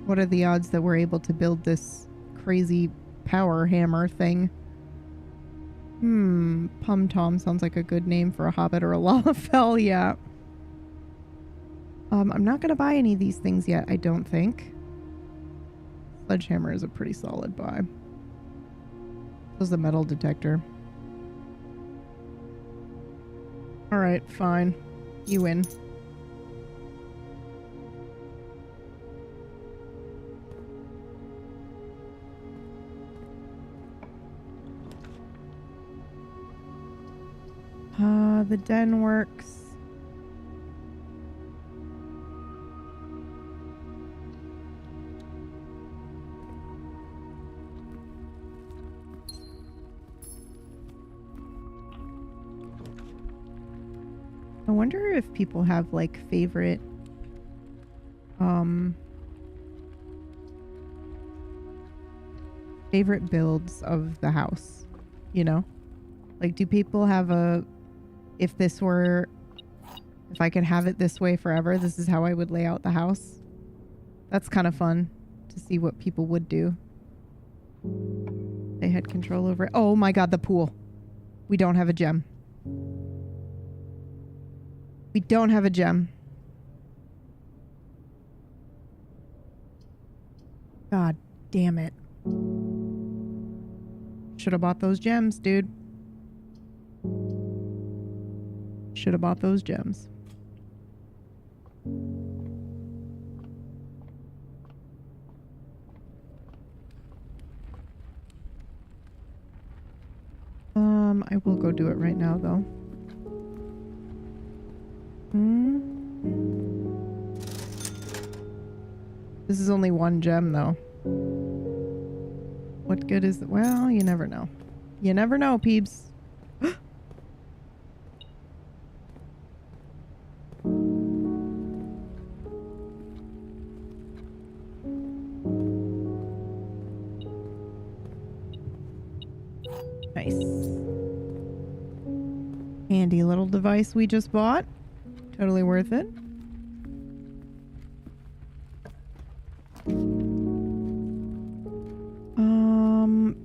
what are the odds that we're able to build this crazy power hammer thing? Pum Tom sounds like a good name for a hobbit or a Lalafell, yeah. I'm not gonna buy any of these things yet, I don't think. Sledgehammer is a pretty solid buy. So is the metal detector. Alright, fine. You win. The den works. I wonder if people have like favorite favorite builds of the house, you know? Like, do people have a, if I could have it this way forever, this is how I would lay out the house? That's kind of fun to see what people would do. They had control over it. Oh my god, the pool. We don't have a gem. We don't have a gem. God damn it. Should have bought those gems, dude. Should have bought those gems. I will go do it right now, though. This is only one gem, though. What good is it? Well, you never know. You never know, peeps. Nice. Handy little device we just bought. Totally worth it.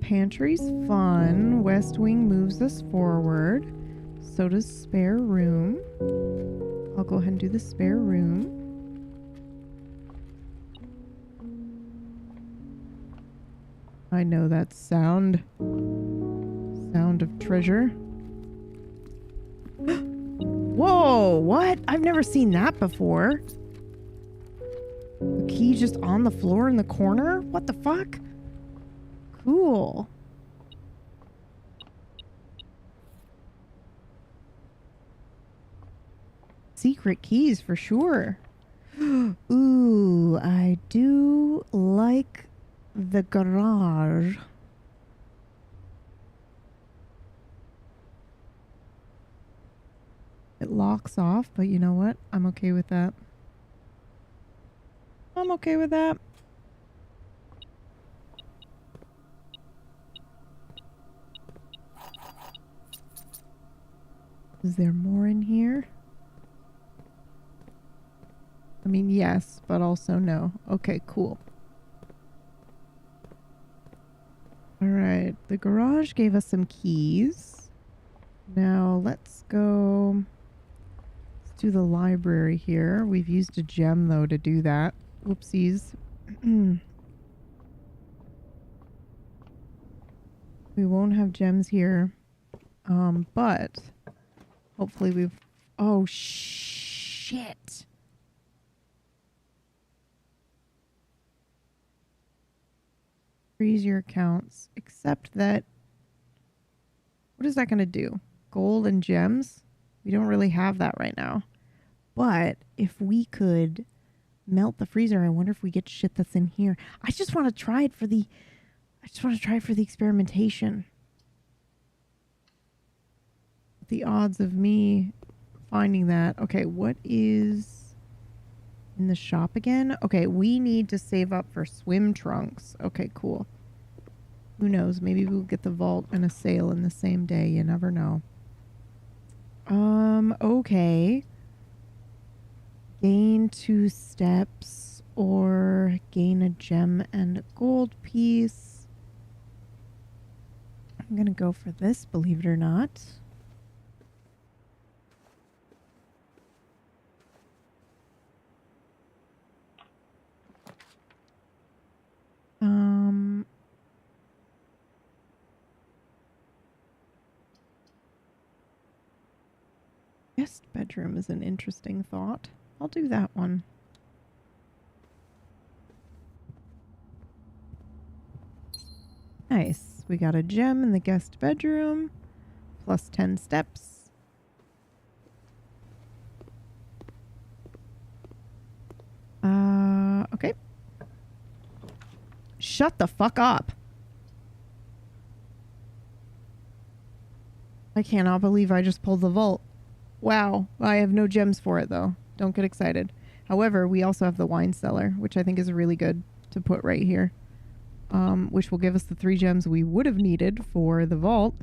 Pantry's fun. West Wing moves us forward. So does spare room. I'll go ahead and do the spare room. I know that sound. Sound of treasure. Whoa, what? I've never seen that before. The key just on the floor in the corner? What the fuck? Cool. Secret keys for sure. Ooh, I do like the garage. It locks off, but you know what? I'm okay with that. I'm okay with that. Is there more in here? I mean, yes, but also no. Okay, cool. All right, the garage gave us some keys. Now let's go. Let's do the library here. We've used a gem though to do that. Whoopsies. We won't have gems here. But hopefully we've... Oh, shit. Freeze your accounts. Except that... What is that going to do? gold and gems. We don't really have that right now. But if we could melt the freezer, I wonder if we get shit that's in here. I just want to try it for the experimentation. The odds of me finding that. Okay, what is in the shop again? Okay, we need to save up for swim trunks. Okay, cool. Who knows? Maybe we'll get the vault and a sale in the same day. You never know. Okay. Gain 2 steps or gain a gem and a gold piece. I'm gonna go for this, believe it or not. Guest bedroom is an interesting thought. I'll do that one. Nice. We got a gem in the guest bedroom. Plus 10 steps. Okay. Shut the fuck up. I cannot believe I just pulled the vault. Wow. I have no gems for it, though. Don't get excited. However, we also have the wine cellar, which I think is really good to put right here. Which will give us the 3 gems we would have needed for the vault.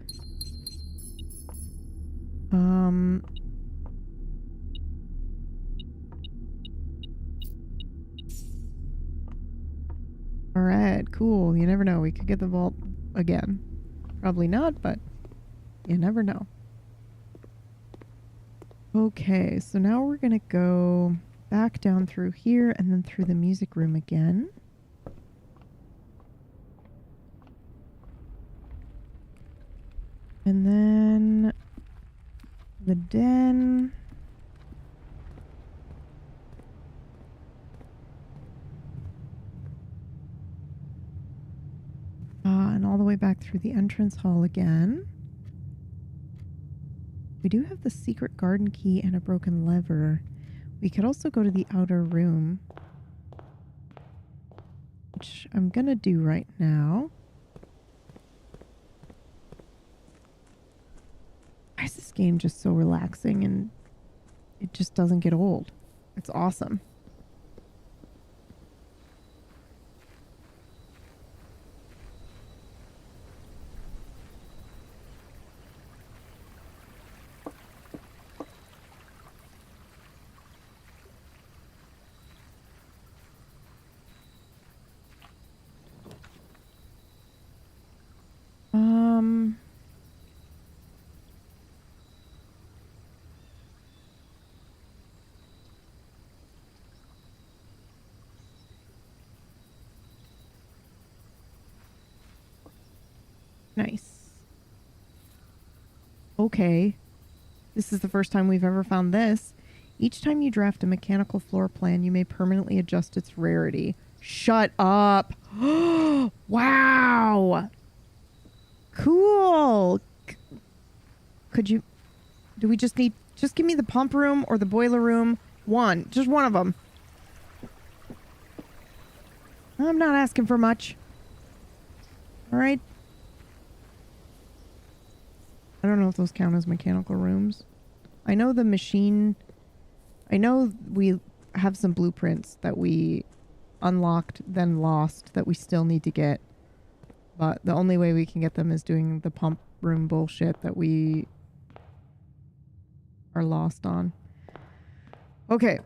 Alright, cool. You never know. We could get the vault again. Probably not, but you never know. Okay, so now we're gonna go back down through here and then through the music room again. And then the den. And all the way back through the entrance hall again. We do have the secret garden key and a broken lever. We could also go to the outer room, which I'm gonna do right now. Why is this game just so relaxing and it just doesn't get old? It's awesome. Nice. Okay. This is the first time we've ever found this. Each time you draft a mechanical floor plan, you may permanently adjust its rarity. Shut up. Wow. Cool. Could you... Do we just need... Just give me the pump room or the boiler room. One. Just one of them. I'm not asking for much. All right. I don't know if those count as mechanical rooms. I know the machine... I know we have some blueprints that we unlocked, then lost, that we still need to get. But the only way we can get them is doing the pump room bullshit that we are lost on. Okay.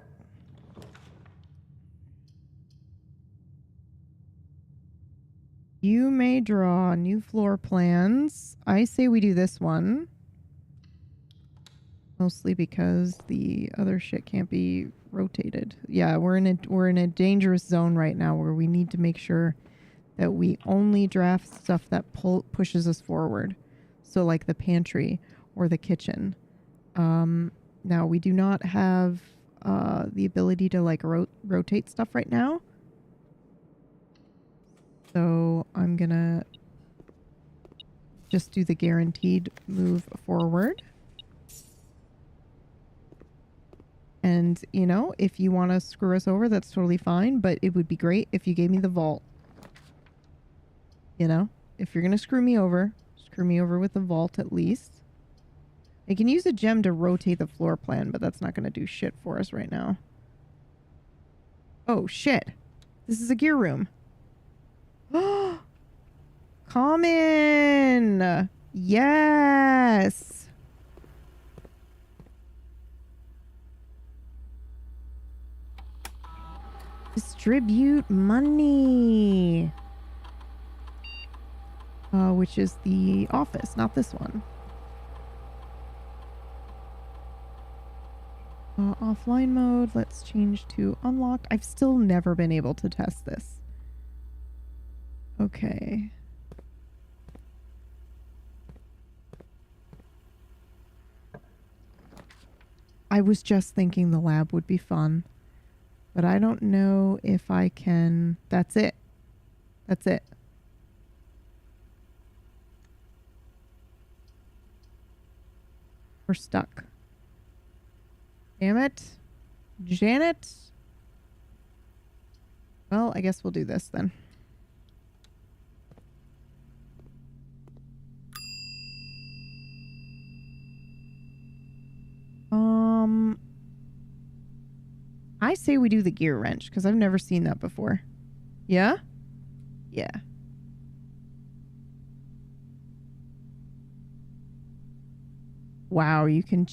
You may draw new floor plans. I say we do this one. Mostly because the other shit can't be rotated. Yeah, we're in a dangerous zone right now where we need to make sure that we only draft stuff that pushes us forward. So like the pantry or the kitchen. Now we do not have the ability to like rotate stuff right now. So I'm gonna just do the guaranteed move forward. And, you know, if you want to screw us over, that's totally fine. But it would be great if you gave me the vault. You know? If you're going to screw me over with the vault at least. I can use a gem to rotate the floor plan, but that's not going to do shit for us right now. Oh, shit. This is a gear room. Common! Yes! Distribute money! Which is the office, not this one. Offline mode, let's change to unlocked. I've still never been able to test this. Okay. I was just thinking the lab would be fun, but I don't know if I can... That's it. That's it. We're stuck. Damn it. Janet? Well, I guess we'll do this then. I say we do the gear wrench, because I've never seen that before. Yeah? Yeah. Wow, you can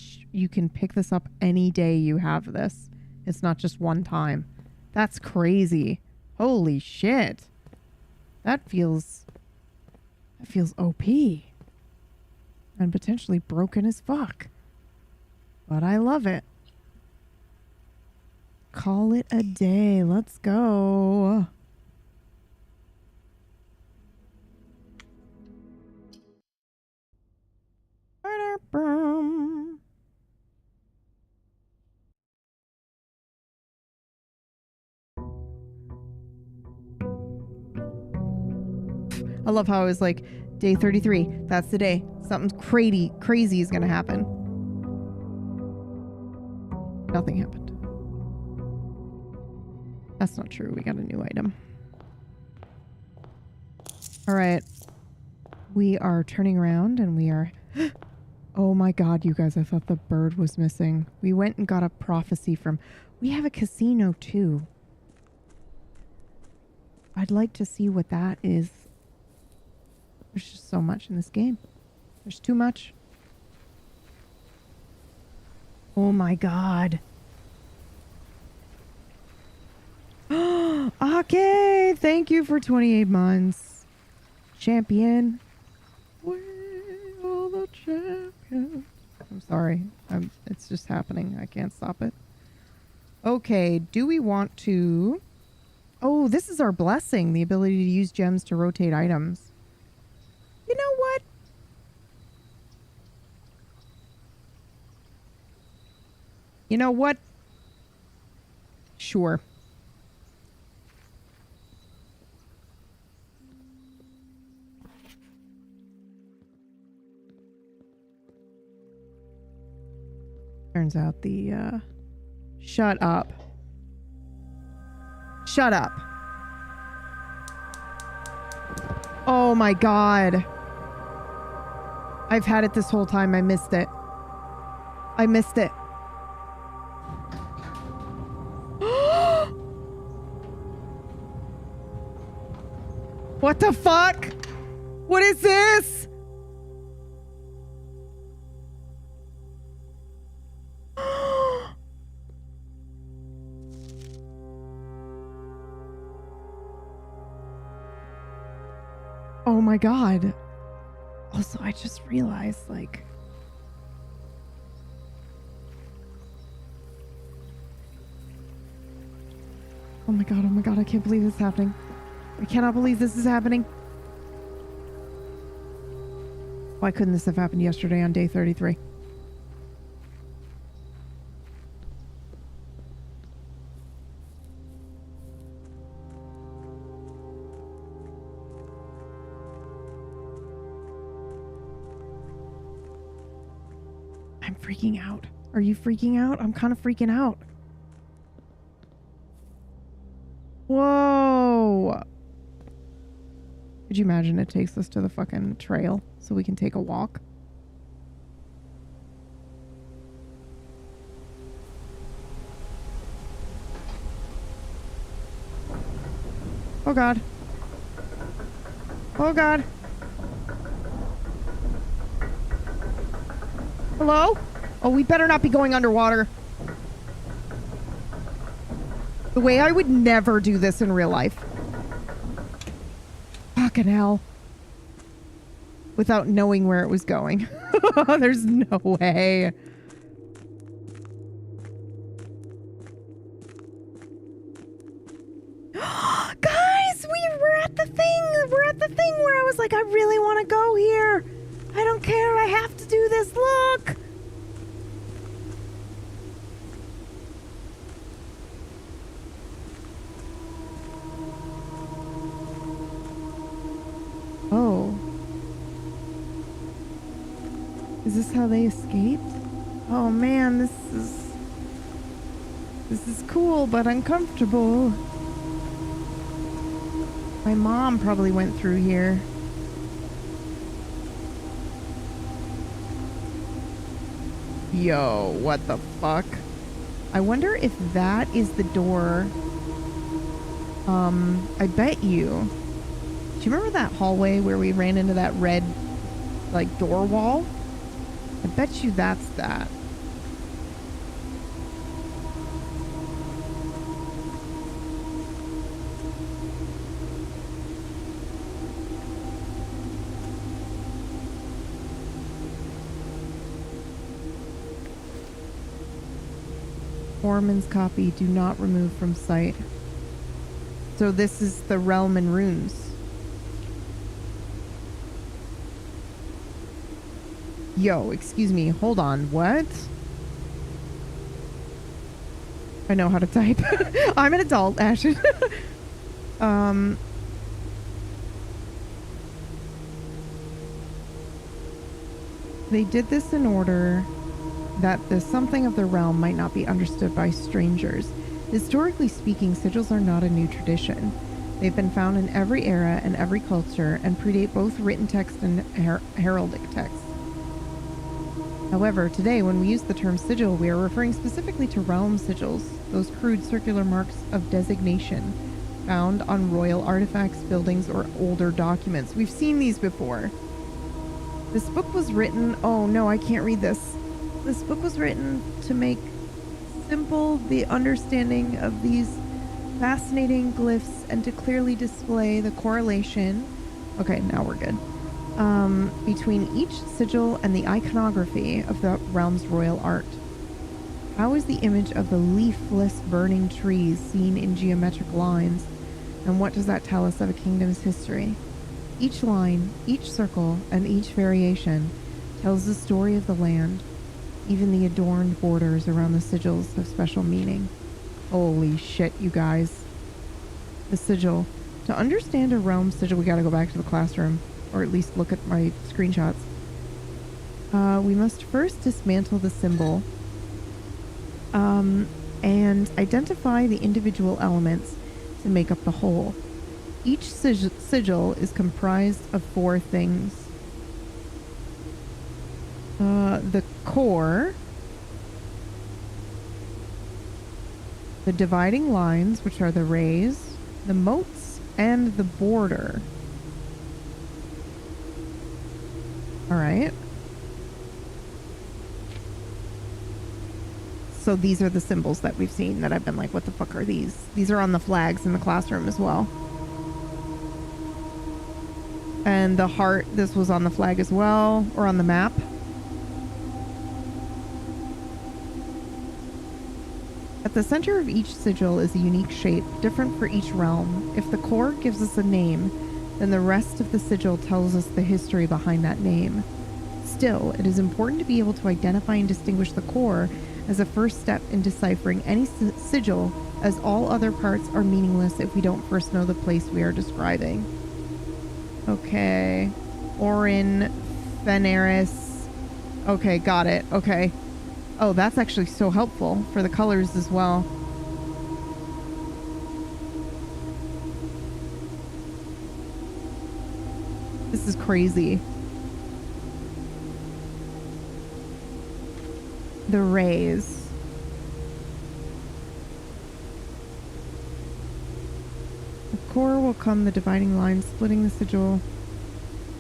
pick this up any day you have this. It's not just one time. That's crazy. Holy shit. That feels OP. And potentially broken as fuck. But I love it. Call it a day. Let's go. I love how it was like day 33. That's the day. Something crazy is going to happen. Nothing happened. That's not true. We got a new item. All right. We are turning around and we are... Oh my god, you guys. I thought the bird was missing. We went and got a prophecy from... We have a casino too. I'd like to see what that is. There's just so much in this game. There's too much. Oh my god. Okay, thank you for 28 months. Champion. We are the champions. I'm sorry. It's just happening. I can't stop it. Okay, do we want to... Oh, this is our blessing. The ability to use gems to rotate items. You know what? You know what? Sure. Turns out the, Shut up. Shut up. Oh my god. I've had it this whole time. I missed it. I missed it. What the fuck? What is this? Oh my god. Also, I just realized, like... Oh my god, I can't believe this is happening. I cannot believe this is happening. Why couldn't this have happened yesterday on day 33? I'm freaking out. Are you freaking out? I'm kind of freaking out. Whoa. Could you imagine it takes us to the fucking trail so we can take a walk? Oh God. Oh God. Hello? Oh, we better not be going underwater. The way I would never do this in real life. Fucking hell. Without knowing where it was going. There's no way. Guys, we're at the thing. We're at the thing where I was like, I really want to go here. I don't care. I have to do this. Look. Oh. Is this how they escaped? Oh man, this is cool but uncomfortable. My mom probably went through here. Yo, what the fuck? I wonder if that is the door. I bet you. Do you remember that hallway where we ran into that red, like, door wall? I bet you that's that. Foreman's copy, do not remove from sight. So this is the realm and runes. Yo, excuse me, hold on, what? I know how to type. I'm an adult, Ashton. They did this in order that the something of the realm might not be understood by strangers. Historically speaking, sigils are not a new tradition. They've been found in every era and every culture and predate both written text and heraldic text. However, today when we use the term sigil, we are referring specifically to realm sigils, those crude circular marks of designation found on royal artifacts, buildings, or older documents. We've seen these before. This book was written... Oh no, I can't read this. This book was written to make simple the understanding of these fascinating glyphs and to clearly display the correlation, okay, now we're good, between each sigil and the iconography of the realm's royal art. How is the image of the leafless burning trees seen in geometric lines, and what does that tell us of a kingdom's history? Each line, each circle, and each variation tells the story of the land. Even the adorned borders around the sigils have special meaning. Holy shit, you guys. The sigil. To understand a realm sigil, we gotta go back to the classroom, or at least look at my screenshots. We must first dismantle the symbol and identify the individual elements to make up the whole. Each sigil is comprised of 4 things. The core, the dividing lines, which are the rays, the moats, and the border. Alright. So these are the symbols that we've seen that I've been like, what the fuck are these? These are on the flags in the classroom as well. And the heart, this was on the flag as well, or on the map. At the center of each sigil is a unique shape, different for each realm. If the core gives us a name, then the rest of the sigil tells us the history behind that name. Still, it is important to be able to identify and distinguish the core as a first step in deciphering any sigil, as all other parts are meaningless if we don't first know the place we are describing. Okay. Orin, Feneris. Okay, got it. Okay. Oh, that's actually so helpful for the colors as well. This is crazy. The rays. The core will come the dividing line, splitting the sigil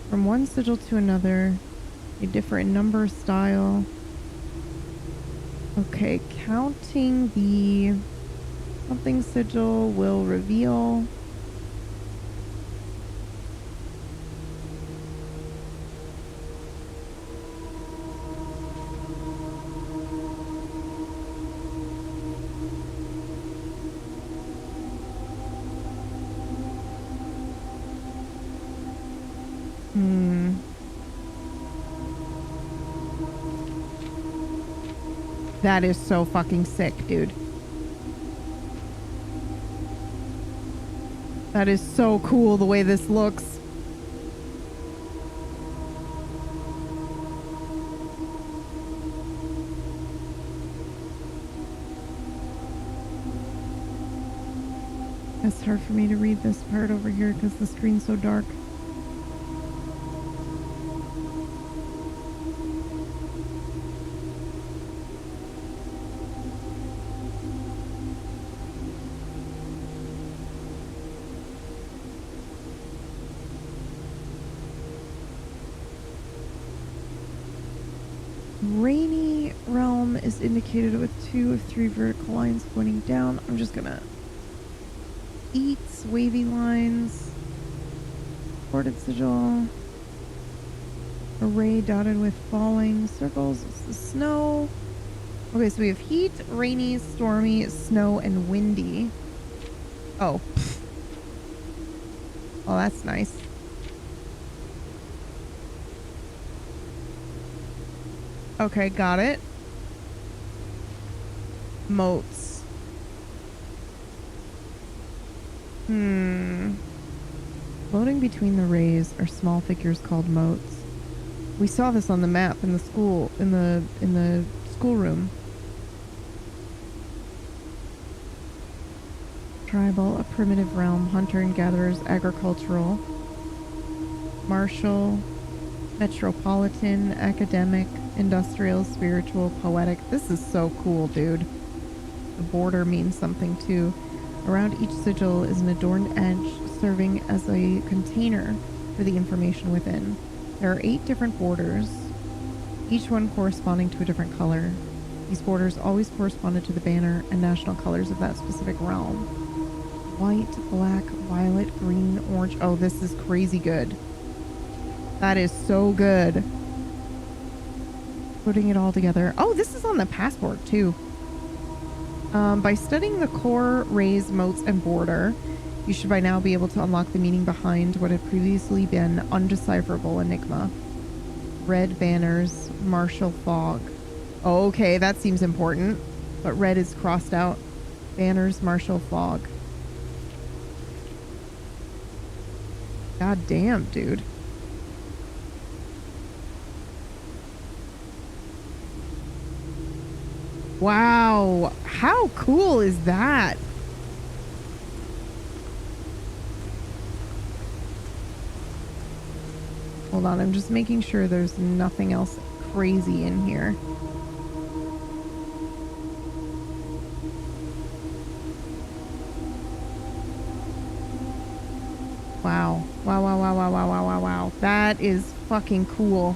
from one sigil to another. A different number style. Okay, counting the something sigil will reveal. That is so fucking sick, dude. That is so cool the way this looks. It's hard for me to read this part over here because the screen's so dark. Rainy realm is indicated with 2 of 3 vertical lines pointing down. I'm just gonna eat wavy lines. Ported sigil. Array dotted with falling circles. It's the snow. Okay, so we have heat, rainy, stormy, snow, and windy. Oh. Oh, that's nice. Okay, got it. Moats. Floating between the rays are small figures called moats. We saw this on the map in the school, in the schoolroom. Tribal, a primitive realm, hunter and gatherers, agricultural, martial, metropolitan, academic, industrial, spiritual, poetic. This is so cool, dude. The border means something too. Around each sigil is an adorned edge serving as a container for the information within. There are 8 different borders, each one corresponding to a different color. These borders always corresponded to the banner and national colors of that specific realm. White, black, violet, green, orange. Oh, this is crazy good. That is so good. Putting it all together. Oh, this is on the passport too. By studying the core, rays, moats, and border, you should by now be able to unlock the meaning behind what had previously been undecipherable enigma. Red banners, martial fog. Oh, okay, that seems important. But red is crossed out. Banners, martial fog. God damn, dude. Wow, how cool is that? Hold on, I'm just making sure there's nothing else crazy in here. Wow. Wow, wow, wow, wow, wow, wow, wow, wow. That is fucking cool.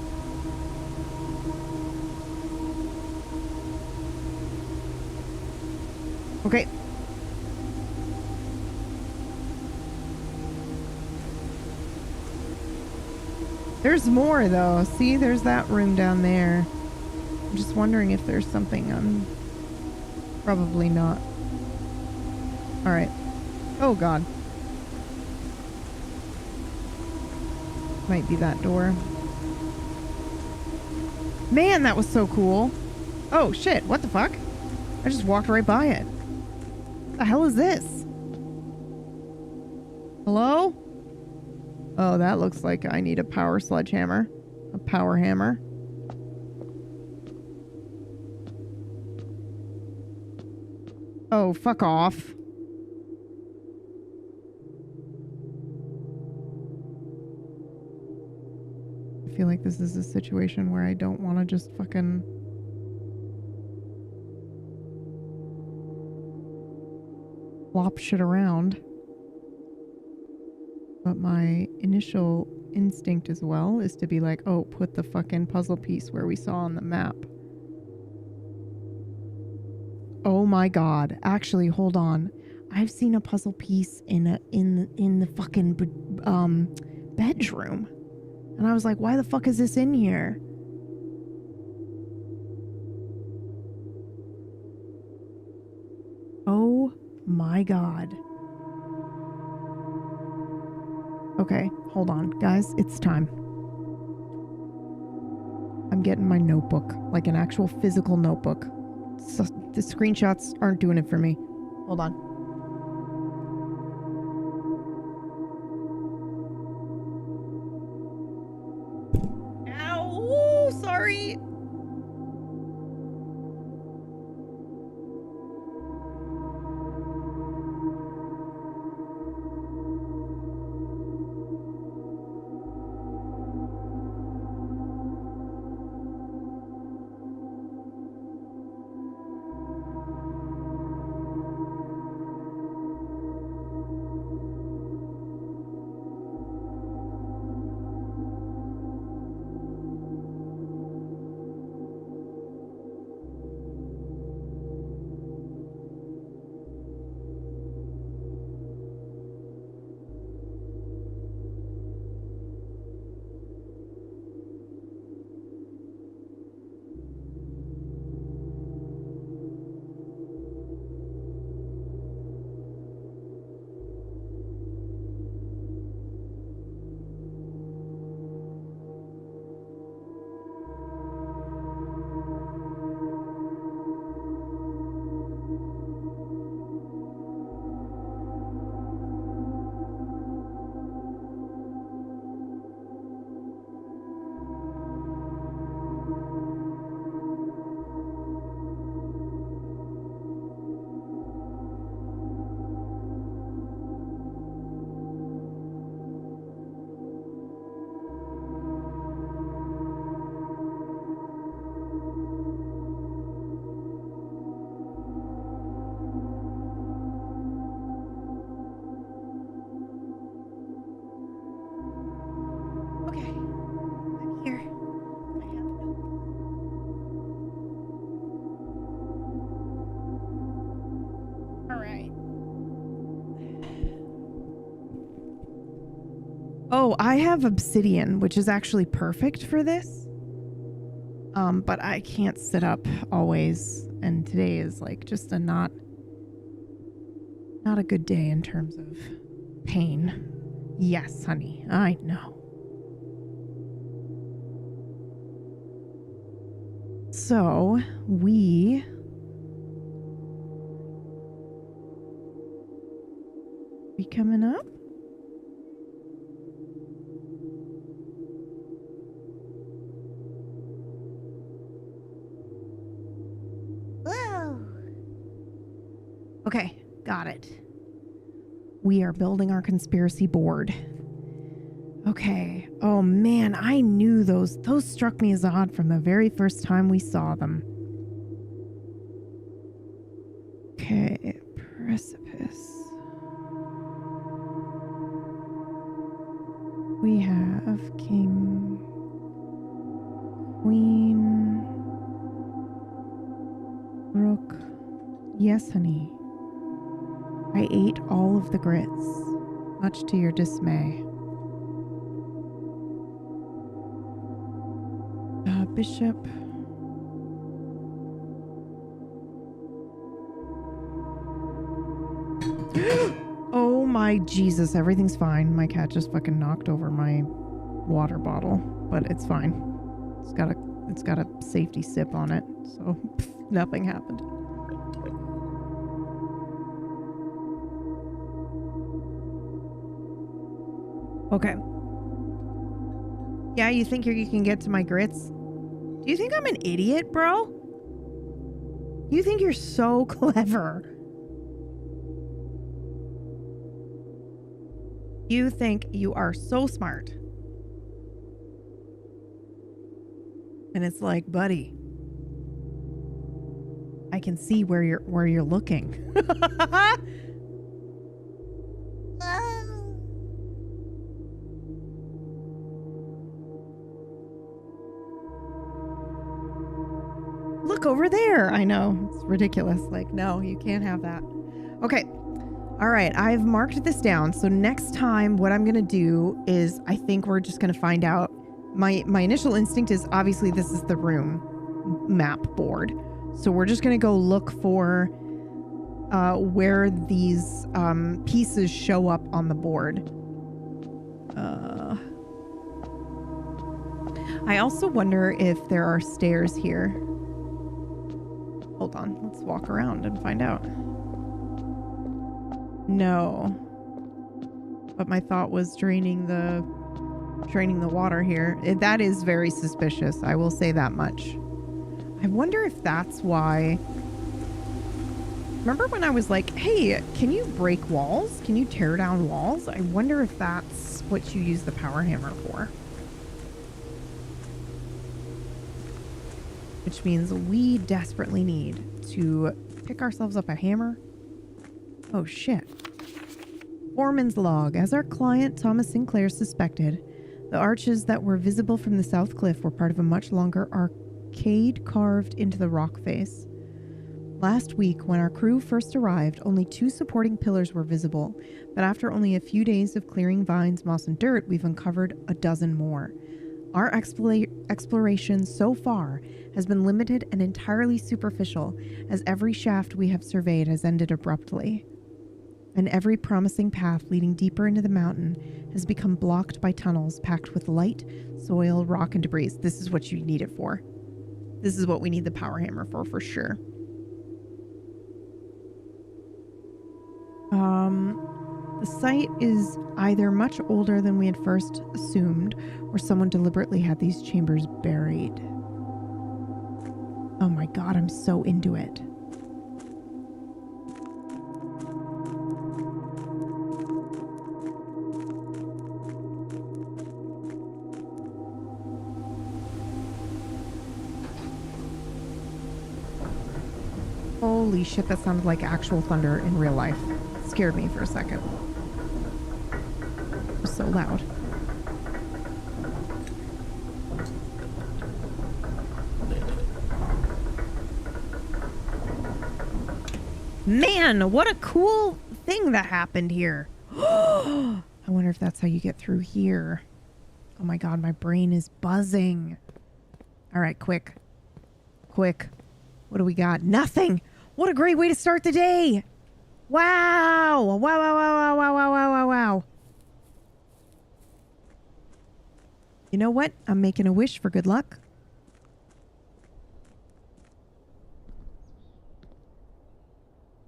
Okay. There's more though. See, there's that room down there. I'm just wondering if there's something. Probably not. All right. Oh God. Might be that door. Man, that was so cool. Oh shit, what the fuck? I just walked right by it. What the hell is this? Hello? Oh, that looks like I need a power sledgehammer. A power hammer. Oh, fuck off. I feel like this is a situation where I don't want to just fucking... flop shit around. But my initial instinct as well is to be like, oh, put the fucking puzzle piece where we saw on the map. Oh my god. Actually, hold on. I've seen a puzzle piece in the fucking bedroom. And I was like, why the fuck is this in here? Oh my god. Okay, hold on. Guys, it's time. I'm getting my notebook, like an actual physical notebook. So the screenshots aren't doing it for me. Hold on. Ow! Sorry. Oh, I have obsidian, which is actually perfect for this. But I can't sit up always, and today is like just a not a good day in terms of pain. Yes, honey, I know. So, we coming up? Okay, got it. We are building our conspiracy board. Okay. Oh man, I knew those struck me as odd from the very first time we saw them. Okay, precipice. We have king, queen, rook. Yes, honey. I ate all of the grits, much to your dismay. Bishop. Oh my Jesus, everything's fine. My cat just fucking knocked over my water bottle, but it's fine. It's got a safety sip on it, so nothing happened. Okay. Yeah, you think you can get to my grits? Do you think I'm an idiot, bro? You think you're so clever. You think you are so smart. And it's like, buddy, I can see where you're looking. Look over there. I know. It's ridiculous. Like, no, you can't have that. Okay. All right. I've marked this down. So next time what I'm going to do is I think we're just going to find out. My initial instinct is obviously this is the room map board. So we're just going to go look for where these pieces show up on the board. I also wonder if there are stairs here. Hold on, let's walk around and find out. No. But my thought was draining the water here. That is very suspicious, I will say that much. I wonder if that's why. Remember when I was like, hey, can you break walls? Can you tear down walls? I wonder if that's what you use the power hammer for. Which means we desperately need to pick ourselves up a hammer. Oh, shit. Foreman's log. As our client, Thomas Sinclair, suspected, the arches that were visible from the south cliff were part of a much longer arcade carved into the rock face. Last week, when our crew first arrived, only 2 supporting pillars were visible, but after only a few days of clearing vines, moss, and dirt, we've uncovered a dozen more. Our exploration so far has been limited and entirely superficial, as every shaft we have surveyed has ended abruptly. And every promising path leading deeper into the mountain has become blocked by tunnels packed with light, soil, rock, and debris. This is what you need it for. This is what we need the power hammer for sure. The site is either much older than we had first assumed, or someone deliberately had these chambers buried. Oh my god, I'm so into it. Holy shit, that sounded like actual thunder in real life. Scared me for a second. It was so loud. Man, what a cool thing that happened here. I wonder if that's how you get through here. Oh my god, my brain is buzzing. All right, quick. Quick. What do we got? Nothing. What a great way to start the day. Wow. Wow, wow, wow, wow, wow, wow, wow, wow, wow. You know what? I'm making a wish for good luck.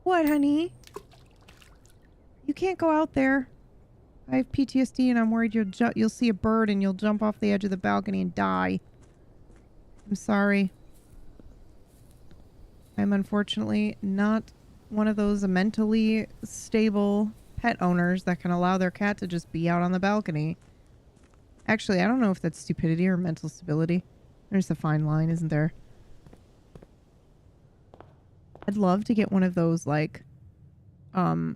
What, honey? You can't go out there. I have PTSD and I'm worried you'll see a bird and you'll jump off the edge of the balcony and die. I'm sorry. I'm unfortunately not one of those mentally stable pet owners that can allow their cat to just be out on the balcony. Actually, I don't know if that's stupidity or mental stability. There's a fine line, isn't there? I'd love to get one of those, like, they're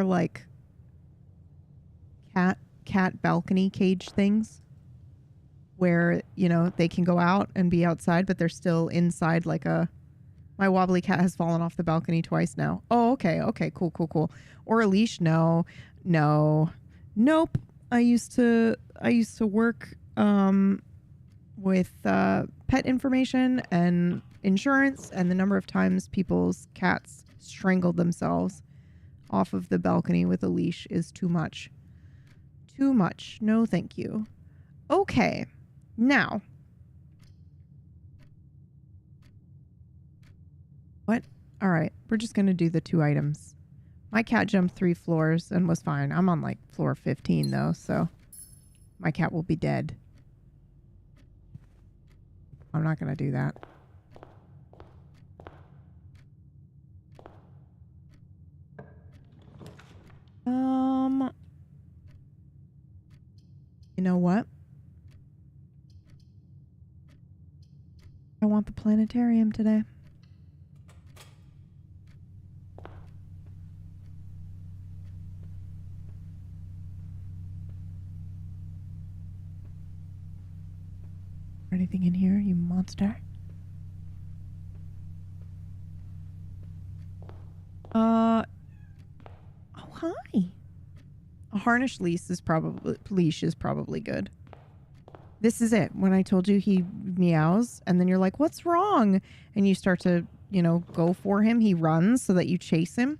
like cat balcony cage things where, you know, they can go out and be outside, but they're still inside like a... My wobbly cat has fallen off the balcony twice now. Oh, okay. Okay, cool, cool, cool. Or a leash? No. No. Nope. I used to work with pet information and insurance, and the number of times people's cats strangled themselves off of the balcony with a leash is too much. Too much. No, thank you. Okay. Now. What? All right. We're just going to do the 2 items. My cat jumped 3 floors and was fine. I'm on like floor 15 though, so my cat will be dead. I'm not going to do that. You know what? I want the planetarium today. Anything in here, you monster? Oh, hi. A harness leash is probably good. This is it. When I told you he meows, and then you're like, what's wrong? And you start to, you know, go for him. He runs so that you chase him.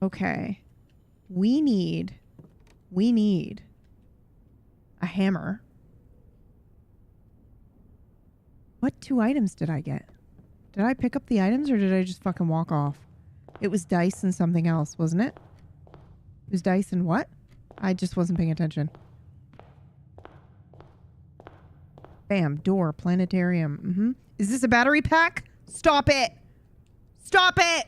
Okay. We need a hammer. What 2 items did I get? Did I pick up the items or did I just fucking walk off? It was dice and something else, wasn't it? It was dice and what? I just wasn't paying attention. Bam, door, planetarium. Is this a battery pack? Stop it! Stop it!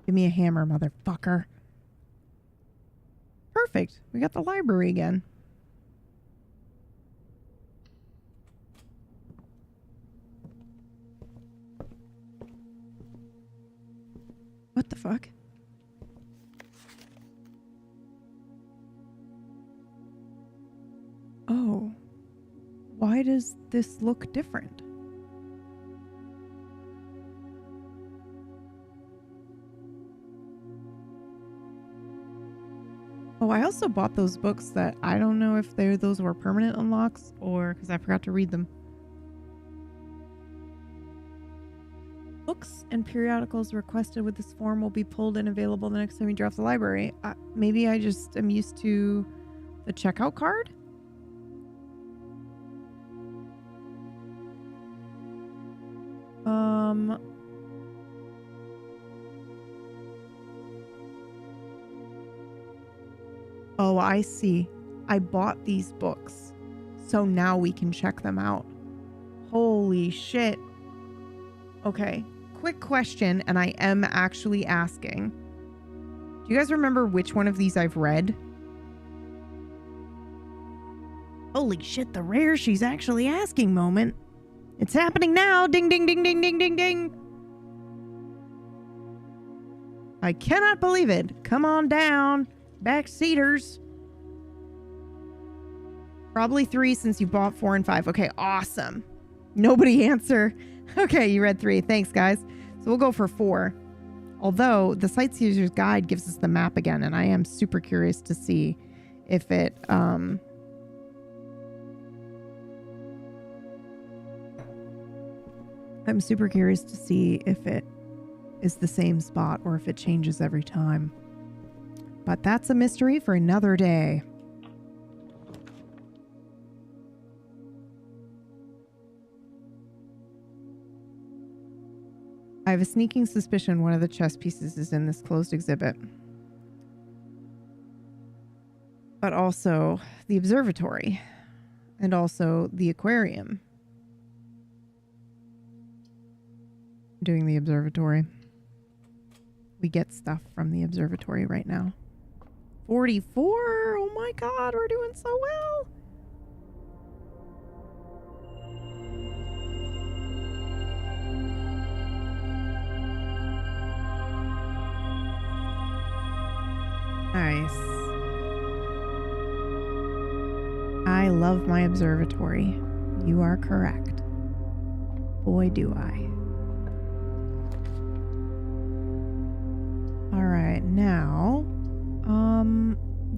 Give me a hammer, motherfucker. Perfect. We got the library again. What the fuck? Oh. Why does this look different? Oh, I also bought those books that I don't know if those were permanent unlocks or because I forgot to read them. Books and periodicals requested with this form will be pulled and available the next time you drop the library. Maybe I just am used to the checkout card? Oh, I see. I bought these books. So now we can check them out. Holy shit. Okay. Quick question, and I am actually asking. Do you guys remember which one of these I've read? Holy shit, the rare she's actually asking moment. It's happening now. Ding, ding, ding, ding, ding, ding, ding. I cannot believe it. Come on down. Backseaters. Probably 3 since you bought 4 and 5. Okay, awesome. Nobody answer. Okay, you read 3. Thanks, guys. So we'll go for 4. Although the Sightseer's Guide gives us the map again, and I am super curious to see if it I'm super curious to see if it is the same spot or if it changes every time. But that's a mystery for another day. I have a sneaking suspicion one of the chess pieces is in this closed exhibit. But also the observatory and also the aquarium. I'm doing the observatory. We get stuff from the observatory right now. 44! Oh my god, we're doing so well! Nice. I love my observatory. You are correct. Boy, do I. All right, now,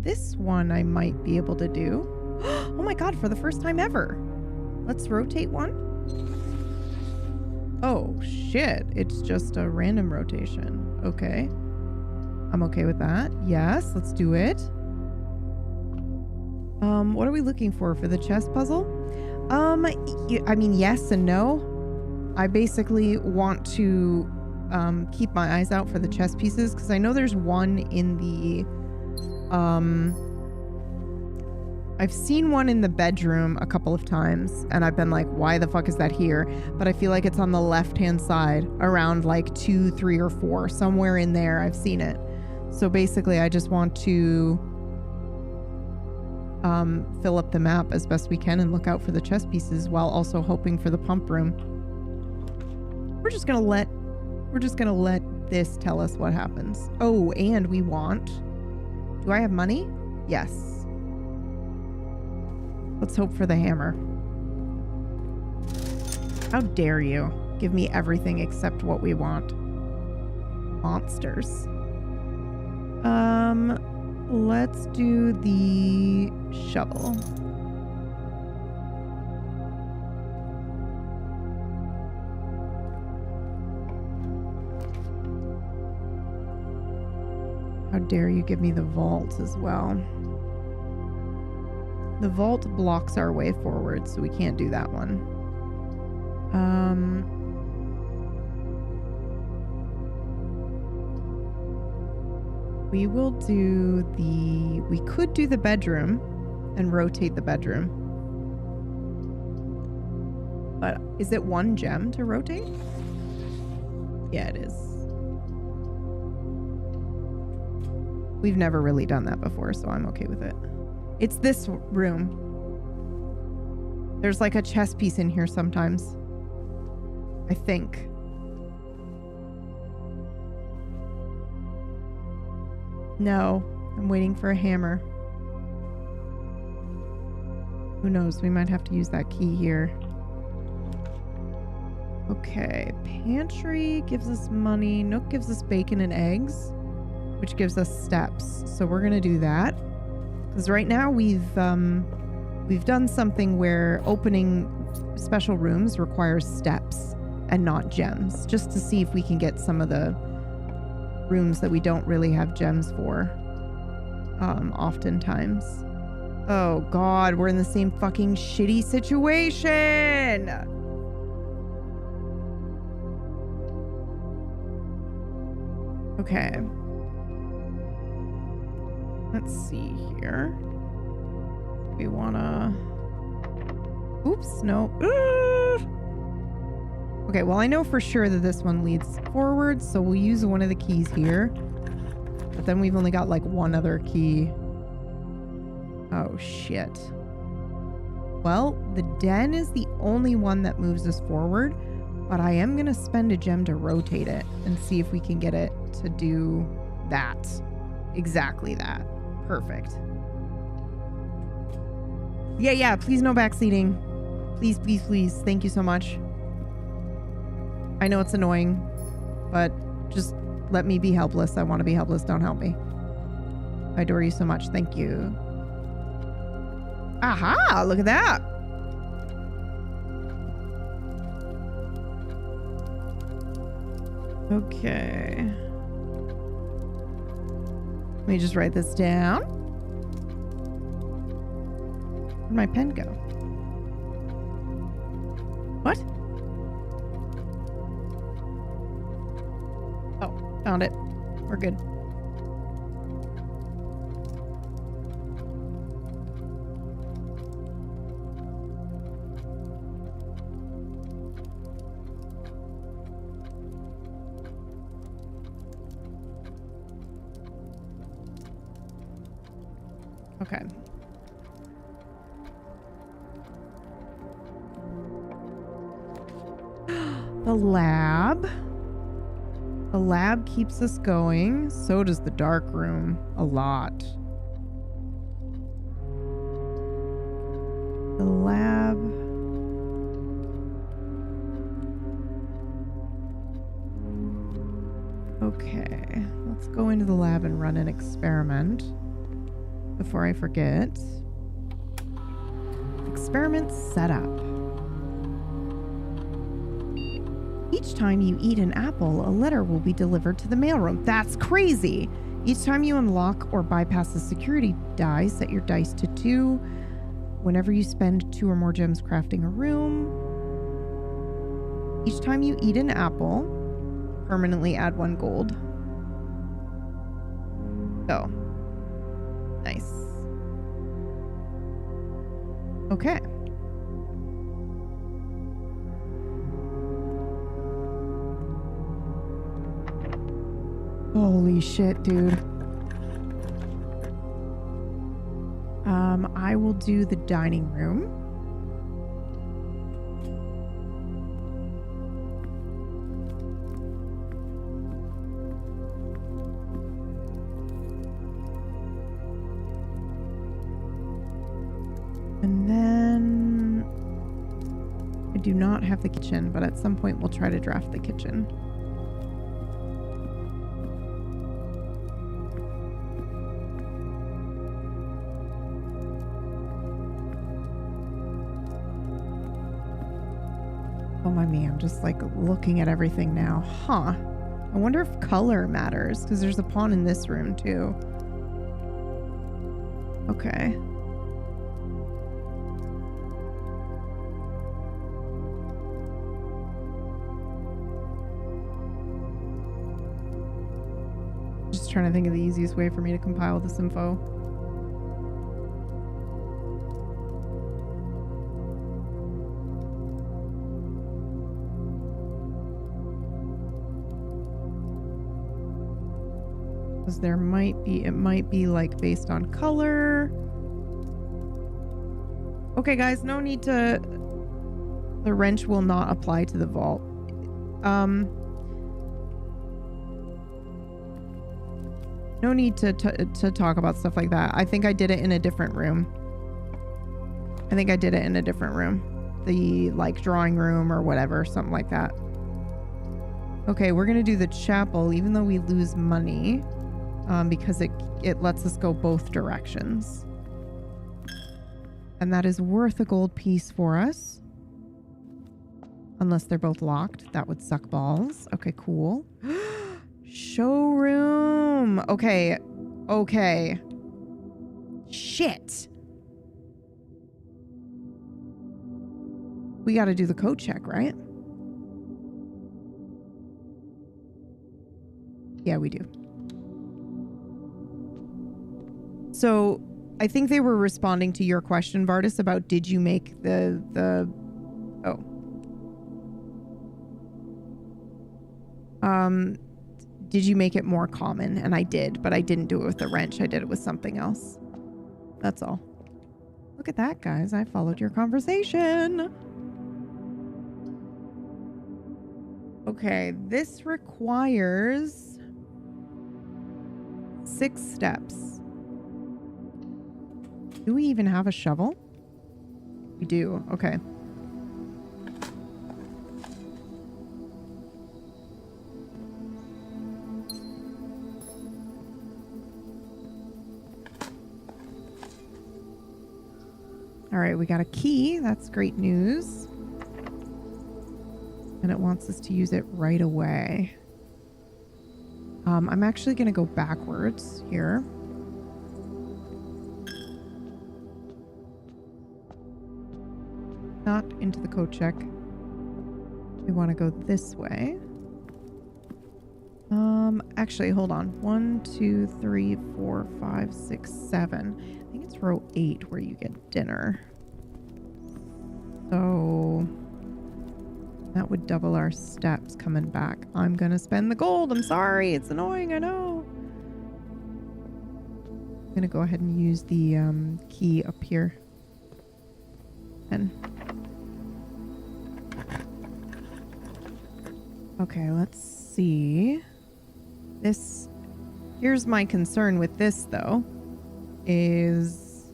this one I might be able to do. Oh my god, for the first time ever. Let's rotate one. Oh, shit. It's just a random rotation. Okay. I'm okay with that. Yes, let's do it. What are we looking for the chess puzzle? I mean, yes and no. I basically want to keep my eyes out for the chess pieces, because I know there's one in the I've seen one in the bedroom a couple of times, and I've been like, why the fuck is that here? But I feel like it's on the left-hand side, around like 2, 3, or 4. Somewhere in there, I've seen it. So basically, I just want to fill up the map as best we can and look out for the chess pieces while also hoping for the pump room. We're just gonna let this tell us what happens. Oh, and we want... Do I have money? Yes. Let's hope for the hammer. How dare you give me everything except what we want. Monsters. Let's do the shovel. How dare you give me the vault as well. The vault blocks our way forward, so we can't do that one. We will do the... We could do the bedroom and rotate the bedroom. But is it 1 gem to rotate? Yeah, it is. We've never really done that before, so I'm okay with it. It's this room. There's like a chess piece in here sometimes. I think. No, I'm waiting for a hammer. Who knows? We might have to use that key here. Okay, pantry gives us money. Nook gives us bacon and eggs, which gives us steps. So we're gonna do that. Because right now we've done something where opening special rooms requires steps and not gems, just to see if we can get some of the rooms that we don't really have gems for, oftentimes. Oh God, we're in the same fucking shitty situation. Okay. Let's see here. We wanna... Oops, no. Okay, well, I know for sure that this one leads forward, so we'll use one of the keys here. But then we've only got like one other key. Oh, shit. Well, the den is the only one that moves us forward, but I am gonna spend a gem to rotate it and see if we can get it to do that. Exactly that. Perfect. Yeah, please no backseating. Please, please, please. Thank you so much. I know it's annoying, but just let me be helpless. I want to be helpless. Don't help me. I adore you so much. Thank you. Aha! Look at that. Okay. Let me just write this down. Where'd my pen go? What? Oh, found it. We're good. Okay. The lab. The lab keeps us going. So does the dark room. A lot. The lab. Okay. Let's go into the lab and run an experiment before I forget. Experiment setup. Each time you eat an apple, a letter will be delivered to the mailroom. That's crazy! Each time you unlock or bypass a security die, set your dice to 2. Whenever you spend 2 or more gems crafting a room. Each time you eat an apple, permanently add 1 gold. So, nice. Okay. Holy shit, dude. I will do the dining room. And then I do not have the kitchen, but at some point we'll try to draft the kitchen. Oh my me, I'm just like looking at everything now. Huh. I wonder if color matters, because there's a pawn in this room too. Okay. Just trying to think of the easiest way for me to compile this info. Because there might be, it might be like based on color. Okay, guys, no need to, the wrench will not apply to the vault. No need to talk about stuff like that. I think I did it in a different room. The like drawing room or whatever, something like that. Okay, we're gonna do the chapel even though we lose money. Because it lets us go both directions. And that is worth a gold piece for us. Unless they're both locked. That would suck balls. Okay, cool. Showroom. Okay. Okay. Shit. We got to do the code check, right? Yeah, we do. So I think they were responding to your question, Vardis, about did you make the oh. Did you make it more common? And I did, but I didn't do it with the wrench. I did it with something else. That's all. Look at that, guys. I followed your conversation. Okay, this requires 6 steps. Do we even have a shovel? We do. Okay. All right, we got a key. That's great news. And it wants us to use it right away. I'm actually going to go backwards here. Not into the code check. We want to go this way. Actually, hold on. 1, 2, 3, 4, 5, 6, 7. I think it's row 8 where you get dinner. So that would double our steps coming back. I'm gonna spend the gold. I'm sorry. It's annoying. I know. I'm gonna go ahead and use the key up here. And okay, let's see. This, here's my concern with this though, is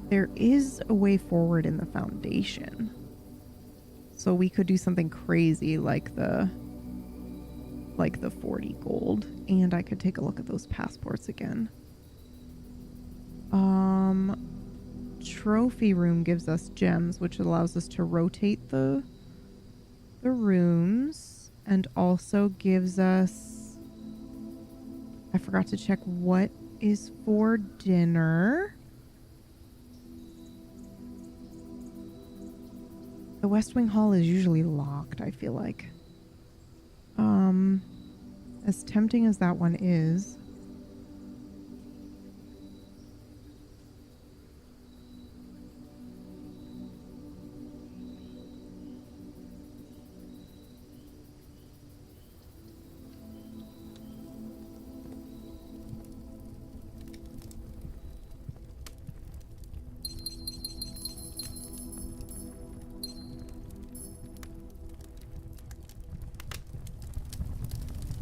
there is a way forward in the foundation. So we could do something crazy like the 40 gold, and I could take a look at those passports again. Trophy room gives us gems, which allows us to rotate the rooms, and also gives us, I forgot to check what is for dinner. The West Wing Hall is usually locked, I feel like. As tempting as that one is.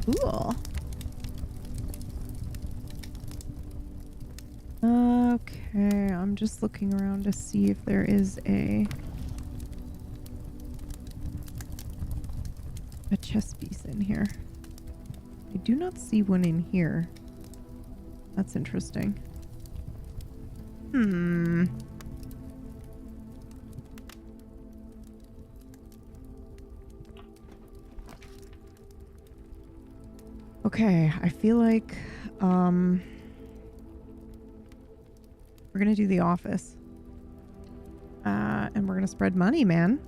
Cool. Okay, I'm just looking around to see if there is a chess piece in here. I do not see one in here. That's interesting. Okay, I feel like we're gonna do the office. And we're gonna spread money, man.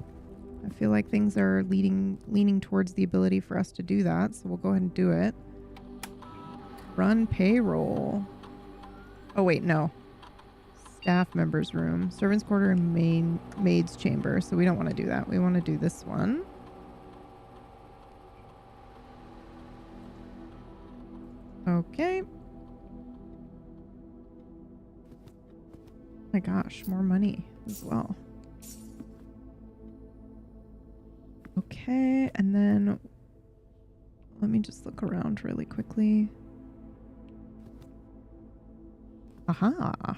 I feel like things are leaning towards the ability for us to do that, so we'll go ahead and do it. Run payroll. Oh wait, no. Staff members room, servants quarter, and maid's chamber. So we don't want to do that. We want to do this one. Okay. My gosh, more money as well. Okay, and then let me just look around really quickly. Aha.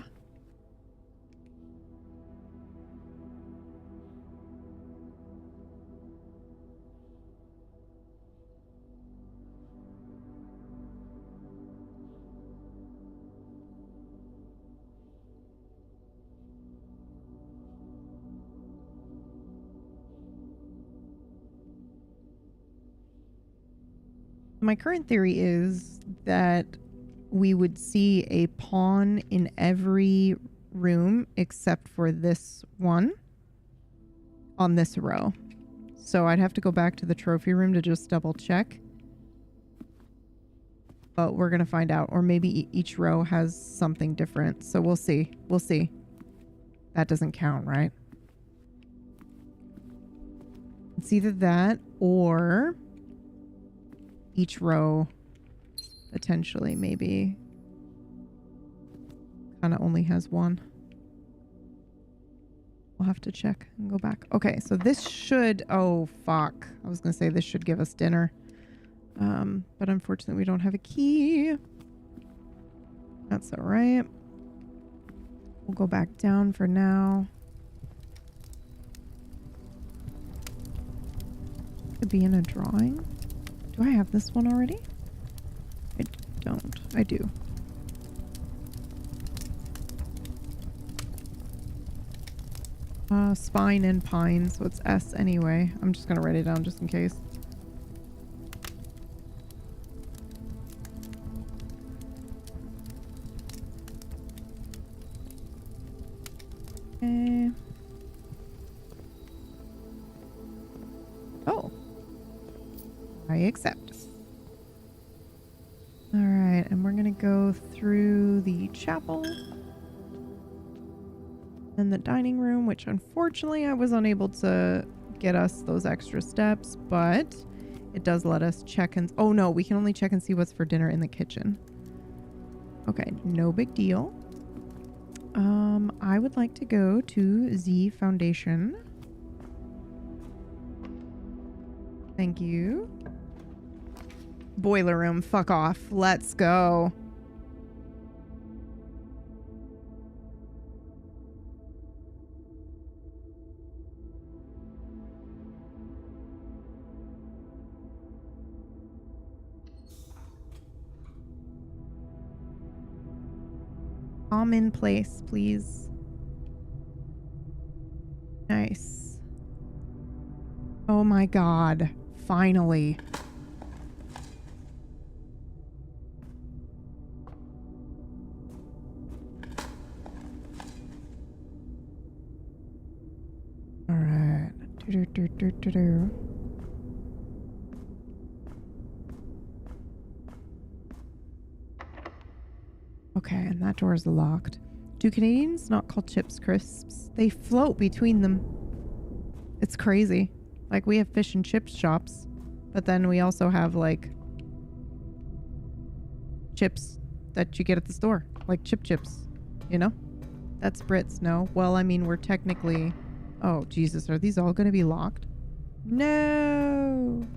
My current theory is that we would see a pawn in every room except for this one on this row. So I'd have to go back to the trophy room to just double check. But we're going to find out. Or maybe each row has something different. So we'll see. We'll see. That doesn't count, right? It's either that or each row potentially maybe kind of only has one. We'll have to check and go back. Okay, so this should... Oh, fuck. I was going to say this should give us dinner. But unfortunately, we don't have a key. That's all right. We'll go back down for now. Could be in a drawing. Do I have this one already? I don't. I do. Spine and pine, so it's S anyway. I'm just gonna write it down just in case. Okay. Oh. I accept. Alright, and we're gonna go through the chapel. And the dining room, which unfortunately I was unable to get us those extra steps, but it does let us check and... Oh no, we can only check and see what's for dinner in the kitchen. Okay, no big deal. I would like to go to the Foundation. Thank you. Boiler room, fuck off. Let's go. Commonplace, please. Nice. Oh my god. Finally. Alright. Do-do-do-do-do-do. Okay, and that door is locked. Do Canadians not call chips crisps? They float between them. It's crazy. Like, we have fish and chips shops, but then we also have, like, chips that you get at the store. Like chips, you know? That's Brits, no? Well, I mean, we're technically... Oh, Jesus, are these all going to be locked? No!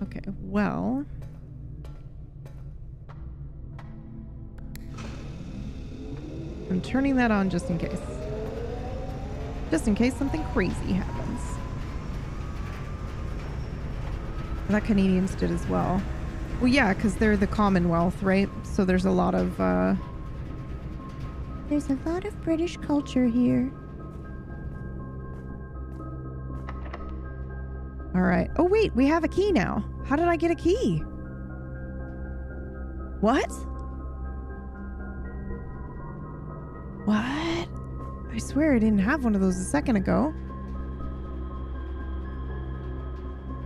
Okay, well... I'm turning that on just in case. Just in case something crazy happens. That Canadians did as well. Well, yeah, because they're the Commonwealth, right? So there's a lot of, There's a lot of British culture here. All right. Oh, wait, we have a key now. How did I get a key? What? What? I swear I didn't have one of those a second ago.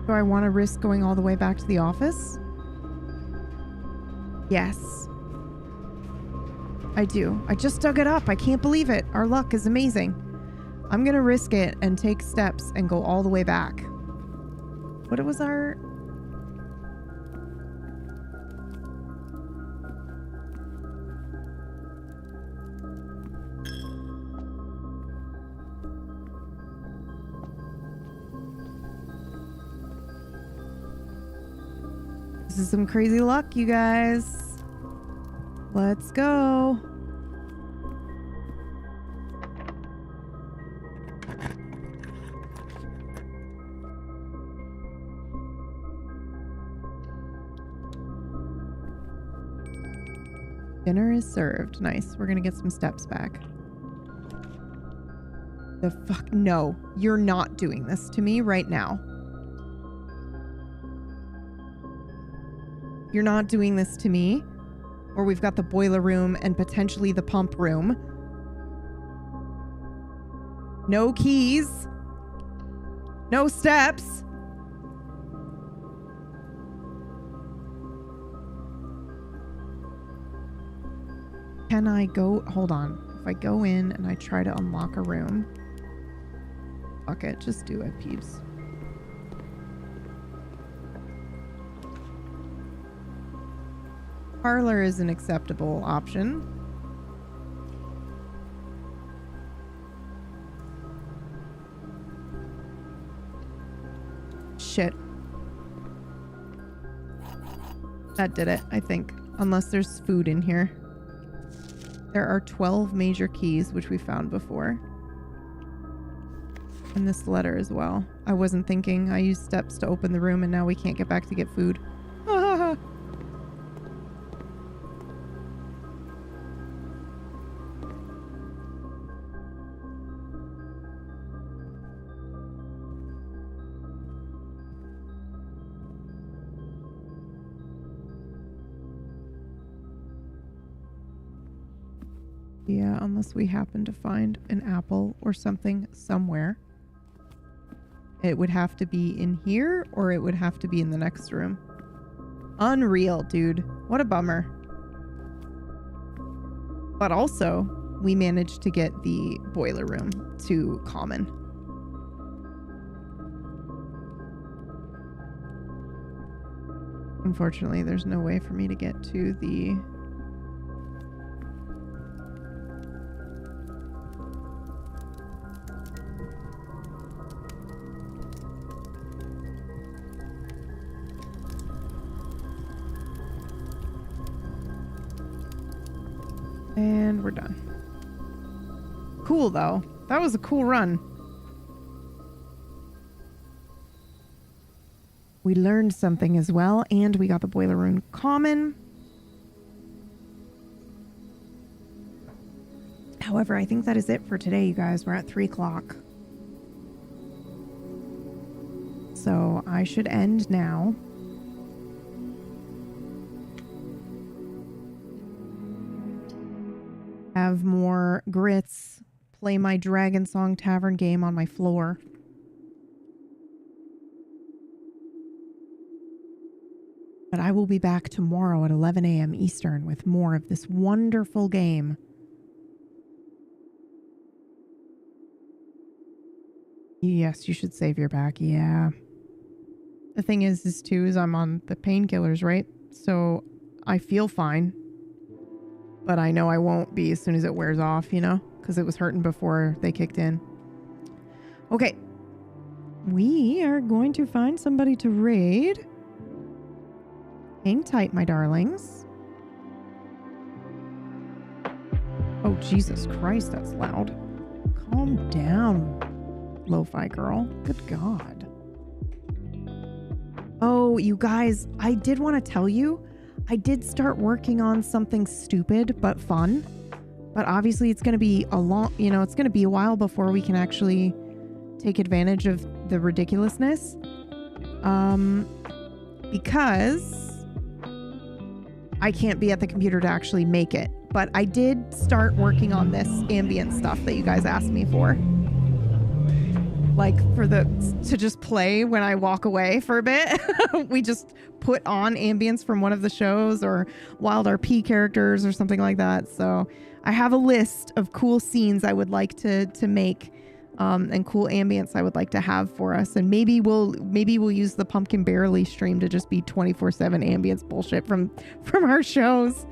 Do I want to risk going all the way back to the office? Yes. I do. I just dug it up. I can't believe it. Our luck is amazing. I'm going to risk it and take steps and go all the way back. What was our... This is some crazy luck, you guys. Let's go. Dinner is served. Nice. We're gonna get some steps back. The fuck? No. You're not doing this to me right now. You're not doing this to me. Or we've got the boiler room and potentially the pump room. No keys. No steps. Can I go? Hold on. If I go in and I try to unlock a room. Fuck it. Just do it, peeps. Parlor is an acceptable option. Shit. That did it, I think. Unless there's food in here. There are 12 major keys, which we found before. And this letter as well. I wasn't thinking. I used steps to open the room and now we can't get back to get food. Yeah, unless we happen to find an apple or something somewhere. It would have to be in here or it would have to be in the next room. Unreal, dude. What a bummer. But also, we managed to get the boiler room to common. Unfortunately, there's no way for me to get to the... And we're done. Cool, though. That was a cool run. We learned something as well, and we got the boiler room common. However, I think that is it for today, you guys. We're at 3 o'clock. So I should end now. Have more grits play my Dragon Song Tavern game on my floor. But I will be back tomorrow at 11 a.m. Eastern with more of this wonderful game. Yes, you should save your back. Yeah. The thing is too, is I'm on the painkillers, right? So I feel fine. But I know I won't be as soon as it wears off, you know? Because it was hurting before they kicked in. Okay. We are going to find somebody to raid. Hang tight, my darlings. Oh, Jesus Christ, that's loud. Calm down, lo-fi girl. Good God. Oh, you guys, I did want to tell you, I did start working on something stupid but fun. But obviously it's going to be a long, you know, it's going to be a while before we can actually take advantage of the ridiculousness. Because I can't be at the computer to actually make it. But I did start working on this ambient stuff that you guys asked me for. Like to just play when I walk away for a bit. We just put on ambience from one of the shows or Wild RP characters or something like that. So I have a list of cool scenes I would like to make. And cool ambience I would like to have for us, and maybe we'll use the Pumpkin Barely stream to just be 24/7 ambience bullshit from our shows.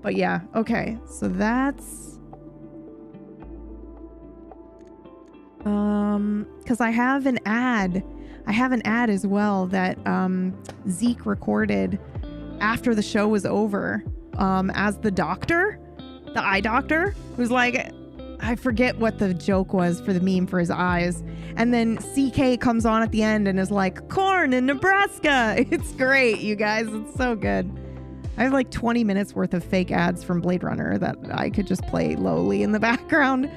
But yeah, okay, so that's because I have an ad as well that Zeke recorded after the show was over as the doctor, the eye doctor, who's like, I forget what the joke was for the meme for his eyes. And then CK comes on at the end and is like, corn in Nebraska. It's great, you guys. It's so good. I have like 20 minutes worth of fake ads from Blade Runner that I could just play lowly in the background.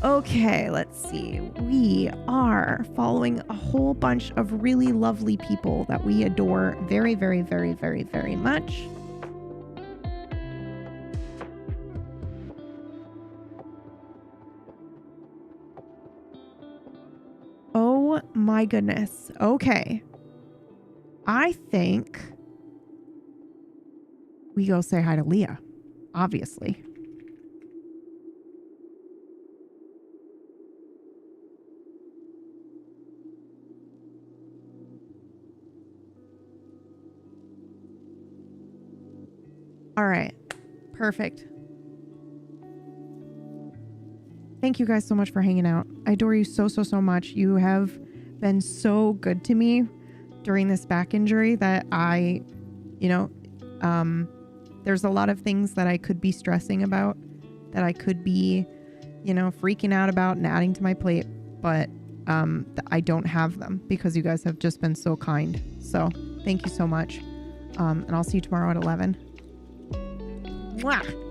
Okay, let's see. We are following a whole bunch of really lovely people that we adore very, very, very, very, very much. Oh my goodness. Okay. I think we go say hi to Leah, obviously. All right. Perfect. Thank you guys so much for hanging out. I adore you so, so, so much. You have been so good to me during this back injury that I, you know, there's a lot of things that I could be stressing about, that I could be, you know, freaking out about and adding to my plate, but I don't have them because you guys have just been so kind. So thank you so much. And I'll see you tomorrow at 11. Mwah!